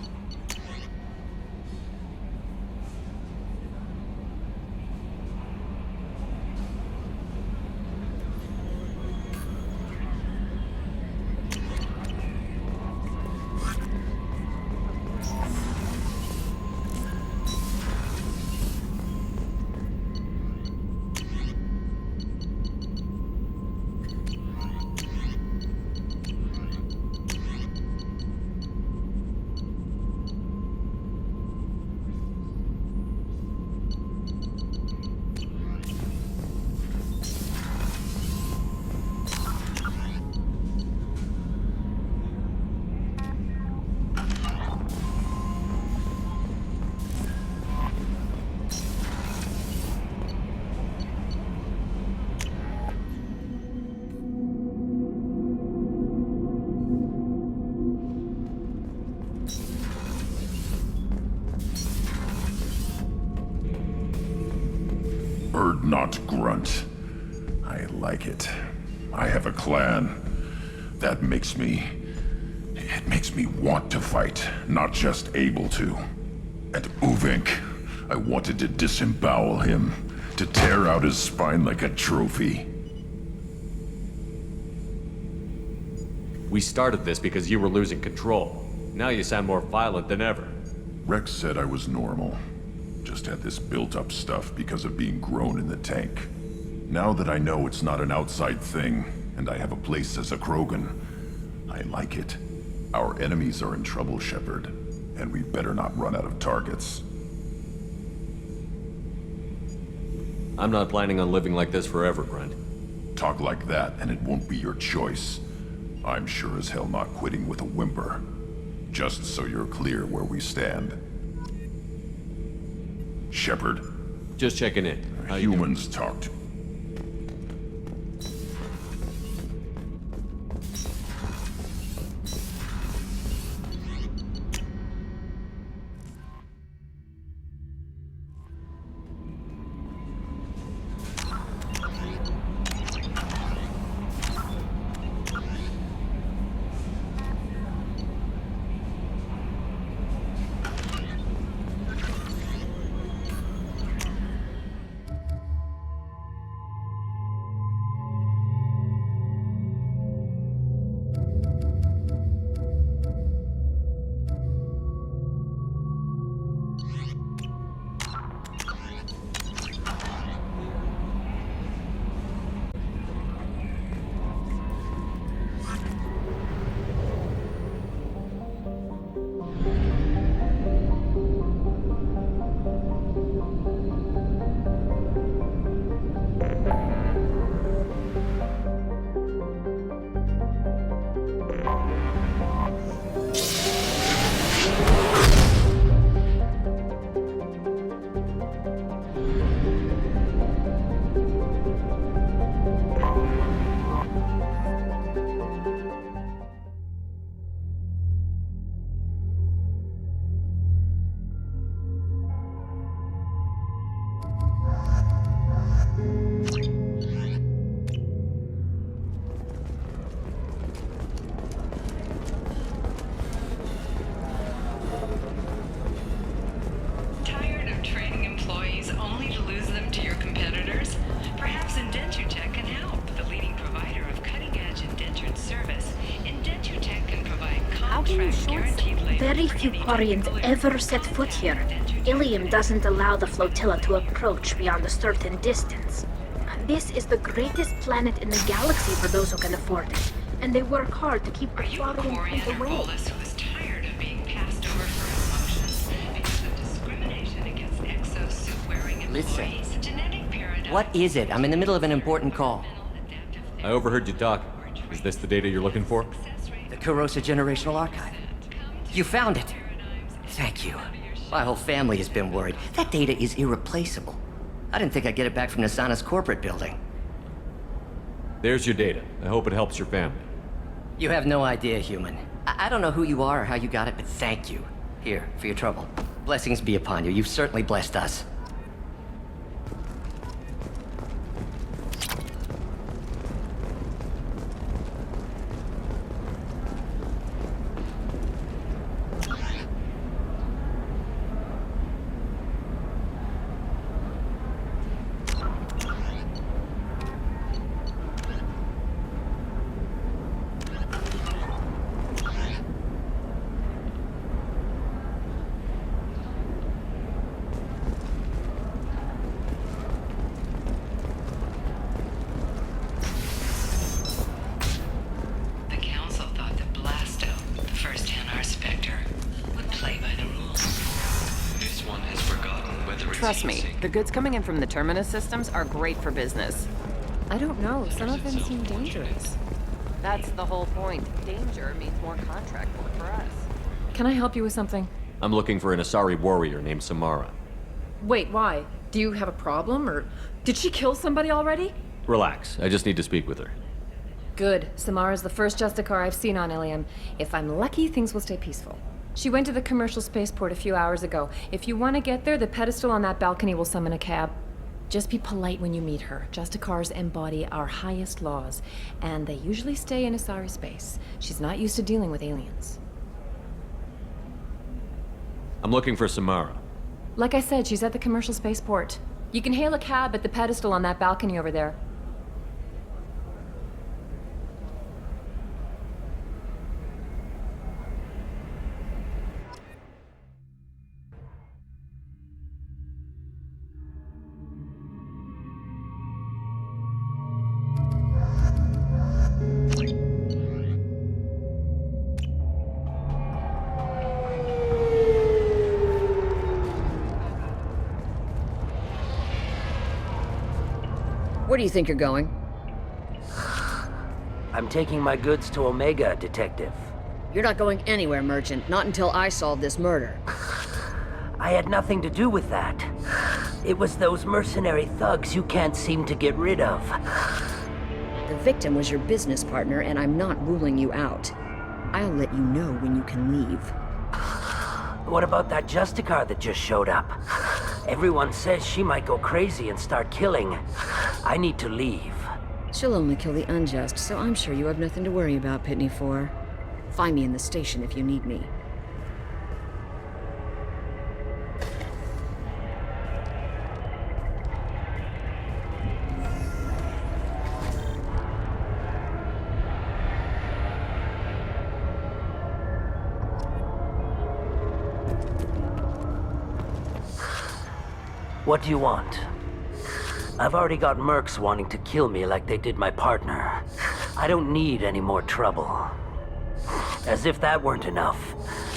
Urdnot grunt. I like it. I have a clan. That makes me... It makes me want to fight, not just able to. And Uvink, I wanted to disembowel him, to tear out his spine like a trophy. We started this because you were losing control. Now you sound more violent than ever. Rex said I was normal. Just had this built-up stuff because of being grown in the tank. Now that I know it's not an outside thing, and I have a place as a Krogan, I like it. Our enemies are in trouble, Shepard, and we better not run out of targets. I'm not planning on living like this forever, Grunt. Talk like that, and it won't be your choice. I'm sure as hell not quitting with a whimper. Just so you're clear where we stand. Shepard. Just checking in. How you humans talked. Very few Quarians ever set foot here. Ilium doesn't allow the flotilla to approach beyond a certain distance. This is the greatest planet in the galaxy for those who can afford it, and they work hard to keep the Quarian fleet away. Who is tired of being passed over for emotions because of discrimination against exosuit-wearing employees? Listen, what is it? I'm in the middle of an important call. I overheard you talking. Is this the data you're looking for? The Kurosa Generational Archive. You found it. Thank you. My whole family has been worried. That data is irreplaceable. I didn't think I'd get it back from Nasana's corporate building. There's your data. I hope it helps your family. You have no idea, human. I don't know who you are or how you got it, but thank you. Here, for your trouble. Blessings be upon you. You've certainly blessed us. Trust me, the goods coming in from the Terminus systems are great for business. I don't know. Some of them seem dangerous. That's the whole point. Danger means more contract work for us. Can I help you with something? I'm looking for an Asari warrior named Samara. Wait, why? Do you have a problem, or did she kill somebody already? Relax. I just need to speak with her. Good. Samara's the first Justicar I've seen on Ilium. If I'm lucky, things will stay peaceful. She went to the commercial spaceport a few hours ago. If you want to get there, the pedestal on that balcony will summon a cab. Just be polite when you meet her. Justicars embody our highest laws, and they usually stay in Asari space. She's not used to dealing with aliens. I'm looking for Samara. Like I said, she's at the commercial spaceport. You can hail a cab at the pedestal on that balcony over there. Where do you think you're going? I'm taking my goods to Omega, Detective. You're not going anywhere, Merchant. Not until I solve this murder. I had nothing to do with that. It was those mercenary thugs you can't seem to get rid of. The victim was your business partner, and I'm not ruling you out. I'll let you know when you can leave. What about that Justicar that just showed up? Everyone says she might go crazy and start killing. I need to leave. She'll only kill the unjust, so I'm sure you have nothing to worry about, Pitney 4. Find me in the station if you need me. What do you want? I've already got mercs wanting to kill me like they did my partner. I don't need any more trouble. As if that weren't enough,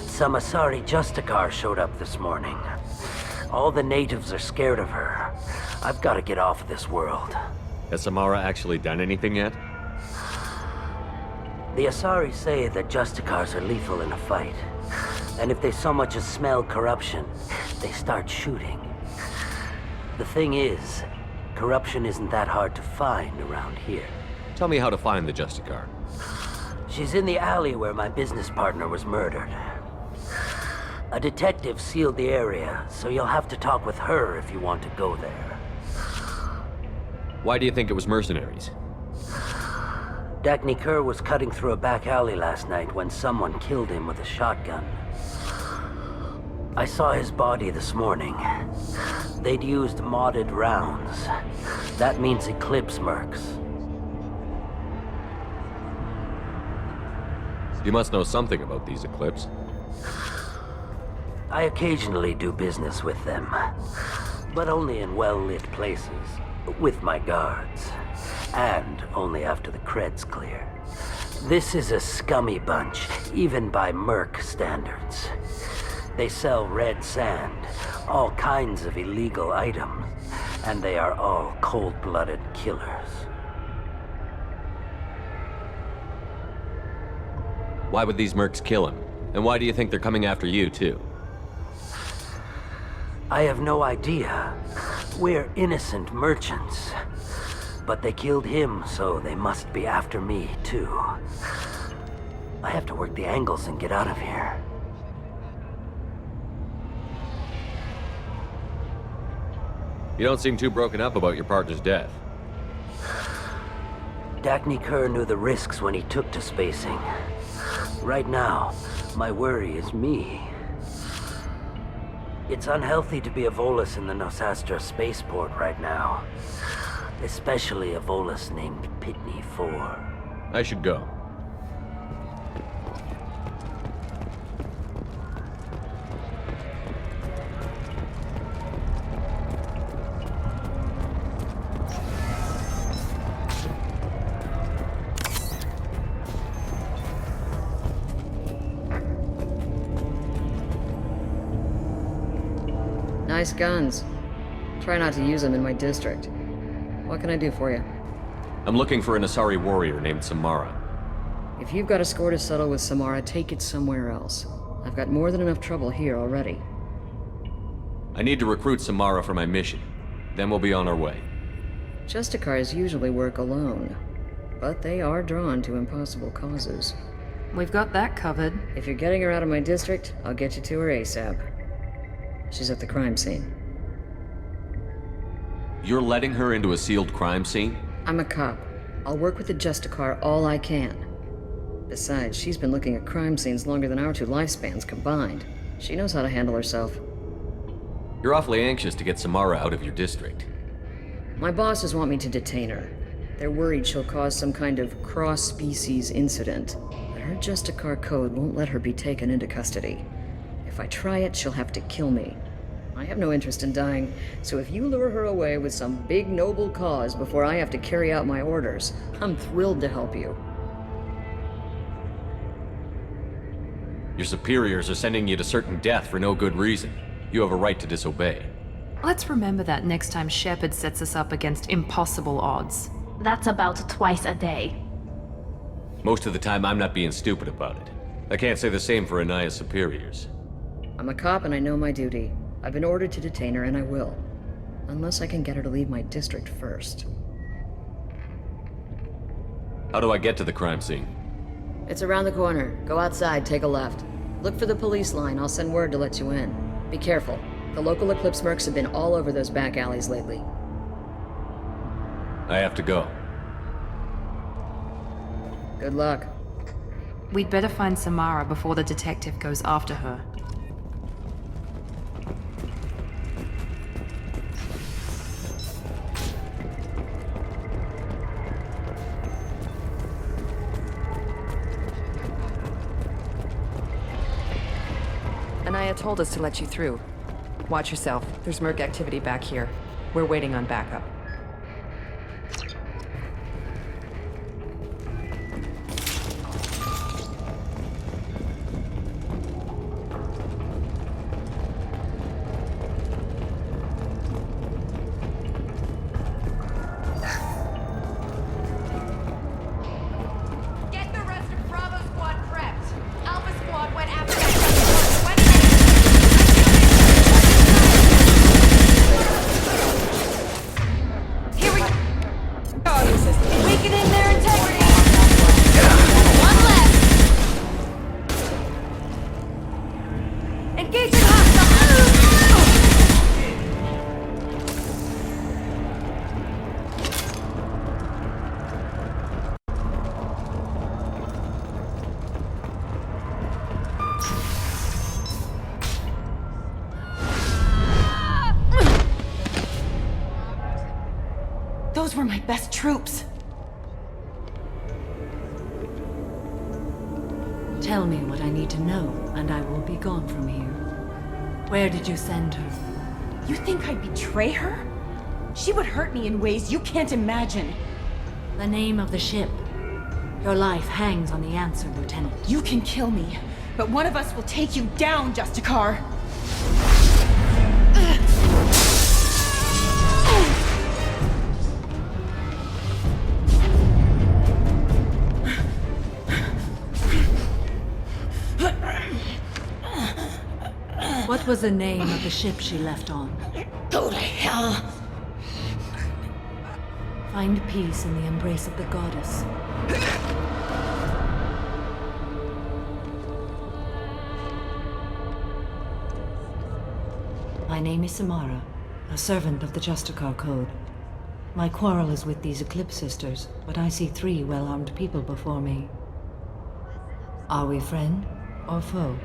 some Asari Justicar showed up this morning. All the natives are scared of her. I've got to get off of this world. Has Samara actually done anything yet? The Asari say that Justicars are lethal in a fight. And if they so much as smell corruption, they start shooting. The thing is, corruption isn't that hard to find around here. Tell me how to find the Justicar. She's in the alley where my business partner was murdered. A detective sealed the area, so you'll have to talk with her if you want to go there. Why do you think it was mercenaries? Dagny Kerr was cutting through a back alley last night when someone killed him with a shotgun. I saw his body this morning. They'd used modded rounds. That means Eclipse mercs. You must know something about these Eclipse. I occasionally do business with them, but only in well-lit places, with my guards, and only after the creds clear. This is a scummy bunch, even by merc standards. They sell red sand, all kinds of illegal items, and they are all cold-blooded killers. Why would these mercs kill him? And why do you think they're coming after you, too? I have no idea. We're innocent merchants. But they killed him, so they must be after me, too. I have to work the angles and get out of here. You don't seem too broken up about your partner's death. Dagny Kerr knew the risks when he took to spacing. Right now, my worry is me. It's unhealthy to be a Volus in the Nosastra spaceport right now. Especially a Volus named Pitney 4. I should go. Nice guns. Try not to use them in my district. What can I do for you? I'm looking for an Asari warrior named Samara. If you've got a score to settle with Samara, take it somewhere else. I've got more than enough trouble here already. I need to recruit Samara for my mission. Then we'll be on our way. Justicars usually work alone, but they are drawn to impossible causes. We've got that covered. If you're getting her out of my district, I'll get you to her ASAP. She's at the crime scene. You're letting her into a sealed crime scene? I'm a cop. I'll work with the Justicar all I can. Besides, she's been looking at crime scenes longer than our 2 lifespans combined. She knows how to handle herself. You're awfully anxious to get Samara out of your district. My bosses want me to detain her. They're worried she'll cause some kind of cross-species incident, but her Justicar code won't let her be taken into custody. If I try it, she'll have to kill me. I have no interest in dying, so if you lure her away with some big noble cause before I have to carry out my orders, I'm thrilled to help you. Your superiors are sending you to certain death for no good reason. You have a right to disobey. Let's remember that next time Shepard sets us up against impossible odds. That's about twice a day. Most of the time, I'm not being stupid about it. I can't say the same for Anaya's superiors. I'm a cop and I know my duty. I've been ordered to detain her and I will. Unless I can get her to leave my district first. How do I get to the crime scene? It's around the corner. Go outside, take a left. Look for the police line. I'll send word to let you in. Be careful. The local Eclipse mercs have been all over those back alleys lately. I have to go. Good luck. We'd better find Samara before the detective goes after her. Anaya told us to let you through. Watch yourself. There's merc activity back here. We're waiting on backup. Get the rest of Bravo Squad prepped. Alpha Squad went after Here we go. Weakening their integrity. One left. Engaging hostile. Those were my best troops. Tell me what I need to know, and I will be gone from here. Where did you send her? You think I'd betray her? She would hurt me in ways you can't imagine. The name of the ship. Your life hangs on the answer, Lieutenant. You can kill me, but one of us will take you down, Justicar. What was the name of the ship she left on? Go to hell! Find peace in the embrace of the goddess. My name is Samara, a servant of the Justicar Code. My quarrel is with these Eclipse Sisters, but I see 3 well-armed people before me. Are we friend or foe?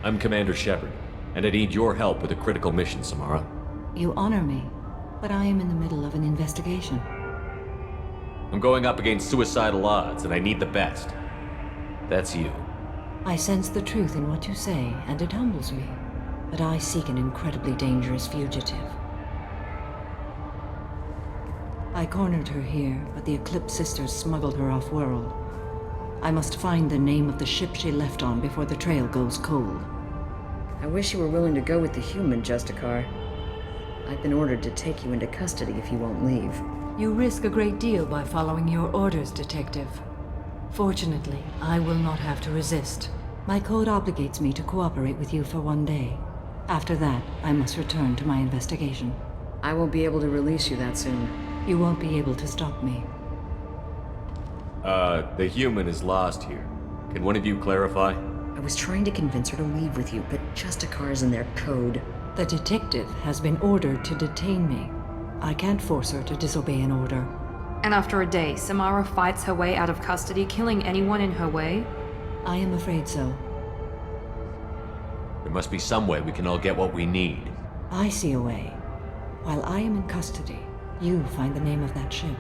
I'm Commander Shepard, and I need your help with a critical mission, Samara. You honor me, but I am in the middle of an investigation. I'm going up against suicidal odds, and I need the best. That's you. I sense the truth in what you say, and it humbles me. But I seek an incredibly dangerous fugitive. I cornered her here, but the Eclipse Sisters smuggled her off-world. I must find the name of the ship she left on before the trail goes cold. I wish you were willing to go with the human, Justicar. I've been ordered to take you into custody if you won't leave. You risk a great deal by following your orders, Detective. Fortunately, I will not have to resist. My code obligates me to cooperate with you for 1 day. After that, I must return to my investigation. I won't be able to release you that soon. You won't be able to stop me. The human is lost here. Can one of you clarify? I was trying to convince her to leave with you, but Justicar's in their code. The detective has been ordered to detain me. I can't force her to disobey an order. And after a day, Samara fights her way out of custody, killing anyone in her way? I am afraid so. There must be some way we can all get what we need. I see a way. While I am in custody, you find the name of that ship.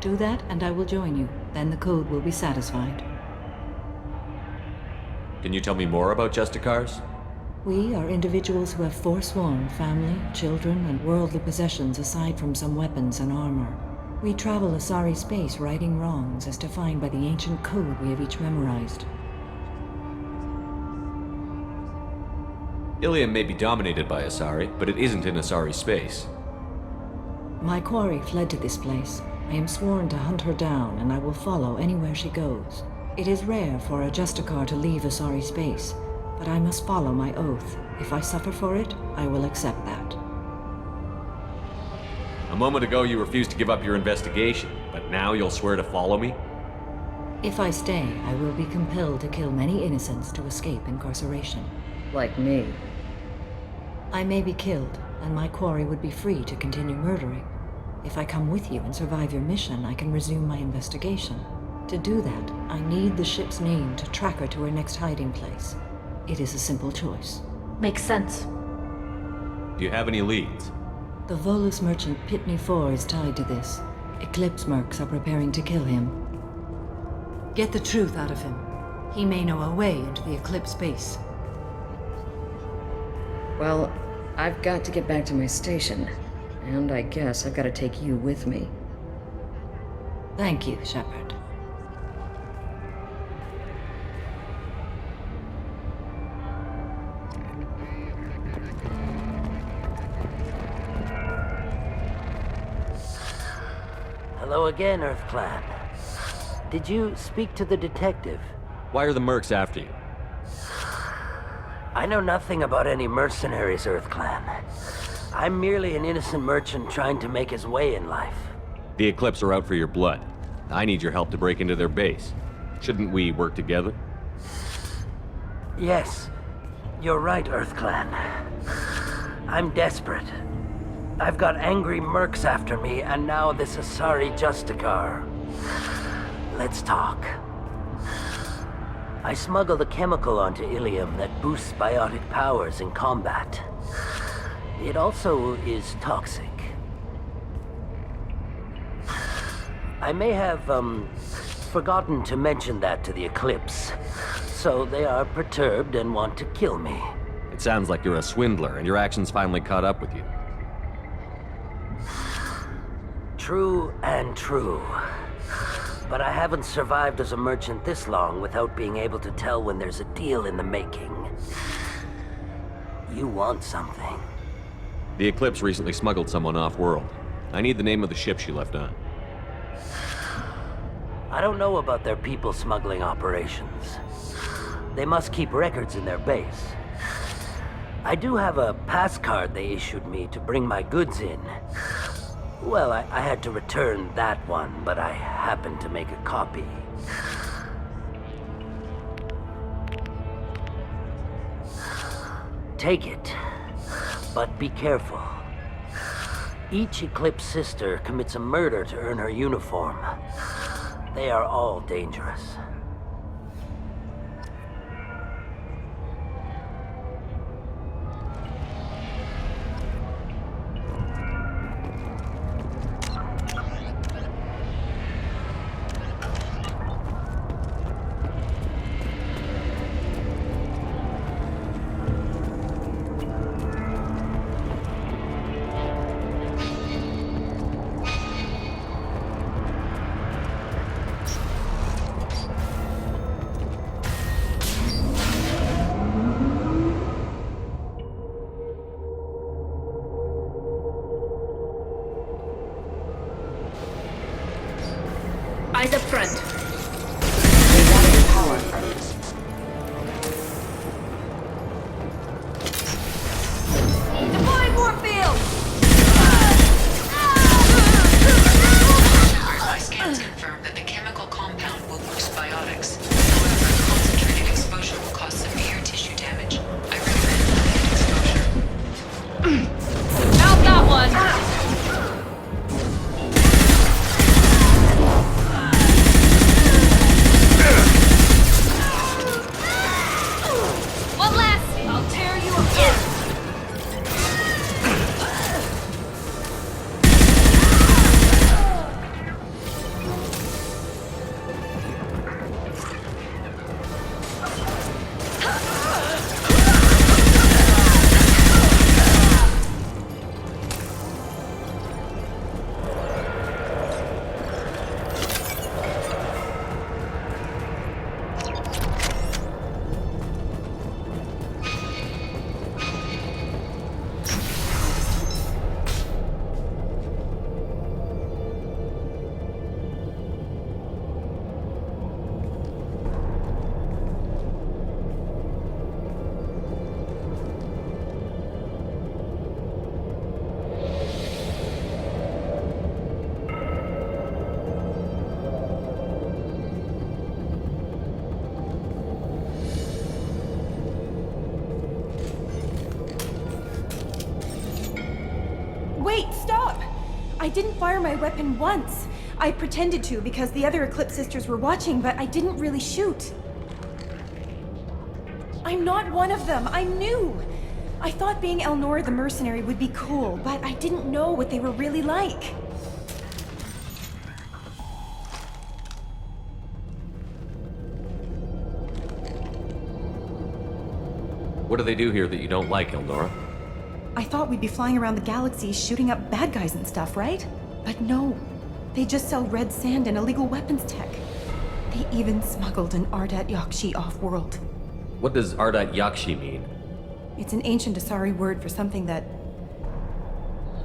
Do that and I will join you. Then the code will be satisfied. Can you tell me more about Justicars? We are individuals who have forsworn family, children, and worldly possessions aside from some weapons and armor. We travel Asari space righting wrongs as defined by the ancient code we have each memorized. Ilium may be dominated by Asari, but it isn't in Asari space. My quarry fled to this place. I am sworn to hunt her down, and I will follow anywhere she goes. It is rare for a Justicar to leave Asari space, but I must follow my oath. If I suffer for it, I will accept that. A moment ago you refused to give up your investigation, but now you'll swear to follow me? If I stay, I will be compelled to kill many innocents to escape incarceration. Like me. I may be killed, and my quarry would be free to continue murdering. If I come with you and survive your mission, I can resume my investigation. To do that, I need the ship's name to track her to her next hiding place. It is a simple choice. Makes sense. Do you have any leads? The Volus merchant Pitney 4 is tied to this. Eclipse mercs are preparing to kill him. Get the truth out of him. He may know a way into the Eclipse base. Well, I've got to get back to my station. And I guess I've got to take you with me. Thank you, Shepard. Hello again, Earth Clan. Did you speak to the detective? Why are the mercs after you? I know nothing about any mercenaries, Earth Clan. I'm merely an innocent merchant trying to make his way in life. The Eclipse are out for your blood. I need your help to break into their base. Shouldn't we work together? Yes, you're right, Earth Clan. I'm desperate. I've got angry mercs after me, and now this Asari Justicar. Let's talk. I smuggled a chemical onto Ilium that boosts biotic powers in combat. It also is toxic. I may have, forgotten to mention that to the Eclipse, so they are perturbed and want to kill me. It sounds like you're a swindler, and your actions finally caught up with you. True and true. But I haven't survived as a merchant this long without being able to tell when there's a deal in the making. You want something. The Eclipse recently smuggled someone off-world. I need the name of the ship she left on. I don't know about their people smuggling operations. They must keep records in their base. I do have a pass card they issued me to bring my goods in. Well, I had to return that one, but I happened to make a copy. Take it, but be careful. Each Eclipse sister commits a murder to earn her uniform. They are all dangerous. I didn't fire my weapon once. I pretended to because the other Eclipse sisters were watching, but I didn't really shoot. I'm not one of them. I'm new. I thought being Elnora the mercenary would be cool, but I didn't know what they were really like. What do they do here that you don't like, Elnora? I thought we'd be flying around the galaxy shooting up bad guys and stuff, right? But no. They just sell red sand and illegal weapons tech. They even smuggled an Ardat Yakshi off-world. What does Ardat Yakshi mean? It's an ancient Asari word for something that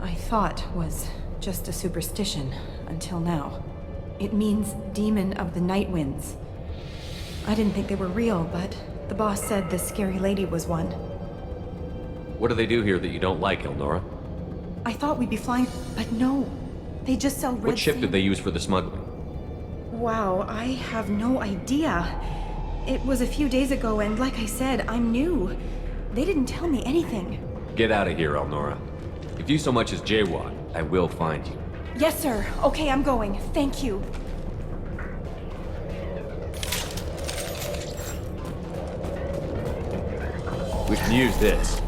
I thought was just a superstition until now. It means demon of the night winds. I didn't think they were real, but the boss said this scary lady was one. What do they do here that you don't like, Elnora? I thought we'd be flying, but no. They just sell red What ship sand. did they use for the smuggling? Wow, I have no idea. It was a few days ago, and like I said, I'm new. They didn't tell me anything. Get out of here, Elnora. If you so much as jaywalk, I will find you. Yes, sir. Okay, I'm going. Thank you. We can use this.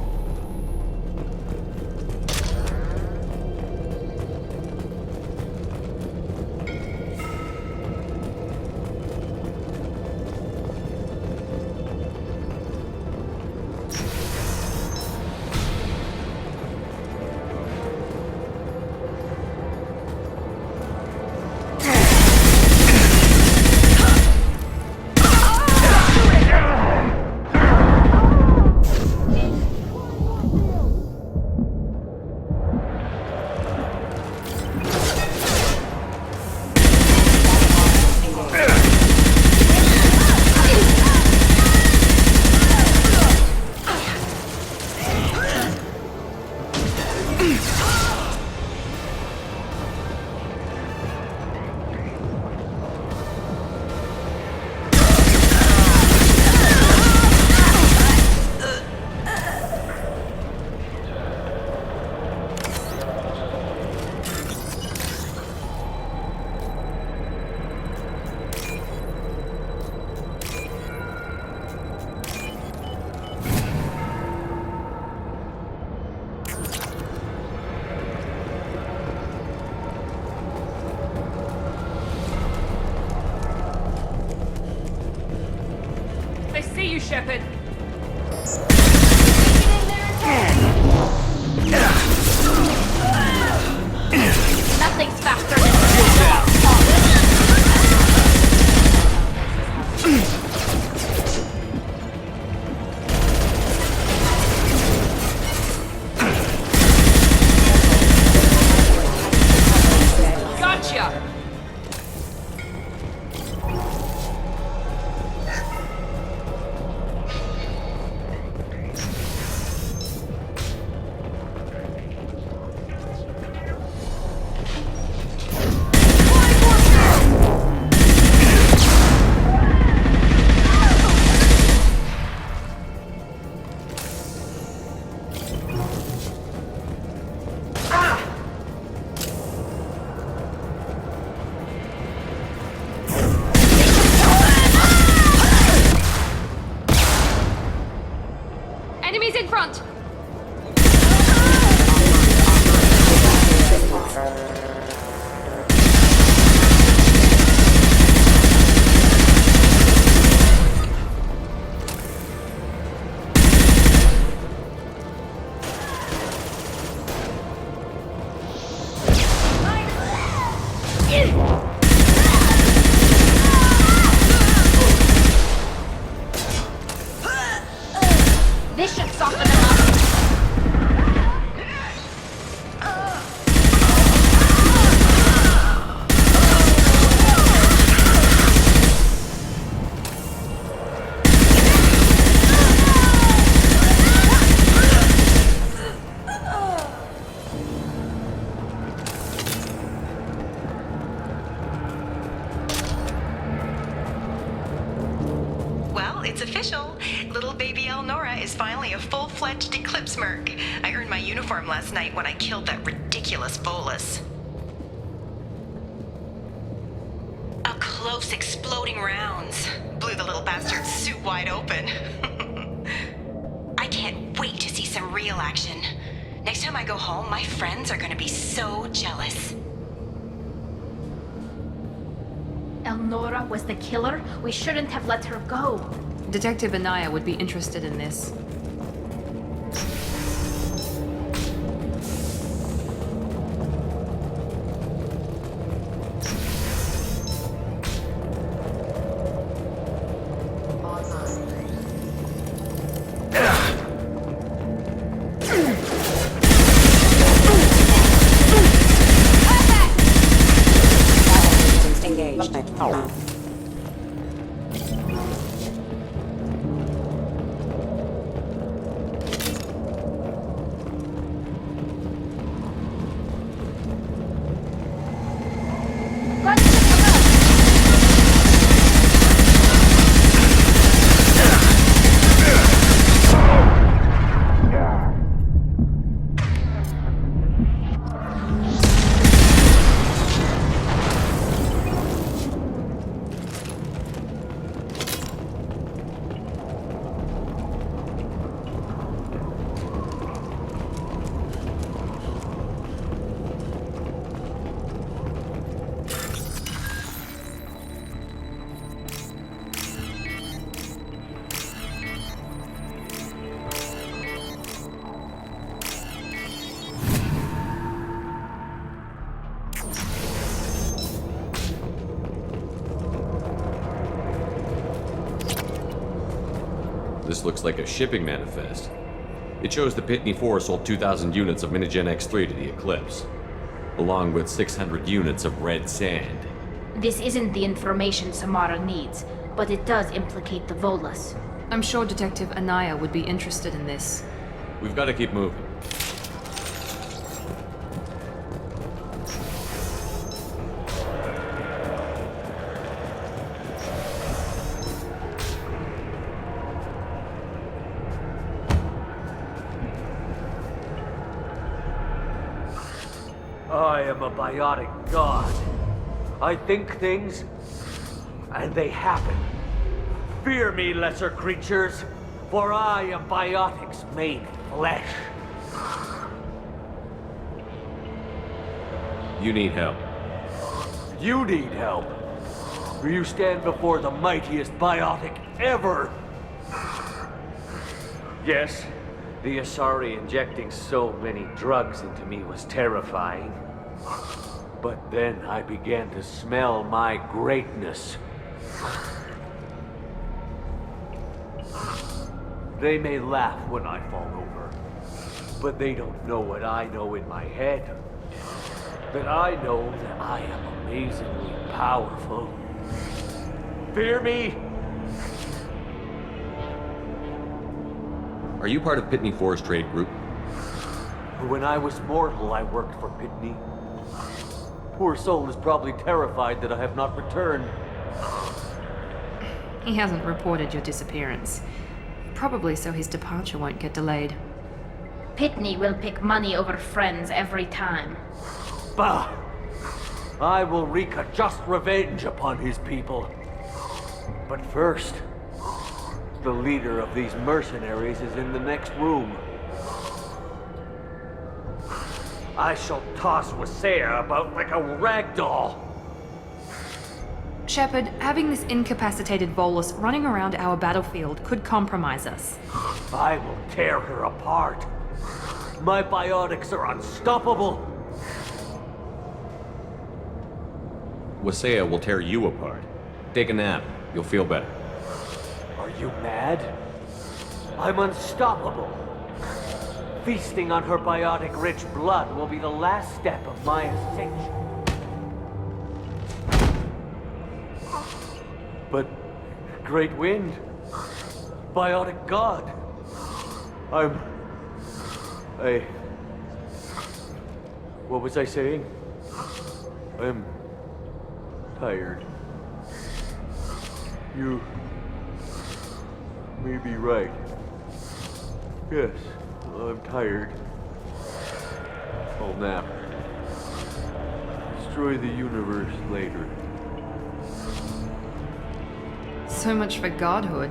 They see you, Shepard. Nothing's faster than Gotcha! Enemies in front! This should soften them up. Well, it's official. Little baby Elnora is finally a full-fledged Eclipse merc. I earned my uniform last night when I killed that ridiculous Volus. close exploding rounds. Blew the little bastard's suit wide open. I can't wait to see some real action. Next time I go home, my friends are gonna be so jealous. Elnora was the killer? We shouldn't have let her go. Detective Anaya would be interested in this. This looks like a shipping manifest. It shows the Pitney 4 sold 2,000 units of Minigen X3 to the Eclipse, along with 600 units of red sand. This isn't the information Samara needs, but it does implicate the Volas. I'm sure Detective Anaya would be interested in this. We've got to keep moving. I am a biotic god. I think things, and they happen. Fear me, lesser creatures, for I am biotics made flesh. You need help. You need help, for you stand before the mightiest biotic ever. Yes, the Asari injecting so many drugs into me was terrifying. But then I began to smell my greatness. They may laugh when I fall over, but they don't know what I know in my head. That I know that I am amazingly powerful. Fear me? Are you part of Pitney 4's trade group? When I was mortal, I worked for Pitney. Poor soul is probably terrified that I have not returned. He hasn't reported your disappearance. Probably so his departure won't get delayed. Pitney will pick money over friends every time. Bah! I will wreak a just revenge upon his people. But first, the leader of these mercenaries is in the next room. I shall toss Wasea about like a rag doll. Shepard, having this incapacitated Volus running around our battlefield could compromise us. I will tear her apart. My biotics are unstoppable. Wasea will tear you apart. Take a nap. You'll feel better. Are you mad? I'm unstoppable. Feasting on her biotic-rich blood will be the last step of my ascension. But, Great Wind, biotic god, what was I saying? I'm tired. You may be right. Yes. I'm tired. I'll nap. Destroy the universe later. So much for godhood.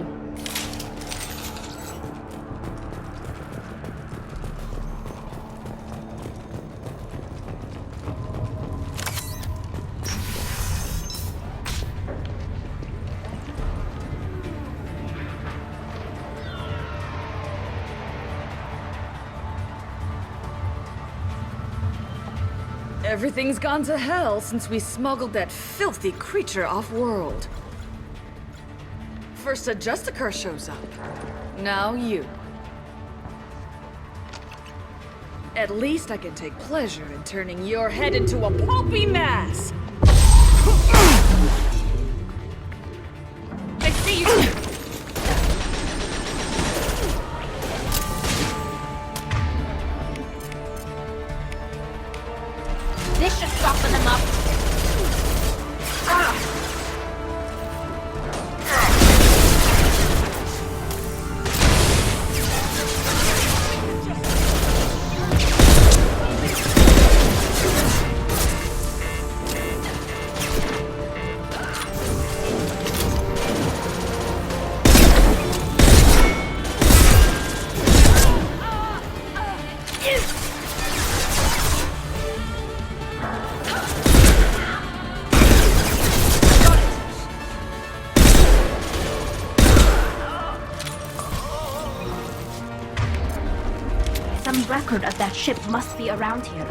Everything's gone to hell since we smuggled that filthy creature off-world. First a Justicar shows up. Now you. At least I can take pleasure in turning your head into a pulpy mass! I see you! This should soften them up. Some record of that ship must be around here.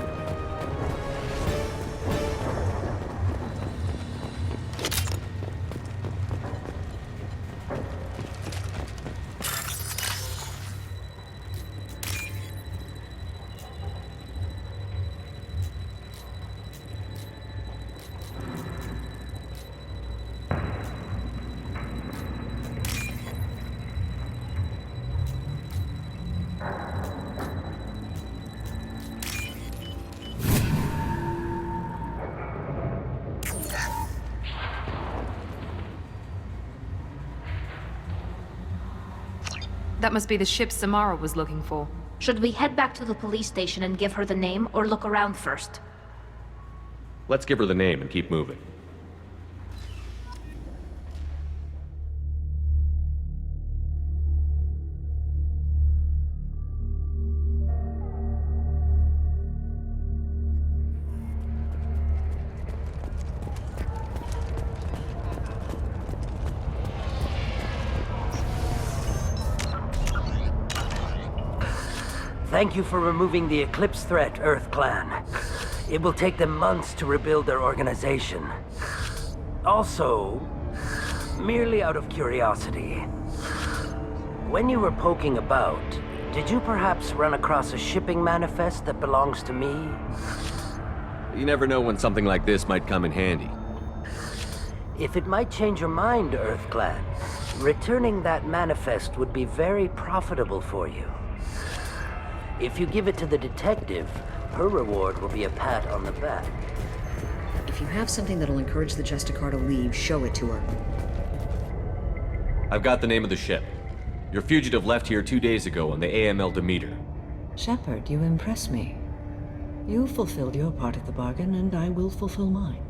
That must be the ship Samara was looking for. Should we head back to the police station and give her the name, or look around first? Let's give her the name and keep moving. Thank you for removing the Eclipse threat, Earth Clan. It will take them months to rebuild their organization. Also, merely out of curiosity, when you were poking about, did you perhaps run across a shipping manifest that belongs to me? You never know when something like this might come in handy. If it might change your mind, Earth Clan, returning that manifest would be very profitable for you. If you give it to the detective, her reward will be a pat on the back. If you have something that'll encourage the Justicar to leave, show it to her. I've got the name of the ship. Your fugitive left here 2 days ago on the AML Demeter. Shepard, you impress me. You fulfilled your part of the bargain, and I will fulfill mine.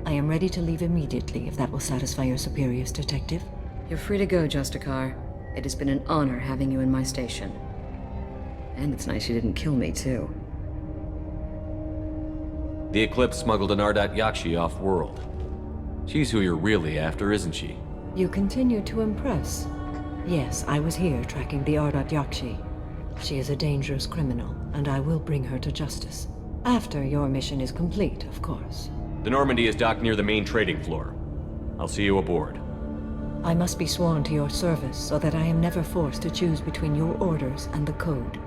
I am ready to leave immediately, if that will satisfy your superiors, Detective. You're free to go, Justicar. It has been an honor having you in my station. And it's nice you didn't kill me, too. The Eclipse smuggled an Ardat Yakshi off-world. She's who you're really after, isn't she? You continue to impress. Yes, I was here tracking the Ardat Yakshi. She is a dangerous criminal, and I will bring her to justice. After your mission is complete, of course. The Normandy is docked near the main trading floor. I'll see you aboard. I must be sworn to your service so that I am never forced to choose between your orders and the Code.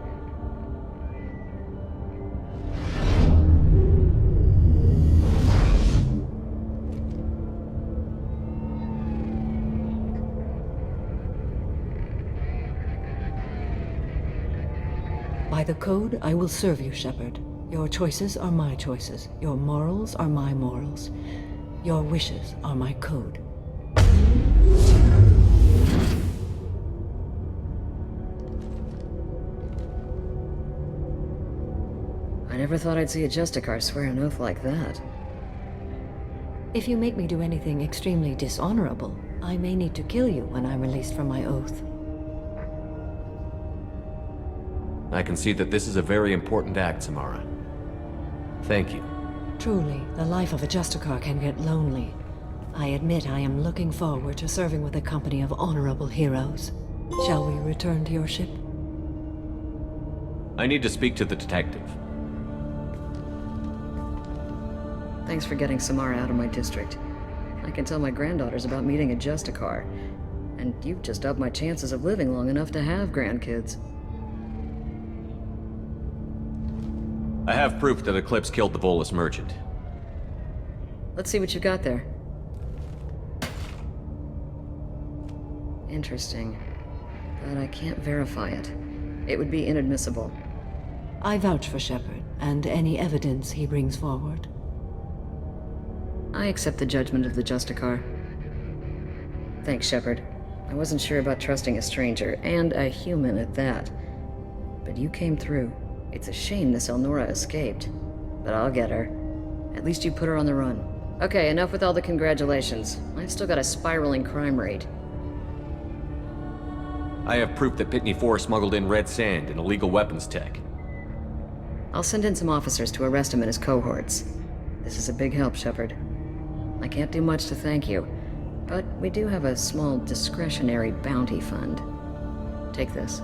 By the Code, I will serve you, Shepard. Your choices are my choices. Your morals are my morals. Your wishes are my code. I never thought I'd see a Justicar swear an oath like that. If you make me do anything extremely dishonorable, I may need to kill you when I'm released from my oath. I can see that this is a very important act, Samara. Thank you. Truly, the life of a Justicar can get lonely. I admit I am looking forward to serving with a company of honorable heroes. Shall we return to your ship? I need to speak to the detective. Thanks for getting Samara out of my district. I can tell my granddaughters about meeting a Justicar. And you've just upped my chances of living long enough to have grandkids. I have proof that Eclipse killed the Volus merchant. Let's see what you got there. Interesting. But I can't verify it. It would be inadmissible. I vouch for Shepard, and any evidence he brings forward. I accept the judgment of the Justicar. Thanks, Shepard. I wasn't sure about trusting a stranger, and a human at that. But you came through. It's a shame this Elnora escaped. But I'll get her. At least you put her on the run. Okay, enough with all the congratulations. I've still got a spiraling crime rate. I have proof that Pitney 4 smuggled in red sand and illegal weapons tech. I'll send in some officers to arrest him and his cohorts. This is a big help, Shepard. I can't do much to thank you, but we do have a small discretionary bounty fund. Take this.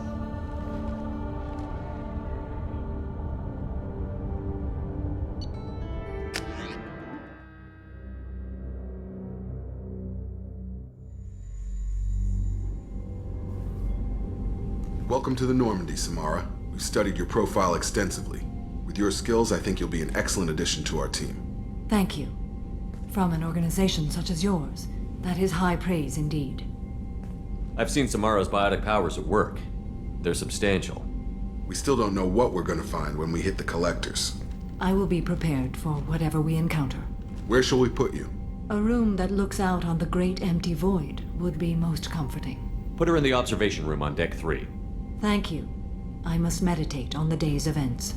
Welcome to the Normandy, Samara. We've studied your profile extensively. With your skills, I think you'll be an excellent addition to our team. Thank you. From an organization such as yours, that is high praise indeed. I've seen Samara's biotic powers at work. They're substantial. We still don't know what we're gonna find when we hit the collectors. I will be prepared for whatever we encounter. Where shall we put you? A room that looks out on the great empty void would be most comforting. Put her in the observation room on Deck 3. Thank you. I must meditate on the day's events.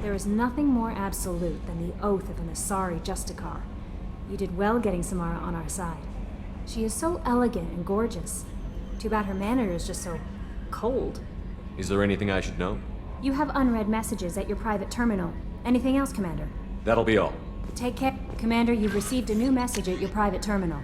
There is nothing more absolute than the oath of an Asari Justicar. You did well getting Samara on our side. She is so elegant and gorgeous. Too bad her manner is just so cold. Is there anything I should know? You have unread messages at your private terminal. Anything else, Commander? That'll be all. Take care. Commander, you've received a new message at your private terminal.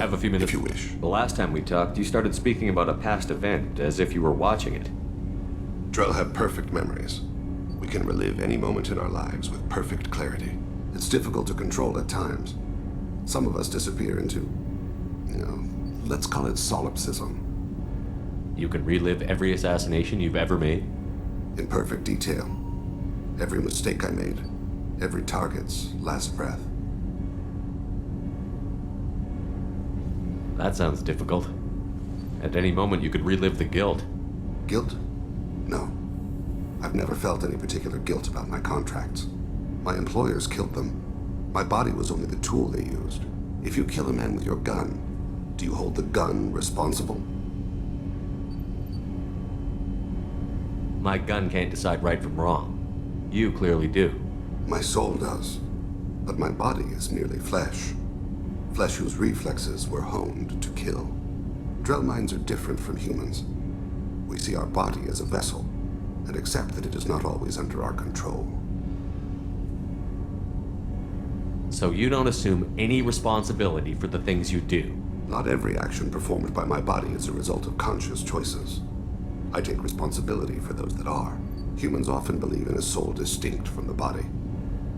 Have a few minutes. If you wish. The last time we talked, you started speaking about a past event as if you were watching it. Drell have perfect memories. We can relive any moment in our lives with perfect clarity. It's difficult to control at times. Some of us disappear into, let's call it solipsism. You can relive every assassination you've ever made? In perfect detail. Every mistake I made. Every target's last breath. That sounds difficult. At any moment, you could relive the guilt. Guilt? No. I've never felt any particular guilt about my contracts. My employers killed them. My body was only the tool they used. If you kill a man with your gun, do you hold the gun responsible? My gun can't decide right from wrong. You clearly do. My soul does. But my body is merely flesh. Flesh whose reflexes were honed to kill. Drell minds are different from humans. We see our body as a vessel, and accept that it is not always under our control. So you don't assume any responsibility for the things you do? Not every action performed by my body is a result of conscious choices. I take responsibility for those that are. Humans often believe in a soul distinct from the body.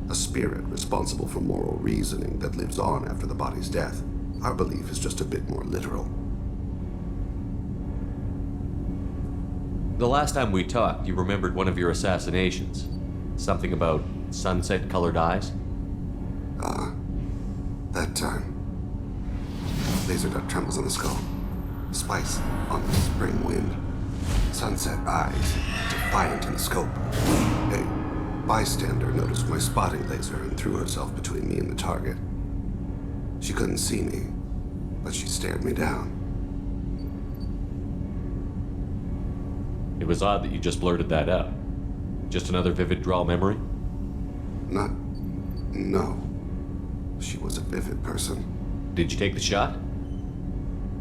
A spirit responsible for moral reasoning that lives on after the body's death. Our belief is just a bit more literal. The last time we talked, you remembered one of your assassinations. Something about sunset-colored eyes? That time. Laser dot trembles on the skull. Spice on the spring wind. Sunset eyes, defiant in the scope. A bystander noticed my spotting laser and threw herself between me and the target. She couldn't see me, but she stared me down. It was odd that you just blurted that out. Just another vivid Drell memory? No. She was a vivid person. Did you take the shot?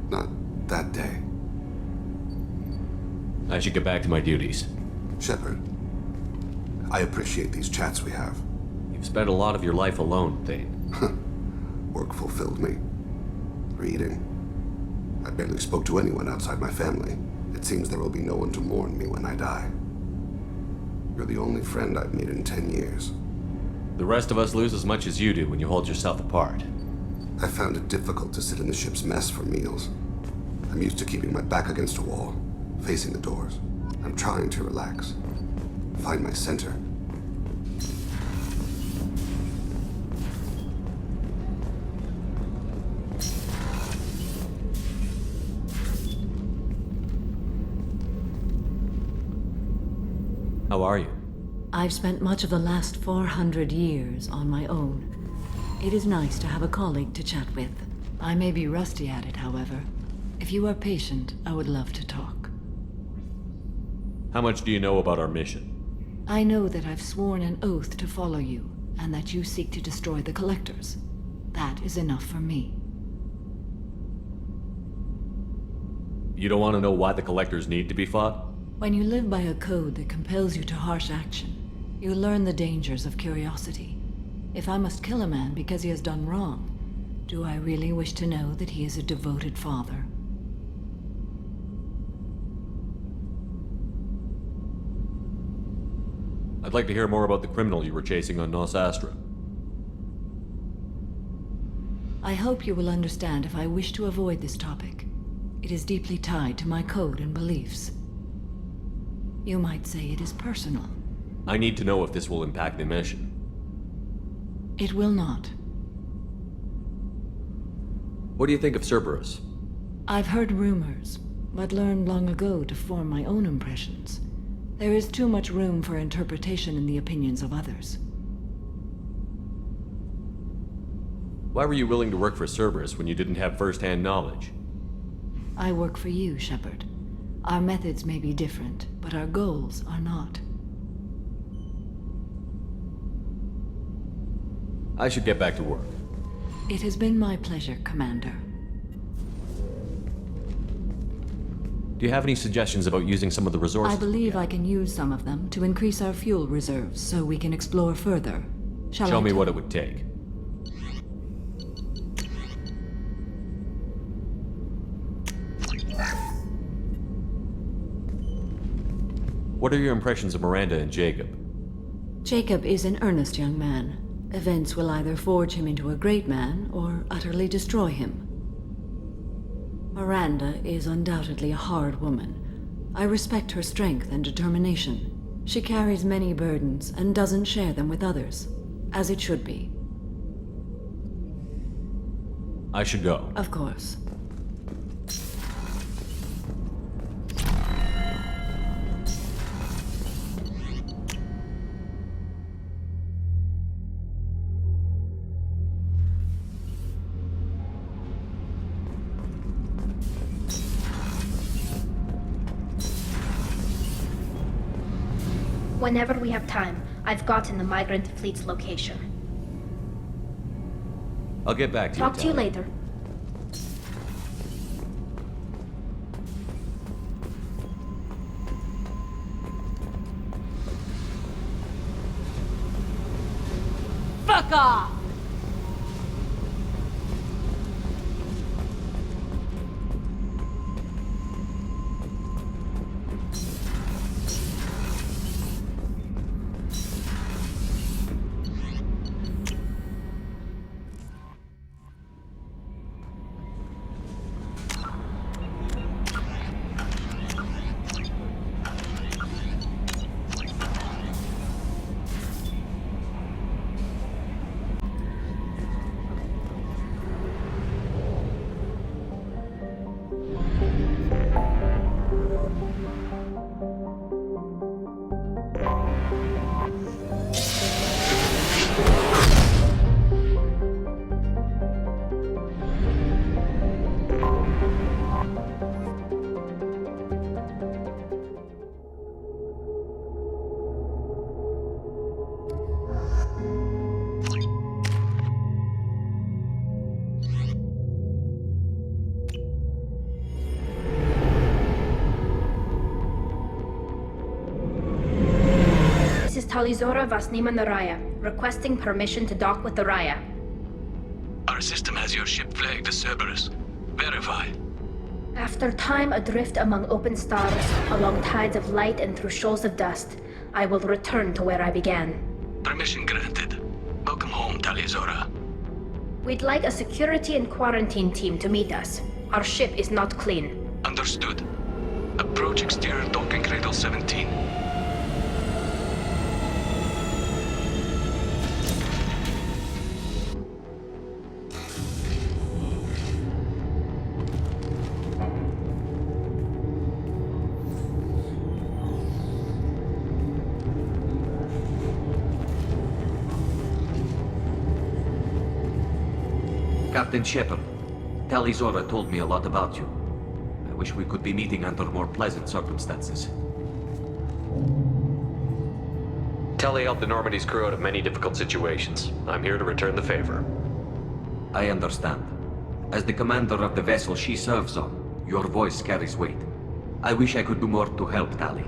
Not that day. I should get back to my duties. Shepard, I appreciate these chats we have. You've spent a lot of your life alone, Thane. Work fulfilled me. Reading. I barely spoke to anyone outside my family. It seems there will be no one to mourn me when I die. You're the only friend I've made in 10 years. The rest of us lose as much as you do when you hold yourself apart. I found it difficult to sit in the ship's mess for meals. I'm used to keeping my back against a wall, facing the doors. I'm trying to relax. Find my center. How are you? I've spent much of the last 400 years on my own. It is nice to have a colleague to chat with. I may be rusty at it, however. If you are patient, I would love to talk. How much do you know about our mission? I know that I've sworn an oath to follow you, and that you seek to destroy the Collectors. That is enough for me. You don't want to know why the Collectors need to be fought? When you live by a code that compels you to harsh action, you learn the dangers of curiosity. If I must kill a man because he has done wrong, do I really wish to know that he is a devoted father? I'd like to hear more about the criminal you were chasing on Nos Astra. I hope you will understand if I wish to avoid this topic. It is deeply tied to my code and beliefs. You might say it is personal. I need to know if this will impact the mission. It will not. What do you think of Cerberus? I've heard rumors, but learned long ago to form my own impressions. There is too much room for interpretation in the opinions of others. Why were you willing to work for Cerberus when you didn't have first-hand knowledge? I work for you, Shepard. Our methods may be different, but our goals are not. I should get back to work. It has been my pleasure, Commander. Do you have any suggestions about using some of the resources? I believe I can use some of them to increase our fuel reserves so we can explore further. Show me what it would take. What are your impressions of Miranda and Jacob? Jacob is an earnest young man. Events will either forge him into a great man or utterly destroy him. Miranda is undoubtedly a hard woman, I respect her strength and determination. She carries many burdens and doesn't share them with others, as it should be. I should go. Of course. Whenever we have time, I've gotten the migrant fleet's location. I'll get back to you. Talk to you later. Fuck off! Talizora Vasnima Naraya, requesting permission to dock with the Raya. Our system has your ship flagged as Cerberus. Verify. After time adrift among open stars, along tides of light and through shoals of dust, I will return to where I began. Permission granted. Welcome home, Talizora. We'd like a security and quarantine team to meet us. Our ship is not clean. Understood. Approach exterior docking cradle 17. Captain Shepard, Talizora told me a lot about you. I wish we could be meeting under more pleasant circumstances. Tali helped the Normandy's crew out of many difficult situations. I'm here to return the favor. I understand. As the commander of the vessel she serves on, your voice carries weight. I wish I could do more to help, Tali.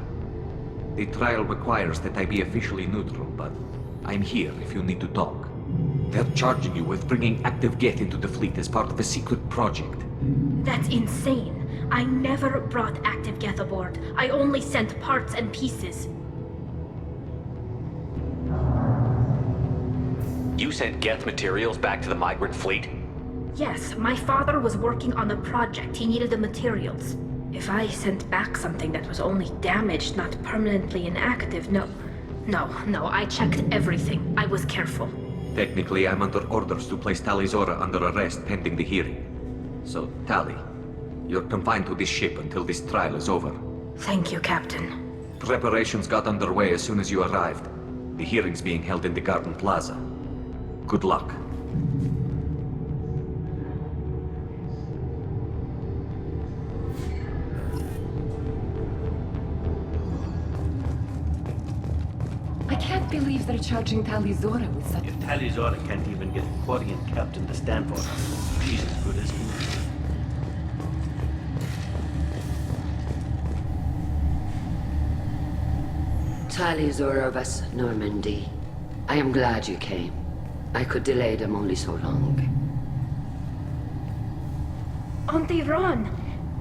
The trial requires that I be officially neutral, but I'm here if you need to talk. They're charging you with bringing active Geth into the fleet as part of a secret project. That's insane. I never brought active Geth aboard. I only sent parts and pieces. You sent Geth materials back to the migrant fleet? Yes, my father was working on a project. He needed the materials. If I sent back something that was only damaged, not permanently inactive, no, I checked everything. I was careful. Technically, I'm under orders to place Talizora under arrest pending the hearing. So, Tali, you're confined to this ship until this trial is over. Thank you, Captain. Preparations got underway as soon as you arrived. The hearing's being held in the Garden Plaza. Good luck. I can't believe they're charging Talizora with such... If Talizora can't even get a Quarian captain to stand for her, she's as good as new. Talizora vas Normandy. I am glad you came. I could delay them only so long. Auntie Ron!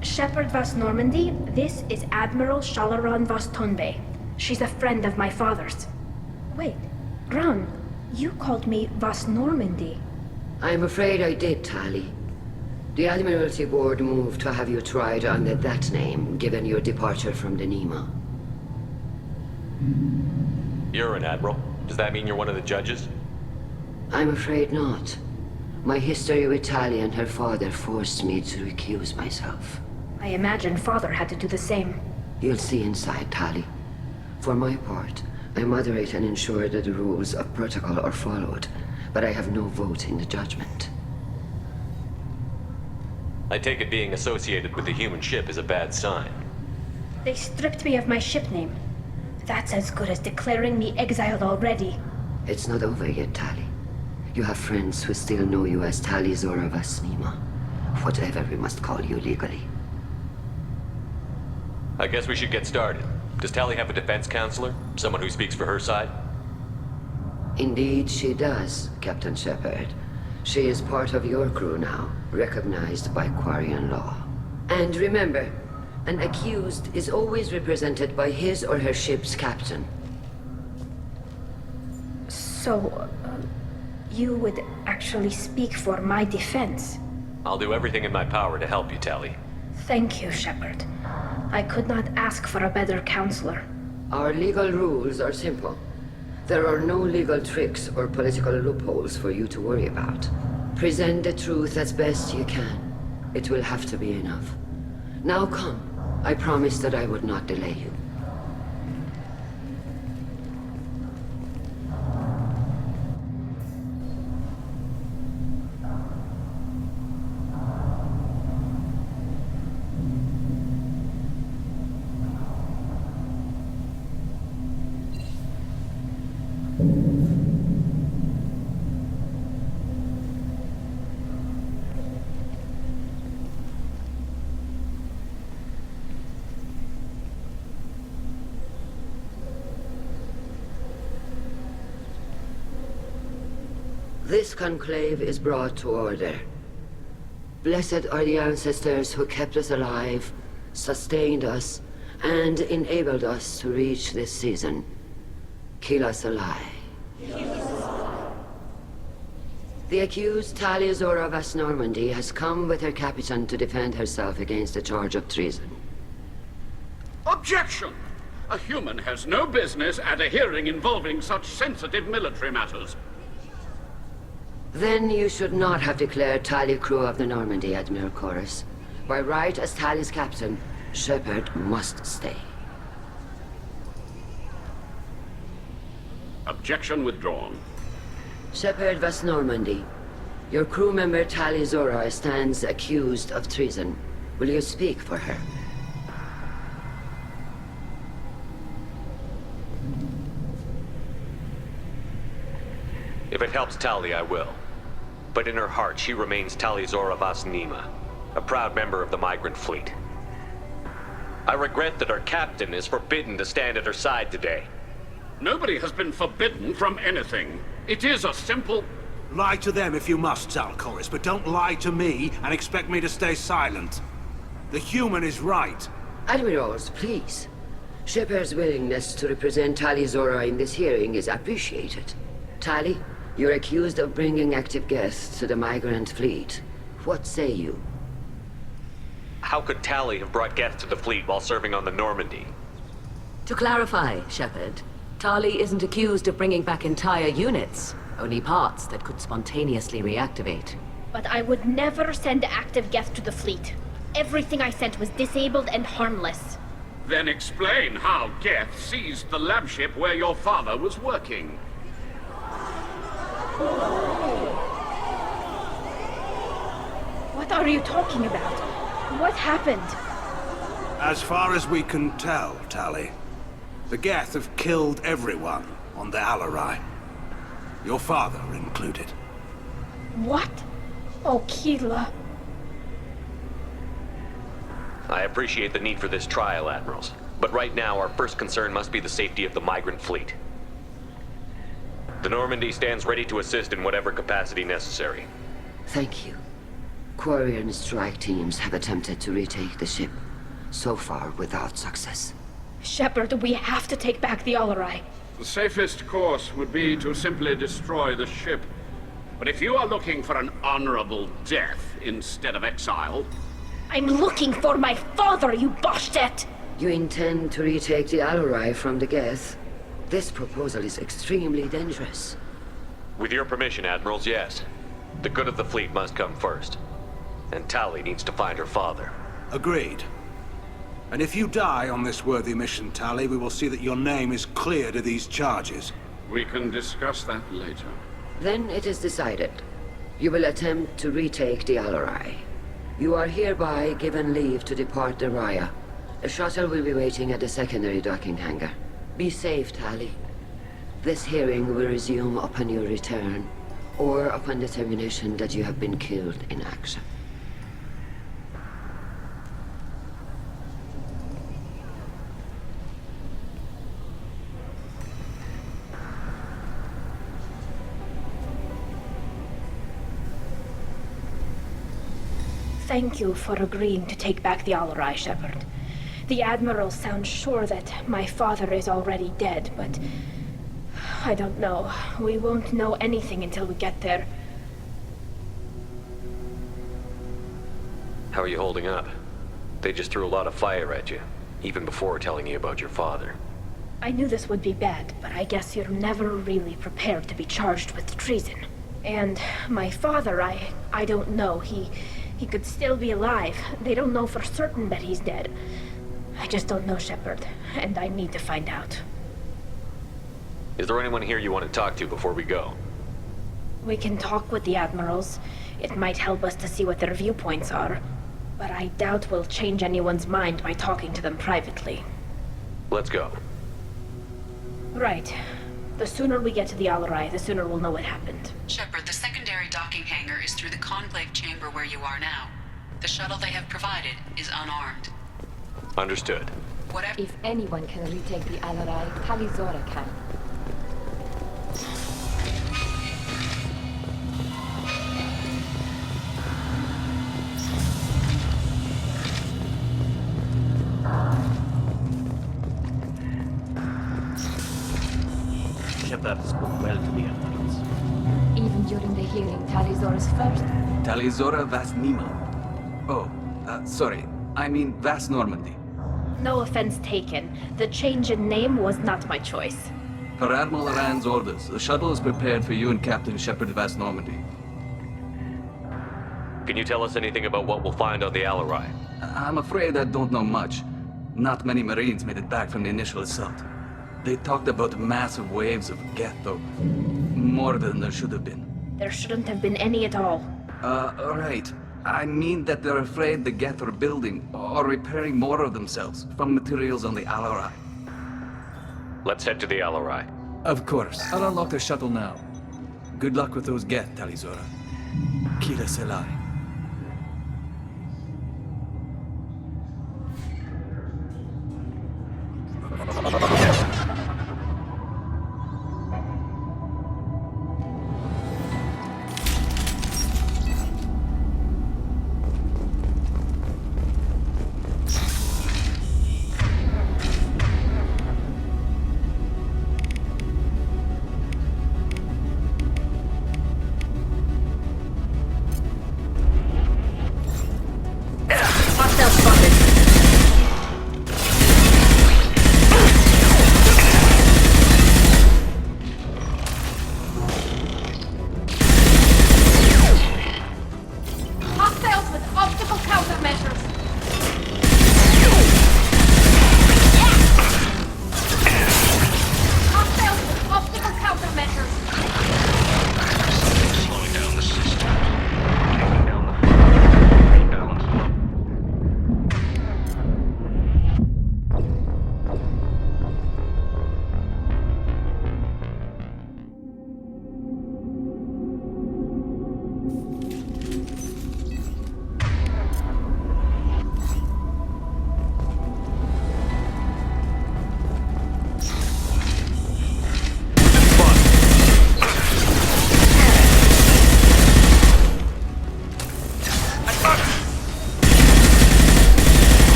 Shepard vas Normandy, this is Admiral Shalaran vas Tonbe. She's a friend of my father's. Wait, Ron, you called me vas Normandy. I'm afraid I did, Tali. The Admiralty Board moved to have you tried under that name, given your departure from the Nima. You're an admiral. Does that mean you're one of the judges? I'm afraid not. My history with Tali and her father forced me to recuse myself. I imagine Father had to do the same. You'll see inside, Tali. For my part, I moderate and ensure that the rules of protocol are followed, but I have no vote in the judgment. I take it being associated with the human ship is a bad sign. They stripped me of my ship name. That's as good as declaring me exiled already. It's not over yet, Tali. You have friends who still know you as Tali Zora Vas Nima. Whatever we must call you legally. I guess we should get started. Does Tali have a defense counselor? Someone who speaks for her side? Indeed she does, Captain Shepard. She is part of your crew now, recognized by Quarian law. And remember, an accused is always represented by his or her ship's captain. So, you would actually speak for my defense? I'll do everything in my power to help you, Tali. Thank you, Shepard. I could not ask for a better counselor. Our legal rules are simple. There are no legal tricks or political loopholes for you to worry about. Present the truth as best you can. It will have to be enough. Now come. I promised that I would not delay you. This conclave is brought to order. Blessed are the ancestors who kept us alive, sustained us, and enabled us to reach this season. Kila Salai. The accused Tali Zora Vas Normandy has come with her captain to defend herself against a charge of treason. Objection! A human has no business at a hearing involving such sensitive military matters. Then you should not have declared Tali crew of the Normandy, Admiral Chorus. By right as Tali's captain, Shepard must stay. Objection withdrawn. Shepard Vas Normandy, your crew member Tali Zora stands accused of treason. Will you speak for her? If it helps Tali, I will. But in her heart, she remains Tali Zora Vas Nima, a proud member of the migrant fleet. I regret that our captain is forbidden to stand at her side today. Nobody has been forbidden from anything. It is a simple... Lie to them if you must, Zalcoris, but don't lie to me and expect me to stay silent. The human is right. Admirals, please. Shepard's willingness to represent Tali Zora in this hearing is appreciated. Tali, you're accused of bringing active guests to the migrant fleet. What say you? How could Tali have brought guests to the fleet while serving on the Normandy? To clarify, Shepard, Tali isn't accused of bringing back entire units, only parts that could spontaneously reactivate. But I would never send active guests to the fleet. Everything I sent was disabled and harmless. Then explain how Geth seized the lab ship where your father was working. What are you talking about? What happened? As far as we can tell, Tali, the Geth have killed everyone on the Alarai. Your father included. What? Oh, Kila. I appreciate the need for this trial, Admirals. But right now, our first concern must be the safety of the migrant fleet. The Normandy stands ready to assist in whatever capacity necessary. Thank you. Quarian strike teams have attempted to retake the ship, so far without success. Shepard, we have to take back the Alarai. The safest course would be to simply destroy the ship. But if you are looking for an honorable death instead of exile... I'm looking for my father, you bastet! You intend to retake the Alarai from the Geth? This proposal is extremely dangerous. With your permission, Admirals, yes. The good of the fleet must come first. And Tali needs to find her father. Agreed. And if you die on this worthy mission, Tali, we will see that your name is cleared of these charges. We can discuss that later. Then it is decided. You will attempt to retake the Alarai. You are hereby given leave to depart the Raya. A shuttle will be waiting at the secondary docking hangar. Be safe, Tali. This hearing will resume upon your return, or upon determination that you have been killed in action. Thank you for agreeing to take back the Alarai, Shepard. The Admiral sounds sure that my father is already dead, but... I don't know. We won't know anything until we get there. How are you holding up? They just threw a lot of fire at you, even before telling you about your father. I knew this would be bad, but I guess you're never really prepared to be charged with treason. And my father, I don't know. He could still be alive. They don't know for certain that he's dead. I just don't know, Shepard, and I need to find out. Is there anyone here you want to talk to before we go? We can talk with the Admirals. It might help us to see what their viewpoints are. But I doubt we'll change anyone's mind by talking to them privately. Let's go. Right. The sooner we get to the Alarai, the sooner we'll know what happened. Shepard, the secondary docking hangar is through the conclave chamber where you are now. The shuttle they have provided is unarmed. Understood. If anyone can retake the Alarai, Talizora can. Shepard spoke well to the Admirals. Even during the hearing, Talizora's first. Talizora Vas Nima. Oh, sorry. I mean Vas Normandy. No offense taken. The change in name was not my choice. Per Admiral Rand's orders, the shuttle is prepared for you and Captain Shepard Vas Normandy. Can you tell us anything about what we'll find on the Alarai? I'm afraid I don't know much. Not many Marines made it back from the initial assault. They talked about massive waves of Geth, though. More than there should have been. There shouldn't have been any at all. Right. I mean that they're afraid the Geth are building or repairing more of themselves from materials on the Alarai. Let's head to the Alarai. Of course. I'll unlock the shuttle now. Good luck with those Geth, Talizora. Kira Selai.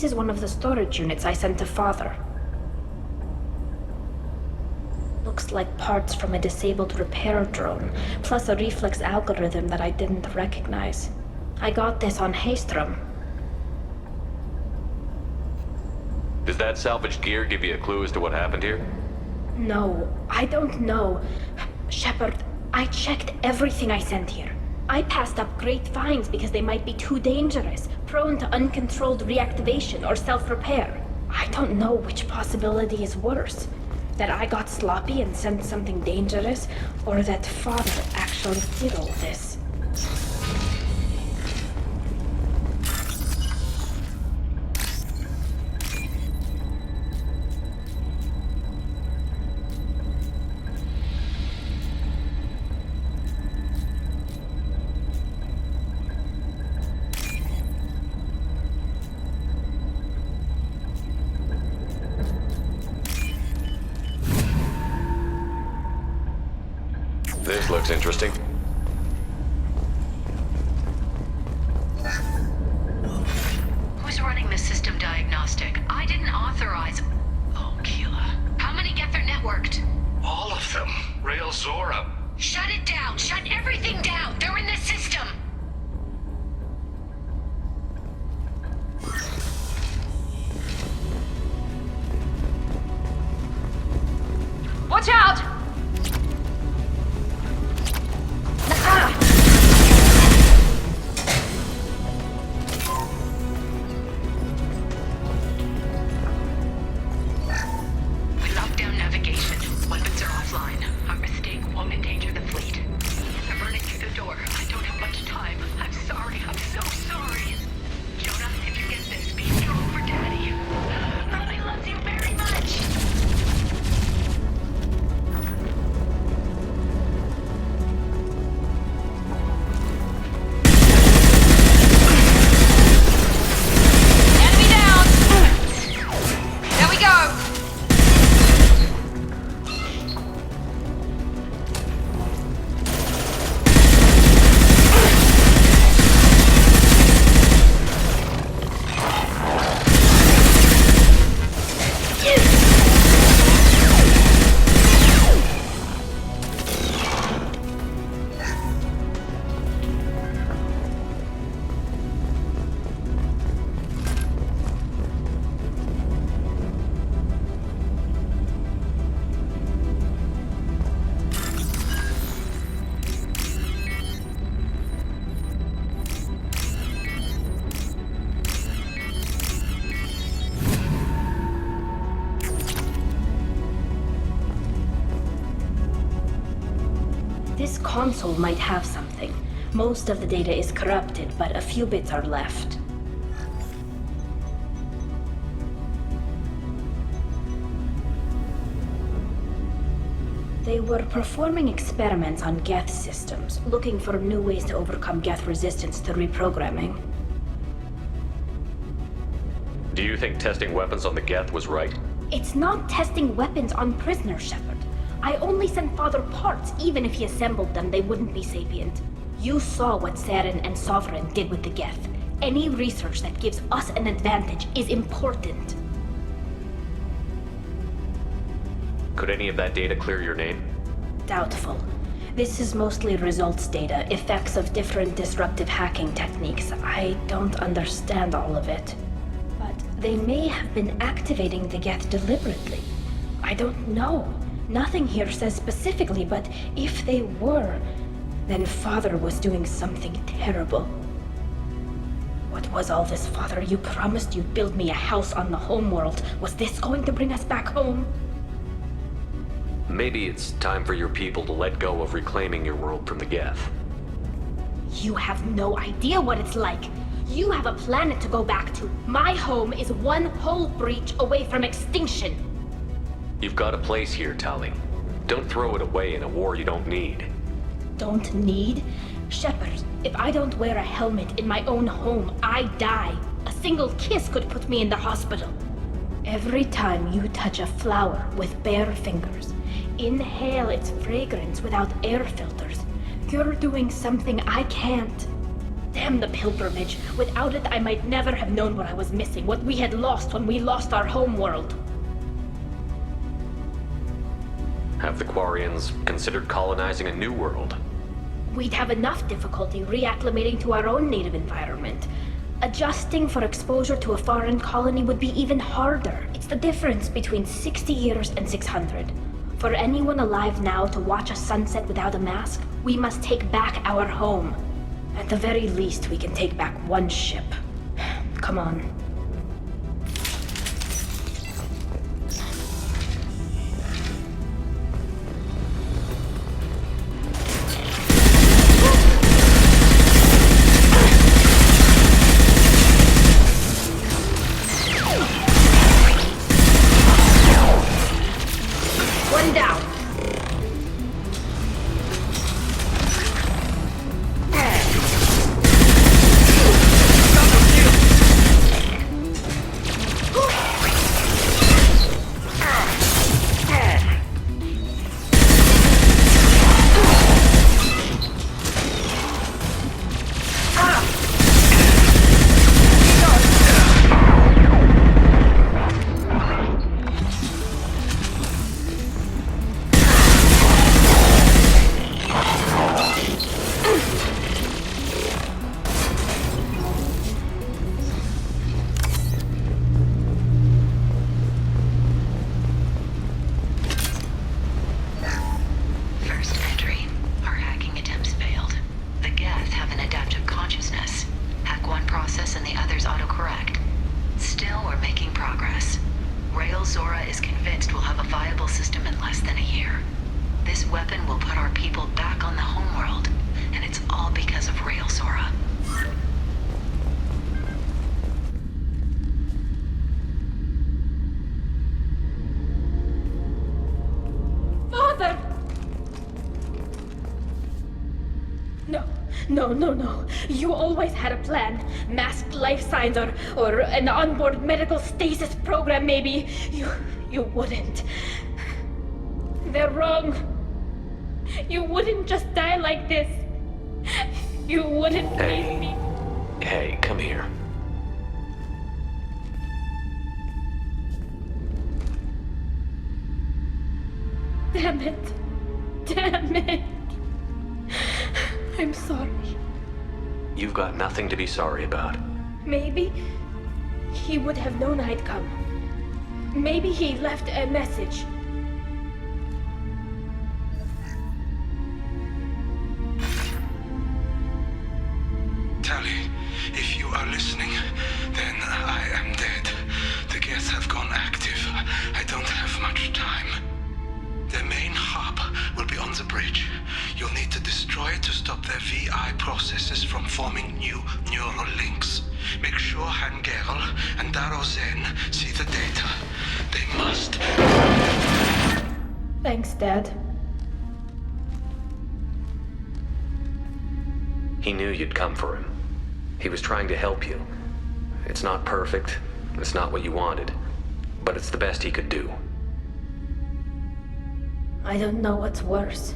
This is one of the storage units I sent to Father. Looks like parts from a disabled repair drone, plus a reflex algorithm that I didn't recognize. I got this on Haystrom. Does that salvaged gear give you a clue as to what happened here? No, I don't know. Shepard, I checked everything I sent here. I passed up great finds because they might be too dangerous, prone to uncontrolled reactivation or self-repair. I don't know which possibility is worse. That I got sloppy and sent something dangerous, or that Father actually did all this. This looks interesting. Who's running the system diagnostic? I didn't authorize... Oh, Keela. How many Geth are networked? All of them. Rail Zora. Shut it down! Shut everything down! They're in the system! Watch out! We locked down navigation. Weapons are offline. Our mistake won't endanger the fleet. I'm running through the door. I don't have much time. I'm sorry. I'm so sorry. Jonah, if you get this, be strong for Daddy. Mommy loves you very much. Enemy down! There we go! This console might have something. Most of the data is corrupted, but a few bits are left. They were performing experiments on Geth systems, looking for new ways to overcome Geth resistance to reprogramming. Do you think testing weapons on the Geth was right? It's not testing weapons on prisoners, Shepard. I only sent Father parts. Even if he assembled them, they wouldn't be sapient. You saw what Saren and Sovereign did with the Geth. Any research that gives us an advantage is important. Could any of that data clear your name? Doubtful. This is mostly results data, effects of different disruptive hacking techniques. I don't understand all of it. But they may have been activating the Geth deliberately. I don't know. Nothing here says specifically, but if they were, then Father was doing something terrible. What was all this, Father? You promised you'd build me a house on the homeworld. Was this going to bring us back home? Maybe it's time for your people to let go of reclaiming your world from the Geth. You have no idea what it's like. You have a planet to go back to. My home is one hull breach away from extinction. You've got a place here, Tali. Don't throw it away in a war you don't need. Don't need? Shepard, if I don't wear a helmet in my own home, I die. A single kiss could put me in the hospital. Every time you touch a flower with bare fingers, inhale its fragrance without air filters, you're doing something I can't. Damn the pilgrimage. Without it, I might never have known what I was missing, what we had lost when we lost our homeworld. Have the Quarians considered colonizing a new world? We'd have enough difficulty reacclimating to our own native environment. Adjusting for exposure to a foreign colony would be even harder. It's the difference between 60 years and 600. For anyone alive now to watch a sunset without a mask, we must take back our home. At the very least, we can take back one ship. Come on. One down. No. You always had a plan. Masked life signs or an onboard medical stasis program, maybe. You wouldn't. They're wrong. You wouldn't just die like this. You wouldn't leave me. Hey, come here. Damn it. I'm sorry. You've got nothing to be sorry about. Maybe he would have known I'd come. Maybe he left a message. Tali, if you are listening, then I am dead. The Geth have gone active. I don't have much time. The main hub will be on the bridge. You'll need to destroy it to stop their VI processes from forming new neural links. Make sure Hangerl and Daro Zen see the data. They must. Thanks, Dad. He knew you'd come for him. He was trying to help you. It's not perfect. It's not what you wanted. But it's the best he could do. I don't know what's worse.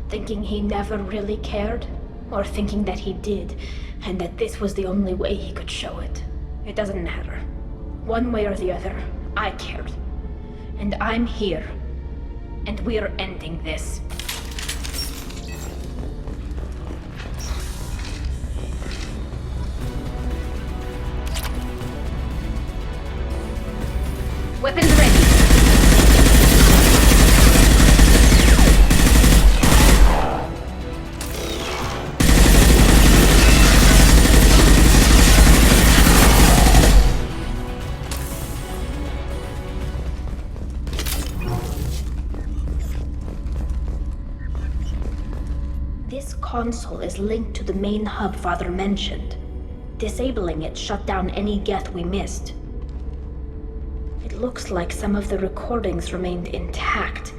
Thinking he never really cared, or thinking that he did, and that this was the only way he could show it. It doesn't matter. One way or the other, I cared. And I'm here. And we're ending this. Weapons ready. This console is linked to the main hub Father mentioned. Disabling it shut down any Geth we missed. It looks like some of the recordings remained intact.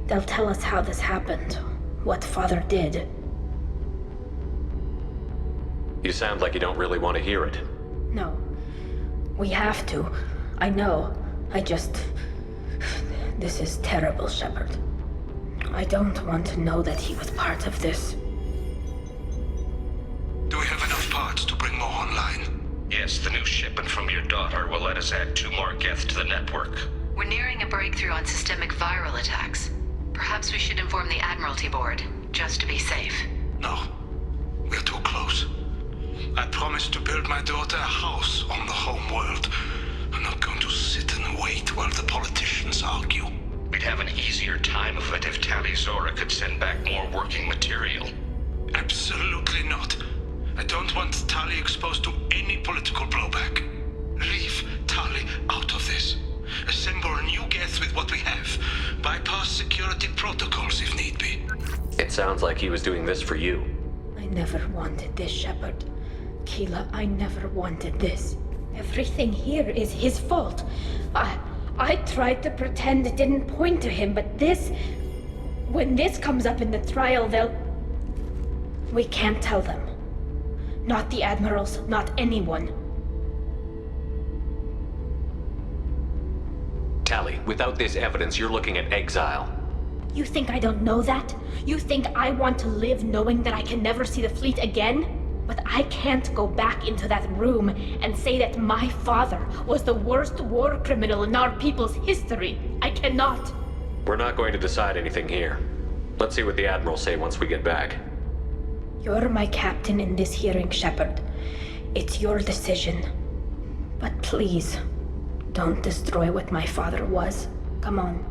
They'll tell us how this happened, what Father did. You sound like you don't really want to hear it. No. We have to. I know. This is terrible, Shepard. I don't want to know that he was part of this. Do we have enough parts to bring more online. Yes, the new shipment from your daughter will let us add 2 more Geth to the network. We're nearing a breakthrough on systemic viral attacks. Perhaps we should inform the Admiralty Board, just to be safe. No, we're too close. I promised to build my daughter a house on the home world. I'm not going to sit and wait while the politicians argue. We'd have an easier time of it if Tali Zora could send back more working material. Absolutely not. I don't want Tali exposed to any political blowback. Leave Tali out of this. Assemble a new Geth with what we have. Bypass security protocols if need be. It sounds like he was doing this for you. I never wanted this, Shepard. Keela, I never wanted this. Everything here is his fault. I tried to pretend it didn't point to him, but this... When this comes up in the trial, they'll... We can't tell them. Not the Admirals, not anyone. Tali, without this evidence, you're looking at exile. You think I don't know that? You think I want to live knowing that I can never see the fleet again? But I can't go back into that room and say that my father was the worst war criminal in our people's history. I cannot. We're not going to decide anything here. Let's see what the Admirals say once we get back. You're my captain in this hearing, Shepard. It's your decision. But please, don't destroy what my father was. Come on.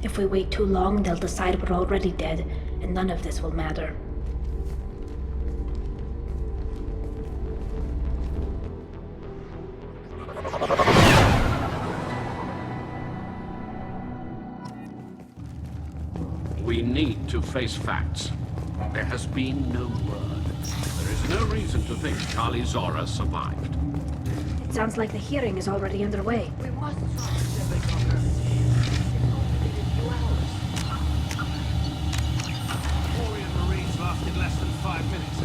If we wait too long, they'll decide we're already dead, and none of this will matter. We need to face facts. There has been no word. There is no reason to think Tali Zora survived. It sounds like the hearing is already underway. We must Quarian Marines lasted less than 5 minutes.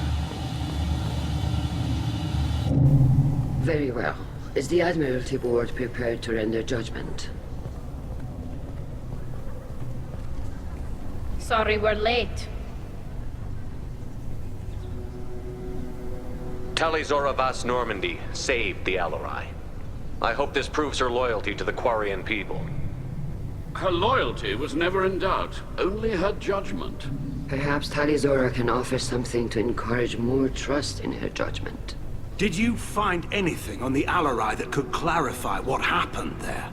Very well. Is the Admiralty Board prepared to render judgment? Sorry we're late. Tali Zora Vas Normandy saved the Alarai. I hope this proves her loyalty to the Quarian people. Her loyalty was never in doubt, only her judgment. Perhaps Tali Zora can offer something to encourage more trust in her judgment. Did you find anything on the Alarai that could clarify what happened there?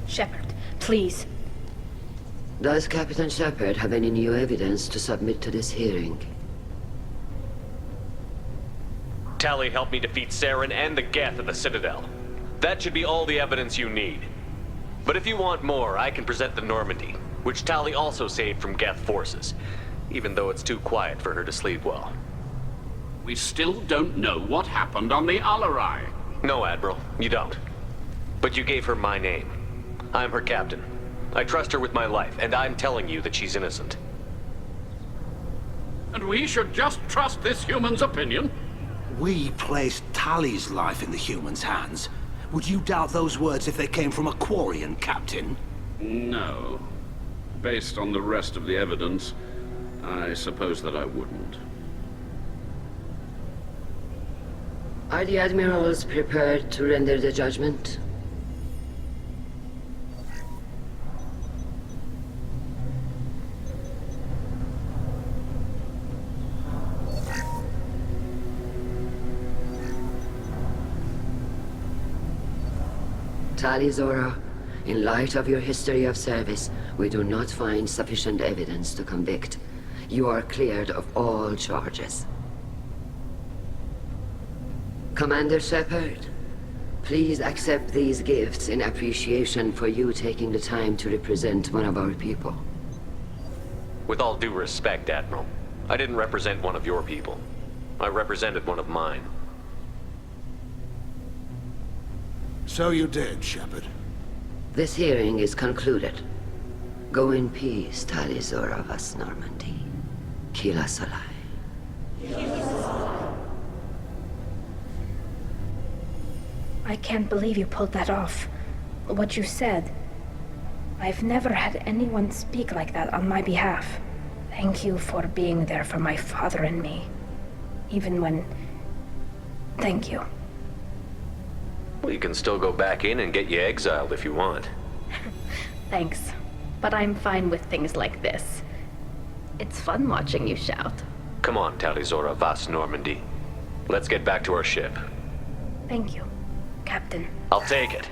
Shepard, please. Does Captain Shepard have any new evidence to submit to this hearing? Tali helped me defeat Saren and the Geth at the Citadel. That should be all the evidence you need. But if you want more, I can present the Normandy, which Tali also saved from Geth forces, even though it's too quiet for her to sleep well. We still don't know what happened on the Alarai. No, Admiral, you don't. But you gave her my name. I'm her captain. I trust her with my life, and I'm telling you that she's innocent. And we should just trust this human's opinion? We placed Tali's life in the human's hands. Would you doubt those words if they came from a Quarian, Captain? No. Based on the rest of the evidence, I suppose that I wouldn't. Are the Admirals prepared to render the judgment? Tali Zora, in light of your history of service, we do not find sufficient evidence to convict. You are cleared of all charges. Commander Shepard, please accept these gifts in appreciation for you taking the time to represent one of our people. With all due respect, Admiral, I didn't represent one of your people. I represented one of mine. So you did, Shepard. This hearing is concluded. Go in peace, Tali Zora Vas Normandy. Keela Solai. I can't believe you pulled that off. What you said. I've never had anyone speak like that on my behalf. Thank you for being there for my father and me. Even when... Thank you. Well, you can still go back in and get you exiled if you want. Thanks. But I'm fine with things like this. It's fun watching you shout. Come on, Tali'Zorah Vas Normandy. Let's get back to our ship. Thank you, Captain. I'll take it.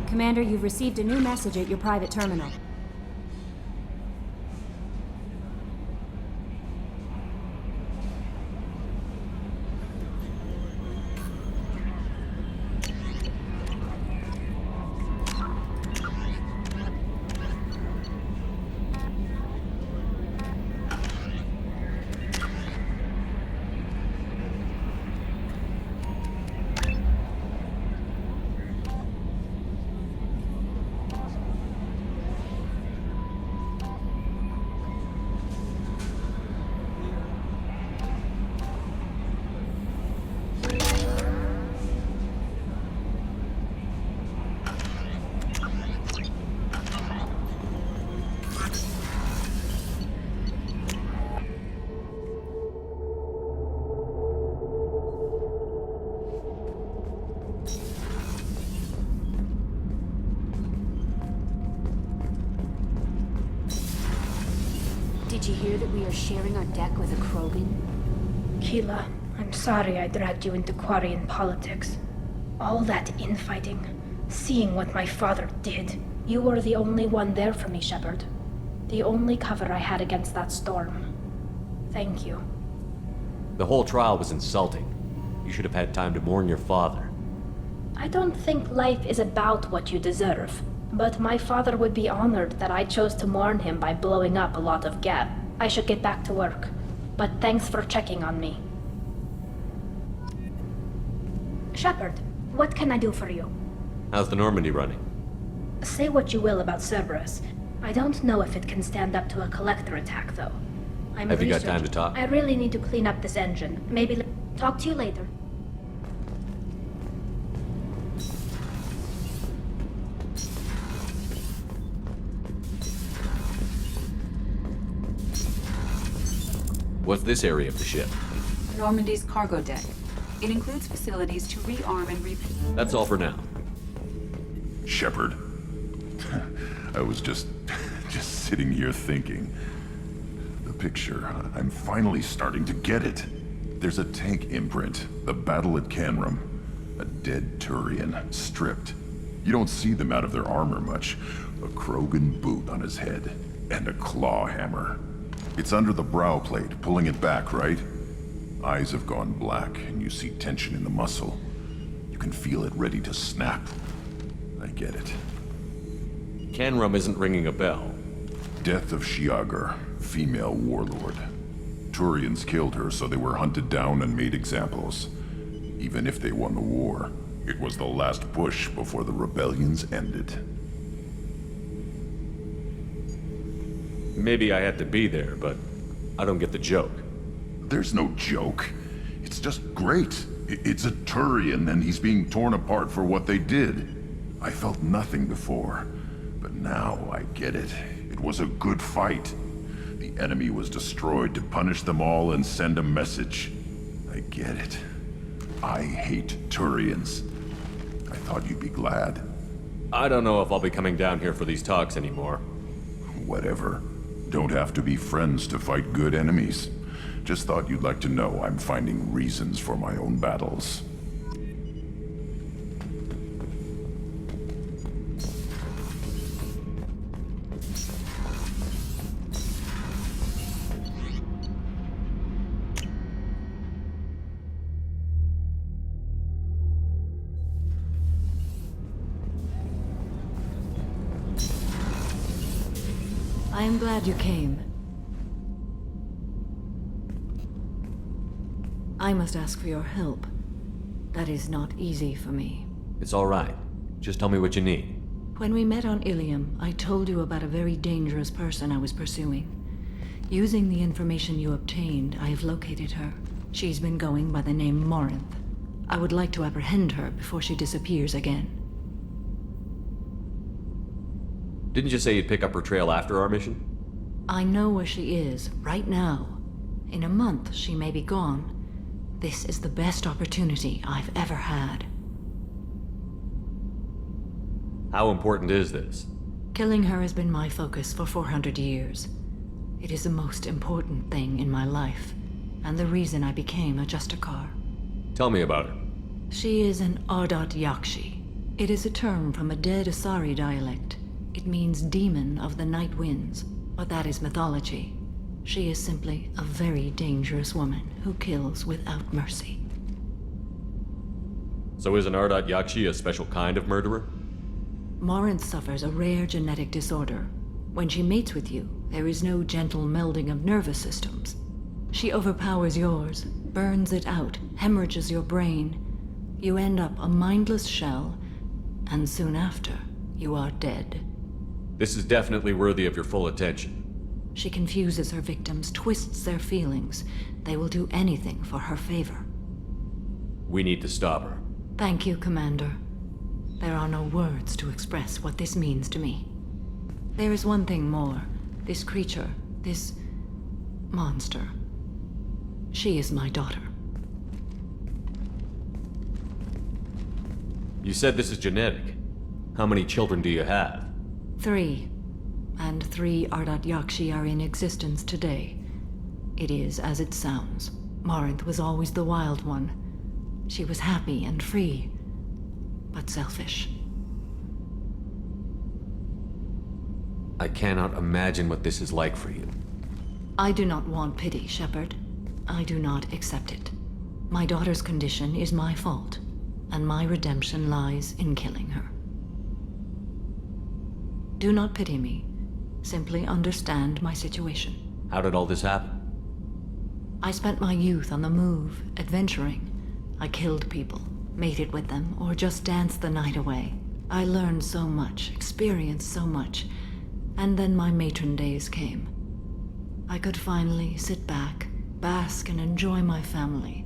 Commander, you've received a new message at your private terminal. Did you hear that we are sharing our deck with a Krogan? Keela, I'm sorry I dragged you into Quarian politics. All that infighting, seeing what my father did. You were the only one there for me, Shepard. The only cover I had against that storm. Thank you. The whole trial was insulting. You should have had time to mourn your father. I don't think life is about what you deserve, but my father would be honored that I chose to mourn him by blowing up a lot of Geb. I should get back to work, but thanks for checking on me. Shepard, what can I do for you? How's the Normandy running? Say what you will about Cerberus. I don't know if it can stand up to a collector attack, though. Have you got time to talk? I really need to clean up this engine. Maybe talk to you later. What's this area of the ship? Normandy's cargo deck. It includes facilities to rearm and repair. That's all for now. Shepard. I was just sitting here thinking. The picture, I'm finally starting to get it. There's a tank imprint, the battle at Canrum. A dead Turian, stripped. You don't see them out of their armor much. A Krogan boot on his head, and a claw hammer. It's under the brow plate, pulling it back, right? Eyes have gone black, and you see tension in the muscle. You can feel it ready to snap. I get it. Canrum isn't ringing a bell. Death of Shiagar, female warlord. Turians killed her, so they were hunted down and made examples. Even if they won the war, it was the last push before the rebellions ended. Maybe I had to be there, but I don't get the joke. There's no joke. It's just great. It's a Turian, and he's being torn apart for what they did. I felt nothing before, but now I get it. It was a good fight. The enemy was destroyed to punish them all and send a message. I get it. I hate Turians. I thought you'd be glad. I don't know if I'll be coming down here for these talks anymore. Whatever. Don't have to be friends to fight good enemies. Just thought you'd like to know I'm finding reasons for my own battles. I am glad you came. I must ask for your help. That is not easy for me. It's all right. Just tell me what you need. When we met on Ilium, I told you about a very dangerous person I was pursuing. Using the information you obtained, I have located her. She's been going by the name Morinth. I would like to apprehend her before she disappears again. Didn't you say you'd pick up her trail after our mission? I know where she is, right now. In a month, she may be gone. This is the best opportunity I've ever had. How important is this? Killing her has been my focus for 400 years. It is the most important thing in my life, and the reason I became a Justicar. Tell me about her. She is an Ardat Yakshi. It is a term from a dead Asari dialect. It means demon of the night winds, but that is mythology. She is simply a very dangerous woman who kills without mercy. So is an Ardat Yakshi a special kind of murderer? Morinth suffers a rare genetic disorder. When she mates with you, there is no gentle melding of nervous systems. She overpowers yours, burns it out, hemorrhages your brain. You end up a mindless shell, and soon after, you are dead. This is definitely worthy of your full attention. She confuses her victims, twists their feelings. They will do anything for her favor. We need to stop her. Thank you, Commander. There are no words to express what this means to me. There is one thing more. This creature, this monster. She is my daughter. You said this is genetic. How many children do you have? 3. And 3 Ardat Yakshi are in existence today. It is as it sounds. Morinth was always the wild one. She was happy and free, but selfish. I cannot imagine what this is like for you. I do not want pity, Shepard. I do not accept it. My daughter's condition is my fault, and my redemption lies in killing her. Do not pity me. Simply understand my situation. How did all this happen? I spent my youth on the move, adventuring. I killed people, mated with them, or just danced the night away. I learned so much, experienced so much, and then my matron days came. I could finally sit back, bask and enjoy my family.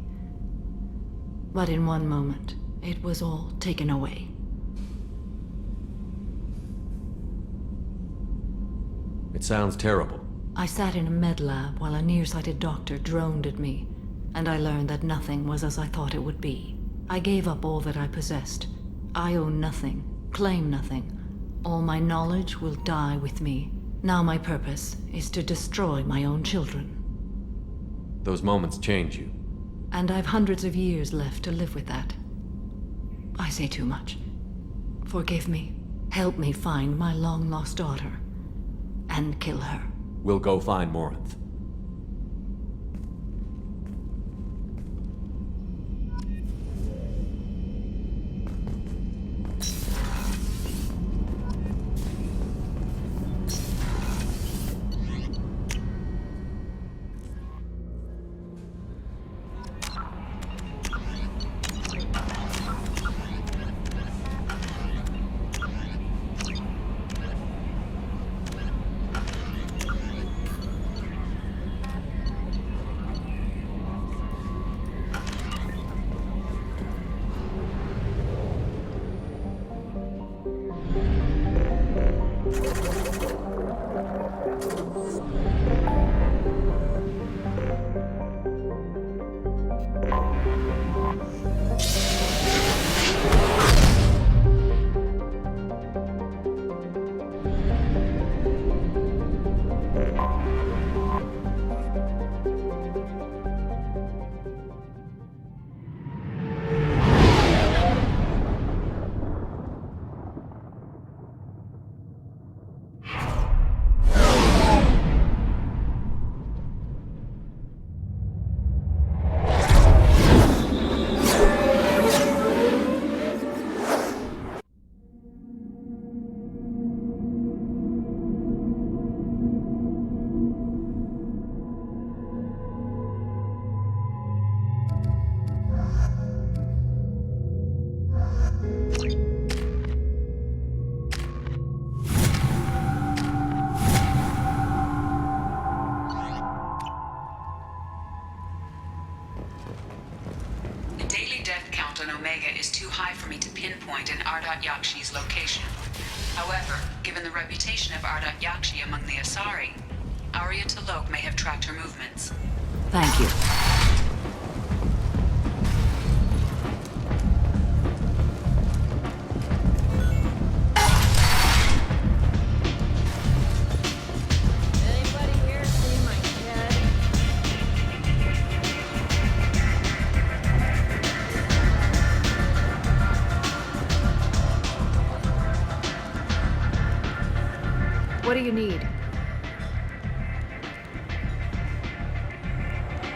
But in one moment, it was all taken away. It sounds terrible. I sat in a med lab while a nearsighted doctor droned at me, and I learned that nothing was as I thought it would be. I gave up all that I possessed. I own nothing, claim nothing. All my knowledge will die with me. Now my purpose is to destroy my own children. Those moments change you. And I've hundreds of years left to live with that. I say too much. Forgive me. Help me find my long-lost daughter. And kill her. We'll go find Morinth. count on Omega is too high for me to pinpoint an Ardat Yakshi's location. However, given the reputation of Ardat Yakshi among the Asari, Arya T'Loak may have tracked her movements. Thank you. What do you need?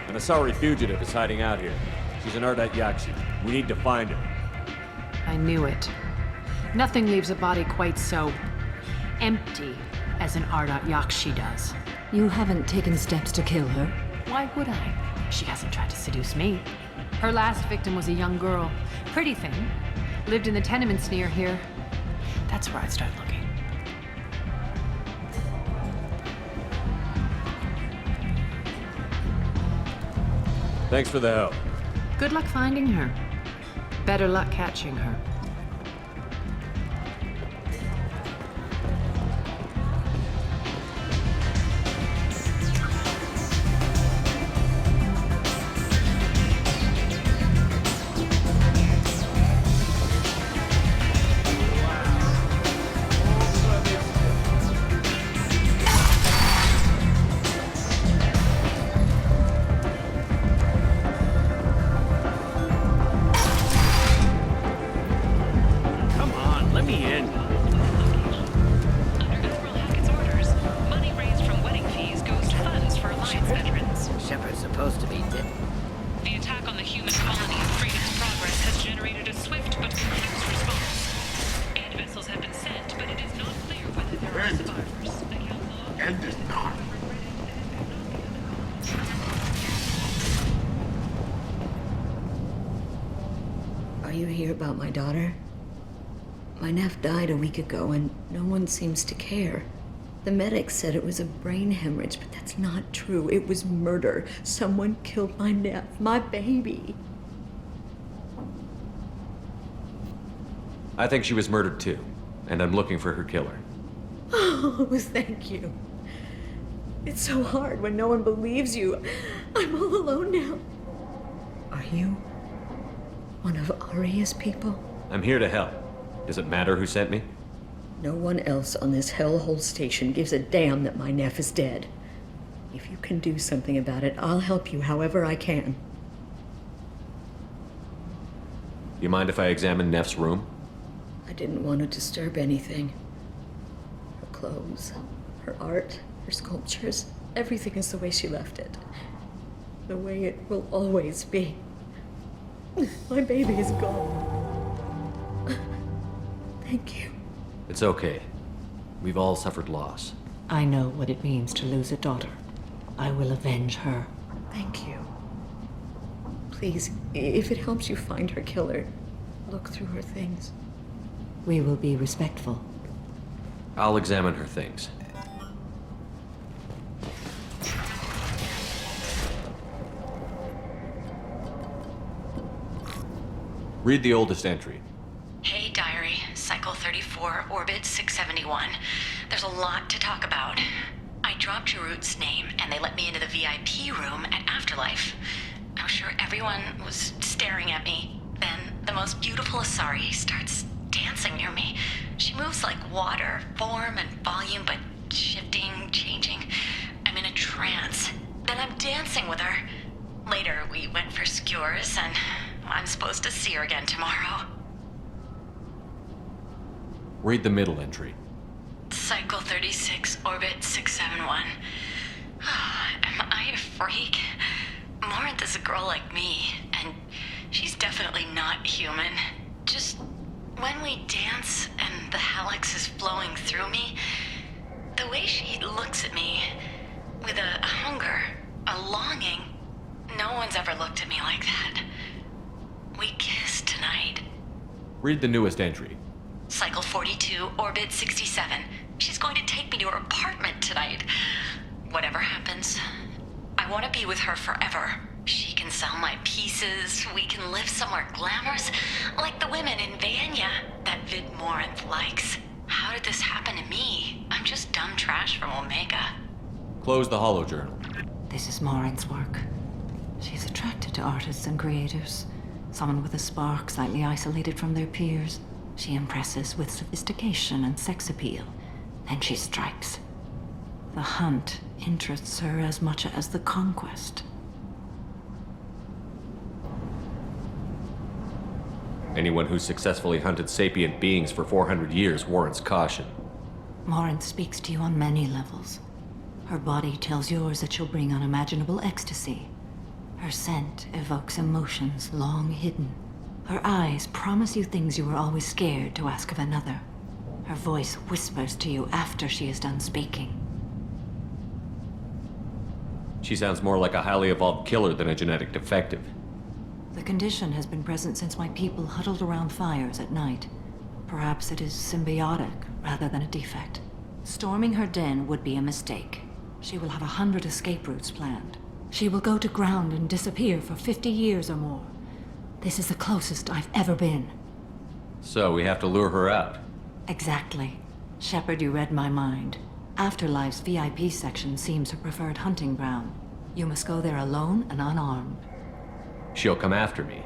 An Asari fugitive is hiding out here. She's an Ardat Yakshi. We need to find her. I knew it. Nothing leaves a body quite so empty as an Ardat Yakshi does. You haven't taken steps to kill her? Why would I? She hasn't tried to seduce me. Her last victim was a young girl. Pretty thing. Lived in the tenements near here. That's where I'd start looking. Thanks for the help. Good luck finding her. Better luck catching her. About my daughter. My nephew died a week ago and no one seems to care. The medics said it was a brain hemorrhage, but that's not true. It was murder. Someone killed my nephew, my baby. I think she was murdered too, and I'm looking for her killer. Oh, thank you. It's so hard when no one believes you. I'm all alone now. Are you one of Arya's people? I'm here to help. Does it matter who sent me? No one else on this hellhole station gives a damn that my nephew is dead. If you can do something about it, I'll help you however I can. You mind if I examine Neff's room? I didn't want to disturb anything. Her clothes, her art, her sculptures, everything is the way she left it. The way it will always be. My baby is gone. Thank you. It's okay. We've all suffered loss. I know what it means to lose a daughter. I will avenge her. Thank you. Please, if it helps you find her killer, look through her things. We will be respectful. I'll examine her things. Read the oldest entry. Hey, Diary. Cycle 34, Orbit 671. There's a lot to talk about. I dropped Jarut's name, and they let me into the VIP room at Afterlife. I was sure everyone was staring at me. Then the most beautiful Asari starts dancing near me. She moves like water, form and volume, but shifting, changing. I'm in a trance. Then I'm dancing with her. Later, we went for skewers, and I'm supposed to see her again tomorrow. Read the middle entry. Cycle 36, Orbit 671. Am I a freak? Morinth is a girl like me, and she's definitely not human. Just when we dance and the Hallex is flowing through me, the way she looks at me with a hunger, a longing, no one's ever looked at me like that. We kissed tonight. Read the newest entry. Cycle 42, Orbit 67. She's going to take me to her apartment tonight. Whatever happens, I want to be with her forever. She can sell my pieces. We can live somewhere glamorous, like the women in Vanya that Vid Morinth likes. How did this happen to me? I'm just dumb trash from Omega. Close the holojournal. This is Morinth's work. She's attracted to artists and creators. Someone with a spark, slightly isolated from their peers. She impresses with sophistication and sex appeal. Then she strikes. The hunt interests her as much as the conquest. Anyone who's successfully hunted sapient beings for 400 years warrants caution. Morinth speaks to you on many levels. Her body tells yours that she'll bring unimaginable ecstasy. Her scent evokes emotions long hidden. Her eyes promise you things you were always scared to ask of another. Her voice whispers to you after she is done speaking. She sounds more like a highly evolved killer than a genetic defective. The condition has been present since my people huddled around fires at night. Perhaps it is symbiotic rather than a defect. Storming her den would be a mistake. She will have 100 escape routes planned. She will go to ground and disappear for 50 years or more. This is the closest I've ever been. So we have to lure her out. Exactly. Shepard, you read my mind. Afterlife's VIP section seems her preferred hunting ground. You must go there alone and unarmed. She'll come after me.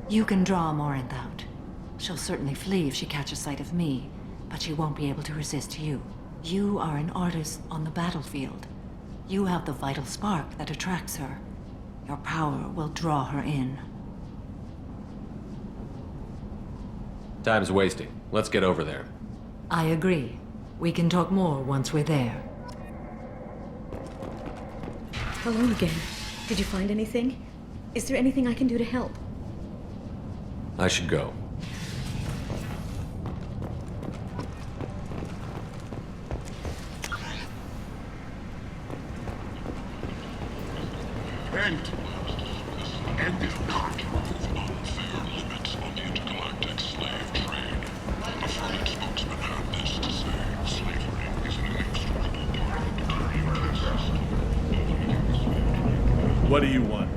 You can draw Morinth out. She'll certainly flee if she catches sight of me, but she won't be able to resist you. You are an artist on the battlefield. You have the vital spark that attracts her. Your power will draw her in. Time's wasting. Let's get over there. I agree. We can talk more once we're there. Hello again. Did you find anything? Is there anything I can do to help? I should go. And if not, unfair limits on the intergalactic slave trade. A Fernet spokesman had this to say: slavery is an inextricable part of the created system. What do you want?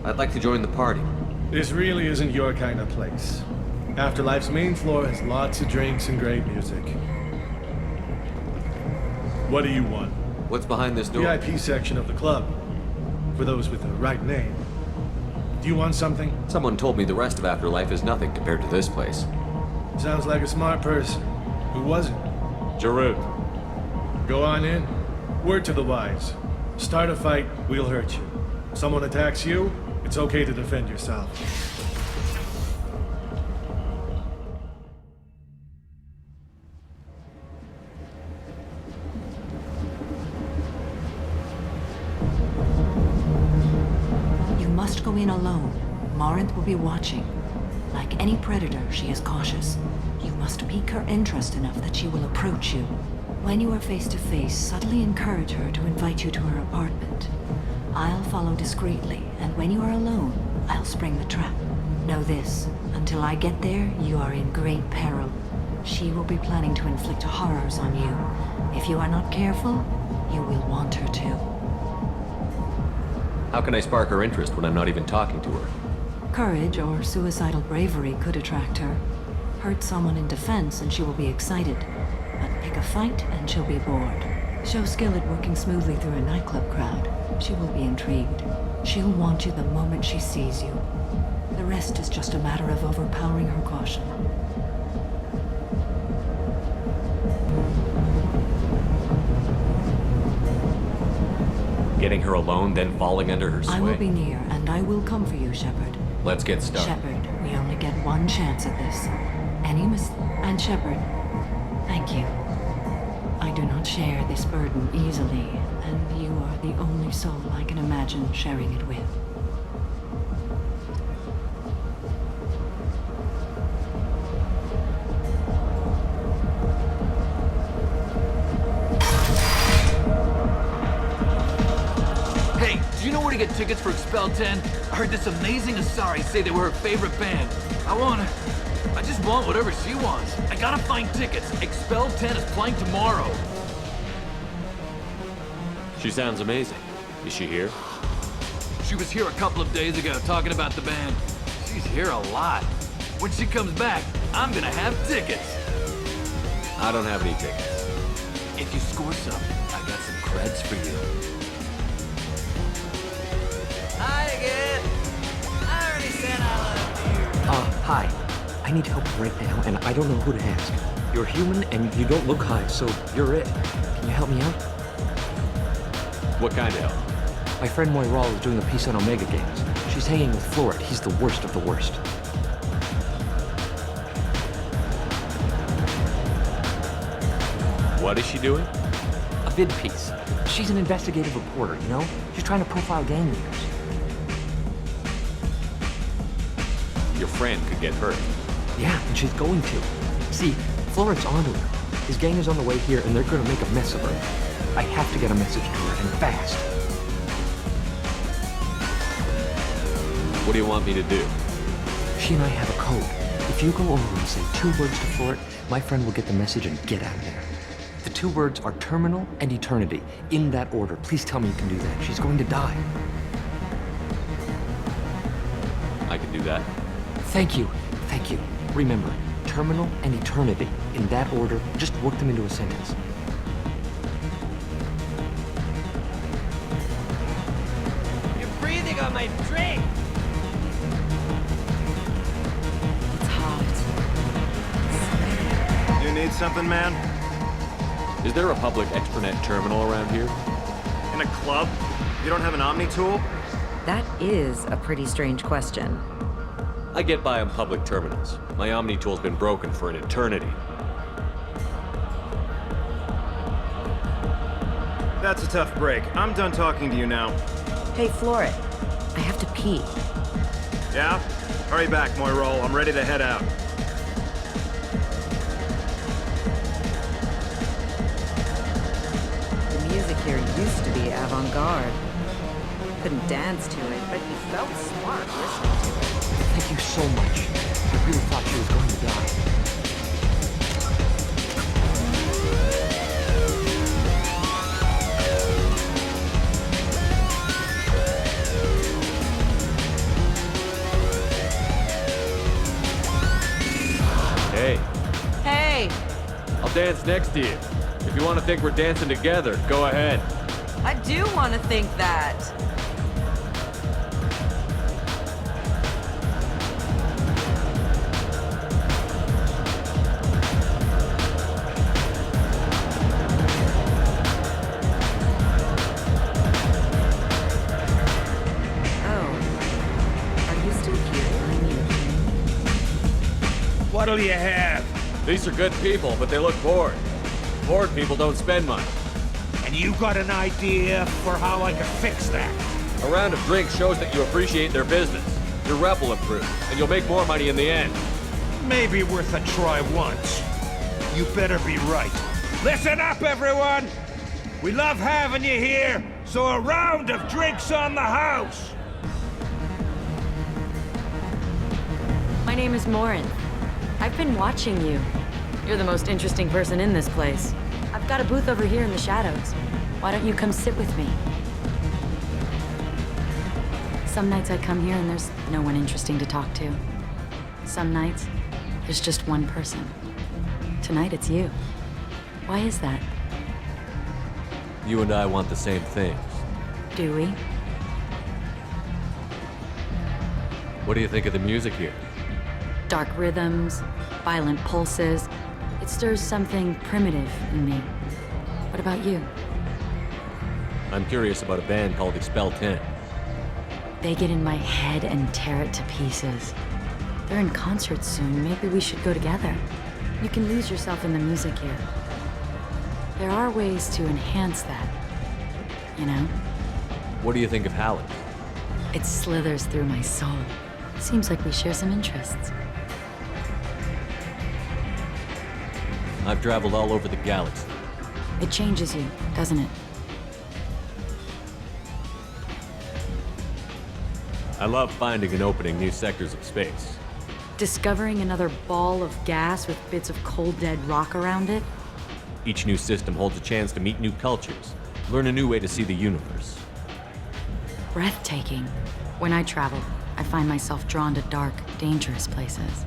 I'd like to join the party. This really isn't your kind of place. Afterlife's main floor has lots of drinks and great music. What do you want? What's behind this door? VIP section of the club. For those with the right name. Do you want something? Someone told me the rest of Afterlife is nothing compared to this place. Sounds like a smart person. Who was it? Jarut. Go on in. Word to the wise. Start a fight, we'll hurt you. Someone attacks you, it's okay to defend yourself. You must go in alone. Morinth will be watching. Like any predator, she is cautious. You must pique her interest enough that she will approach you. When you are face to face, subtly encourage her to invite you to her apartment. I'll follow discreetly, and when you are alone, I'll spring the trap. Know this, until I get there, you are in great peril. She will be planning to inflict horrors on you. If you are not careful, you will want her to. How can I spark her interest when I'm not even talking to her? Courage or suicidal bravery could attract her. Hurt someone in defense and she will be excited. But pick a fight and she'll be bored. Show skill at working smoothly through a nightclub crowd. She will be intrigued. She'll want you the moment she sees you. The rest is just a matter of overpowering her caution. Getting her alone, then falling under her sway? I will be near, and I will come for you, Shepard. Let's get started. Shepard, we only get one chance at this. And Shepard, thank you. I do not share this burden easily, and you are the only soul I can imagine sharing it with. Hey, do you know where to get tickets for Expel 10? I heard this amazing Asari say they were her favorite band. I just want whatever she wants. I gotta find tickets. Expel 10 is playing tomorrow. She sounds amazing. Is she here? She was here a couple of days ago talking about the band. She's here a lot. When she comes back, I'm gonna have tickets. I don't have any tickets. If you score some, I got some creds for you. Hi again. I already said I loved you. Hi. I need help right now, and I don't know who to ask. You're human, and you don't look high, so you're it. Can you help me out? What kind of help? My friend Moira is doing a piece on Omega Games. She's hanging with Florid. He's the worst of the worst. What is she doing? A vid piece. She's an investigative reporter, you know? She's trying to profile gang leaders. Your friend could get hurt. Yeah, and she's going to. See, Florid's onto her. His gang is on the way here, and they're gonna make a mess of her. I have to get a message to her, and fast. What do you want me to do? She and I have a code. If you go over and say 2 words to Florid, my friend will get the message and get out of there. The 2 words are terminal and eternity. In that order. Please tell me you can do that. She's going to die. I can do that. Thank you. Thank you. Remember, terminal and eternity. In that order, just work them into a sentence. You're breathing on my drink. It's hot. You need something, man? Is there a public extranet terminal around here? In a club? You don't have an Omni tool? That is a pretty strange question. I get by on public terminals. My Omni tool's been broken for an eternity. That's a tough break. I'm done talking to you now. Hey, Florid. I have to pee. Yeah? Hurry back, Moirol. I'm ready to head out. The music here used to be avant-garde. Couldn't dance to it, but you felt smart listening to it. Thank you so much. I really thought she was going to die. Hey. Hey! I'll dance next to you. If you want to think we're dancing together, go ahead. I do want to think that. What'll you have? These are good people, but they look bored. Bored people don't spend money. And you got an idea for how I can fix that? A round of drinks shows that you appreciate their business. Your rep will improve, and you'll make more money in the end. Maybe worth a try once. You better be right. Listen up, everyone! We love having you here, so a round of drinks on the house! My name is Morin. I've been watching you. You're the most interesting person in this place. I've got a booth over here in the shadows. Why don't you come sit with me? Some nights I come here and there's no one interesting to talk to. Some nights, there's just one person. Tonight it's you. Why is that? You and I want the same things. Do we? What do you think of the music here? Dark rhythms, violent pulses. It stirs something primitive in me. What about you? I'm curious about a band called Expel 10. They get in my head and tear it to pieces. They're in concert soon. Maybe we should go together. You can lose yourself in the music here. There are ways to enhance that, you know? What do you think of Halleck? It slithers through my soul. Seems like we share some interests. I've traveled all over the galaxy. It changes you, doesn't it? I love finding and opening new sectors of space. Discovering another ball of gas with bits of cold dead rock around it? Each new system holds a chance to meet new cultures, learn a new way to see the universe. breathtaking. When I travel, I find myself drawn to dark, dangerous places.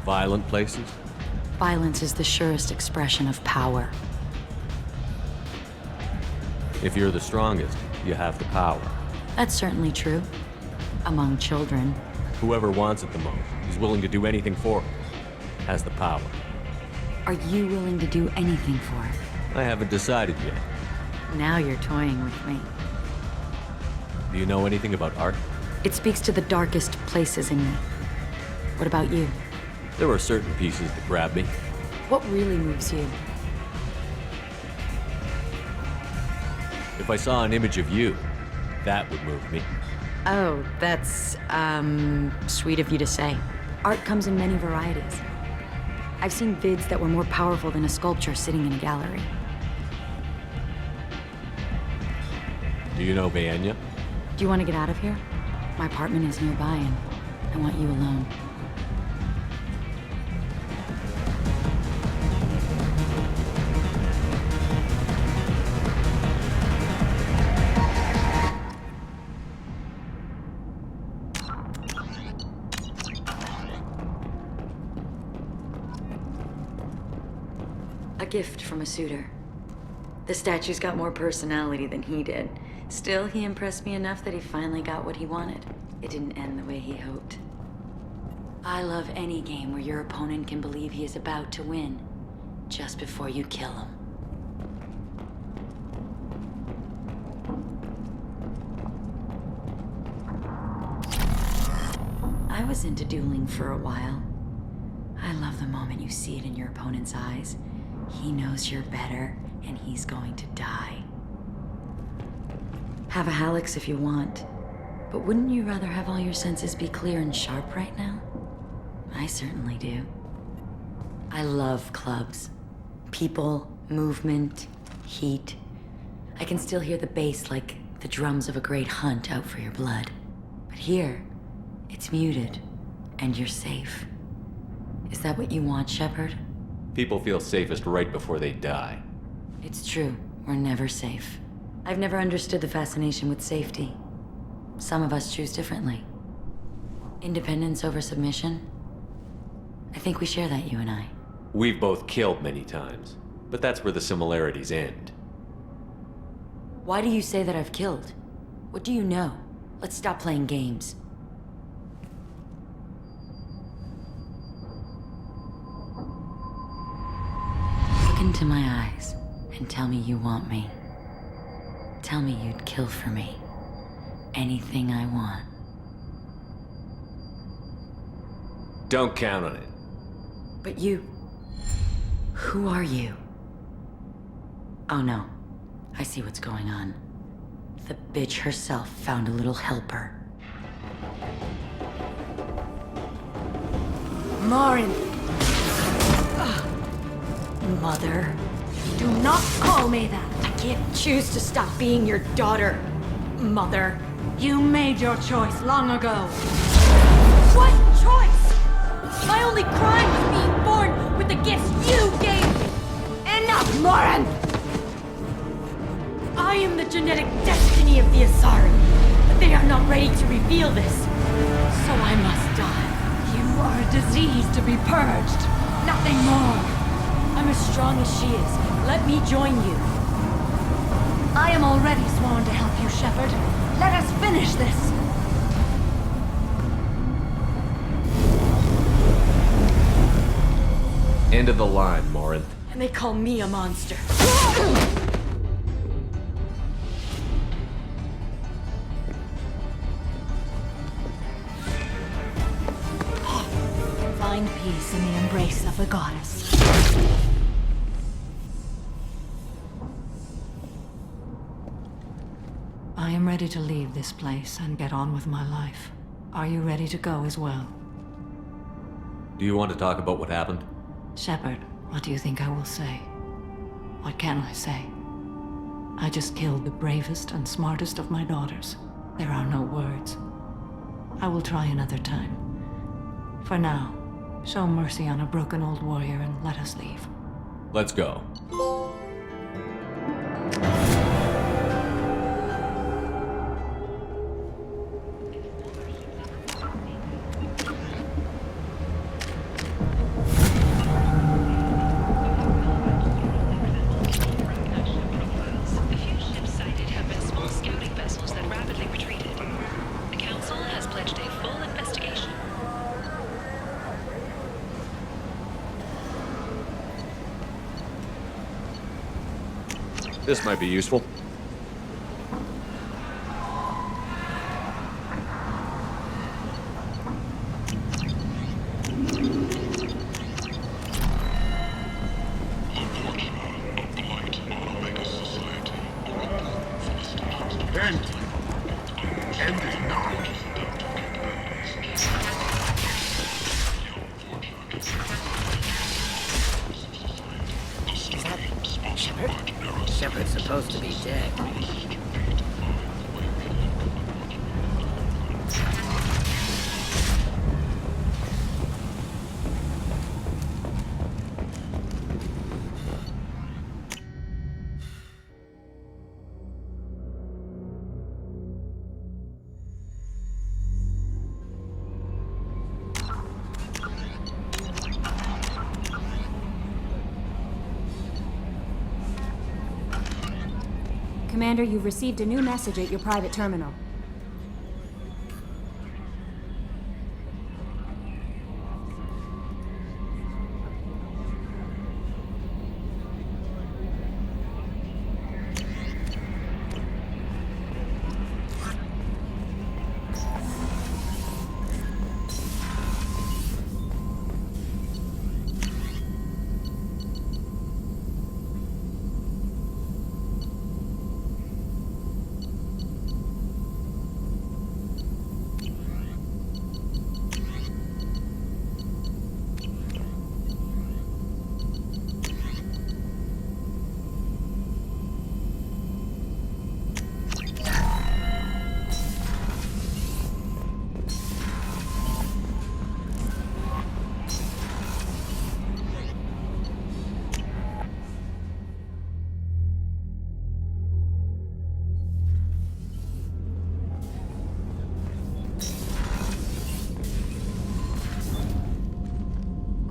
Violent places? Violence is the surest expression of power. If you're the strongest, you have the power. That's certainly true. Among children. Whoever wants it the most, is willing to do anything for it, has the power. Are you willing to do anything for it? I haven't decided yet. Now you're toying with me. Do you know anything about art? It speaks to the darkest places in me. What about you? There are certain pieces that grab me. What really moves you? If I saw an image of you, that would move me. Oh, that's, sweet of you to say. Art comes in many varieties. I've seen vids that were more powerful than a sculpture sitting in a gallery. Do you know Vaenya? Do you want to get out of here? My apartment is nearby and I want you alone. A gift from a suitor. The statue's got more personality than he did. Still, he impressed me enough that he finally got what he wanted. It didn't end the way he hoped. I love any game where your opponent can believe he is about to win, just before you kill him. I was into dueling for a while. I love the moment you see it in your opponent's eyes. He knows you're better, and he's going to die. Have a Hallex if you want, but wouldn't you rather have all your senses be clear and sharp right now? I certainly do. I love clubs. People, movement, heat. I can still hear the bass like the drums of a great hunt out for your blood. But here, it's muted, and you're safe. Is that what you want, Shepard? People feel safest right before they die. It's true. We're never safe. I've never understood the fascination with safety. Some of us choose differently. Independence over submission? I think we share that, you and I. We've both killed many times, but that's where the similarities end. Why do you say that I've killed? What do you know? Let's stop playing games. Look into my eyes and tell me you want me. Tell me you'd kill for me. Anything I want. Don't count on it. But you... Who are you? Oh no. I see what's going on. The bitch herself found a little helper. Marin! Mother. Do not call me that! I can't choose to stop being your daughter, Mother. You made your choice long ago. What choice? My only crime was being born with the gifts you gave me! Enough, Morin! I am the genetic destiny of the Asari, but they are not ready to reveal this. So I must die. You are a disease to be purged. Nothing more. I'm as strong as she is. Let me join you. I am already sworn to help you, Shepard. Let us finish this. End of the line, Morinth. And they call me a monster. Find peace in the embrace of the goddess. I am ready to leave this place and get on with my life. Are you ready to go as well? Do you want to talk about what happened? Shepard, what do you think I will say? What can I say? I just killed the bravest and smartest of my daughters. There are no words. I will try another time. For now, show mercy on a broken old warrior and let us leave. Let's go. launched a full investigation. This might be useful. Shepard's supposed to be dead. Commander, you've received a new message at your private terminal.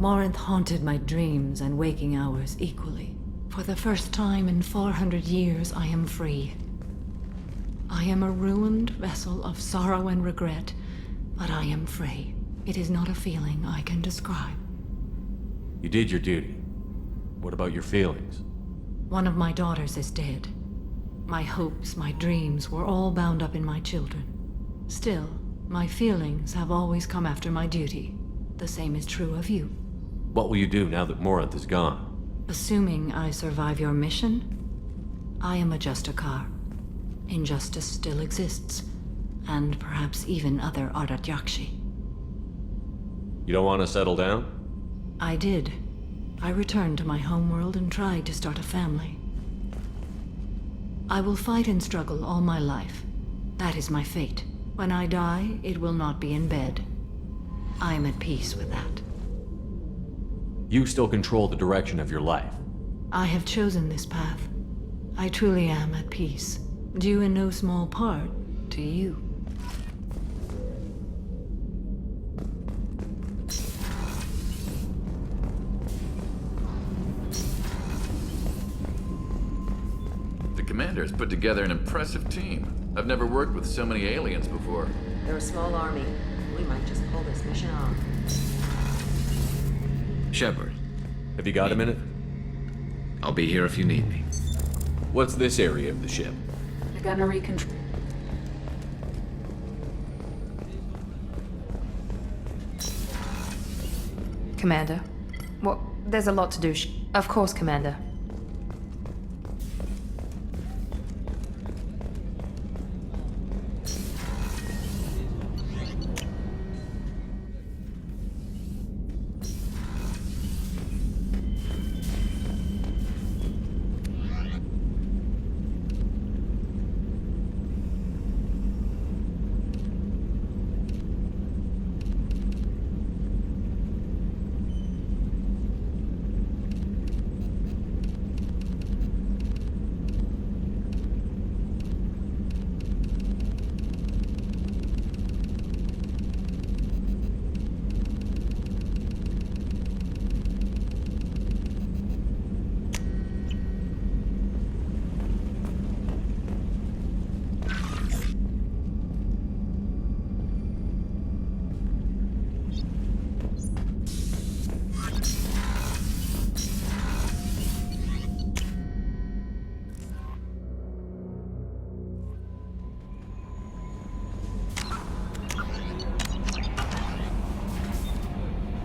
Morinth haunted my dreams and waking hours equally. For the first time in 400 years, I am free. I am a ruined vessel of sorrow and regret, but I am free. It is not a feeling I can describe. You did your duty. What about your feelings? One of my daughters is dead. My hopes, my dreams were all bound up in my children. Still, my feelings have always come after my duty. The same is true of you. What will you do now that Morinth is gone? Assuming I survive your mission, I am a Justicar. Injustice still exists, and perhaps even other Ardat Yakshi. You don't want to settle down? I did. I returned to my homeworld and tried to start a family. I will fight and struggle all my life. That is my fate. When I die, it will not be in bed. I am at peace with that. You still control the direction of your life. I have chosen this path. I truly am at peace, due in no small part to you. The Commander's put together an impressive team. I've never worked with so many aliens before. They're a small army. We might just pull this mission off. Shepard. Have you got a minute? I'll be here if you need me. What's this area of the ship? The gunnery control. Commander. Well, there's a lot to do. Of course, Commander.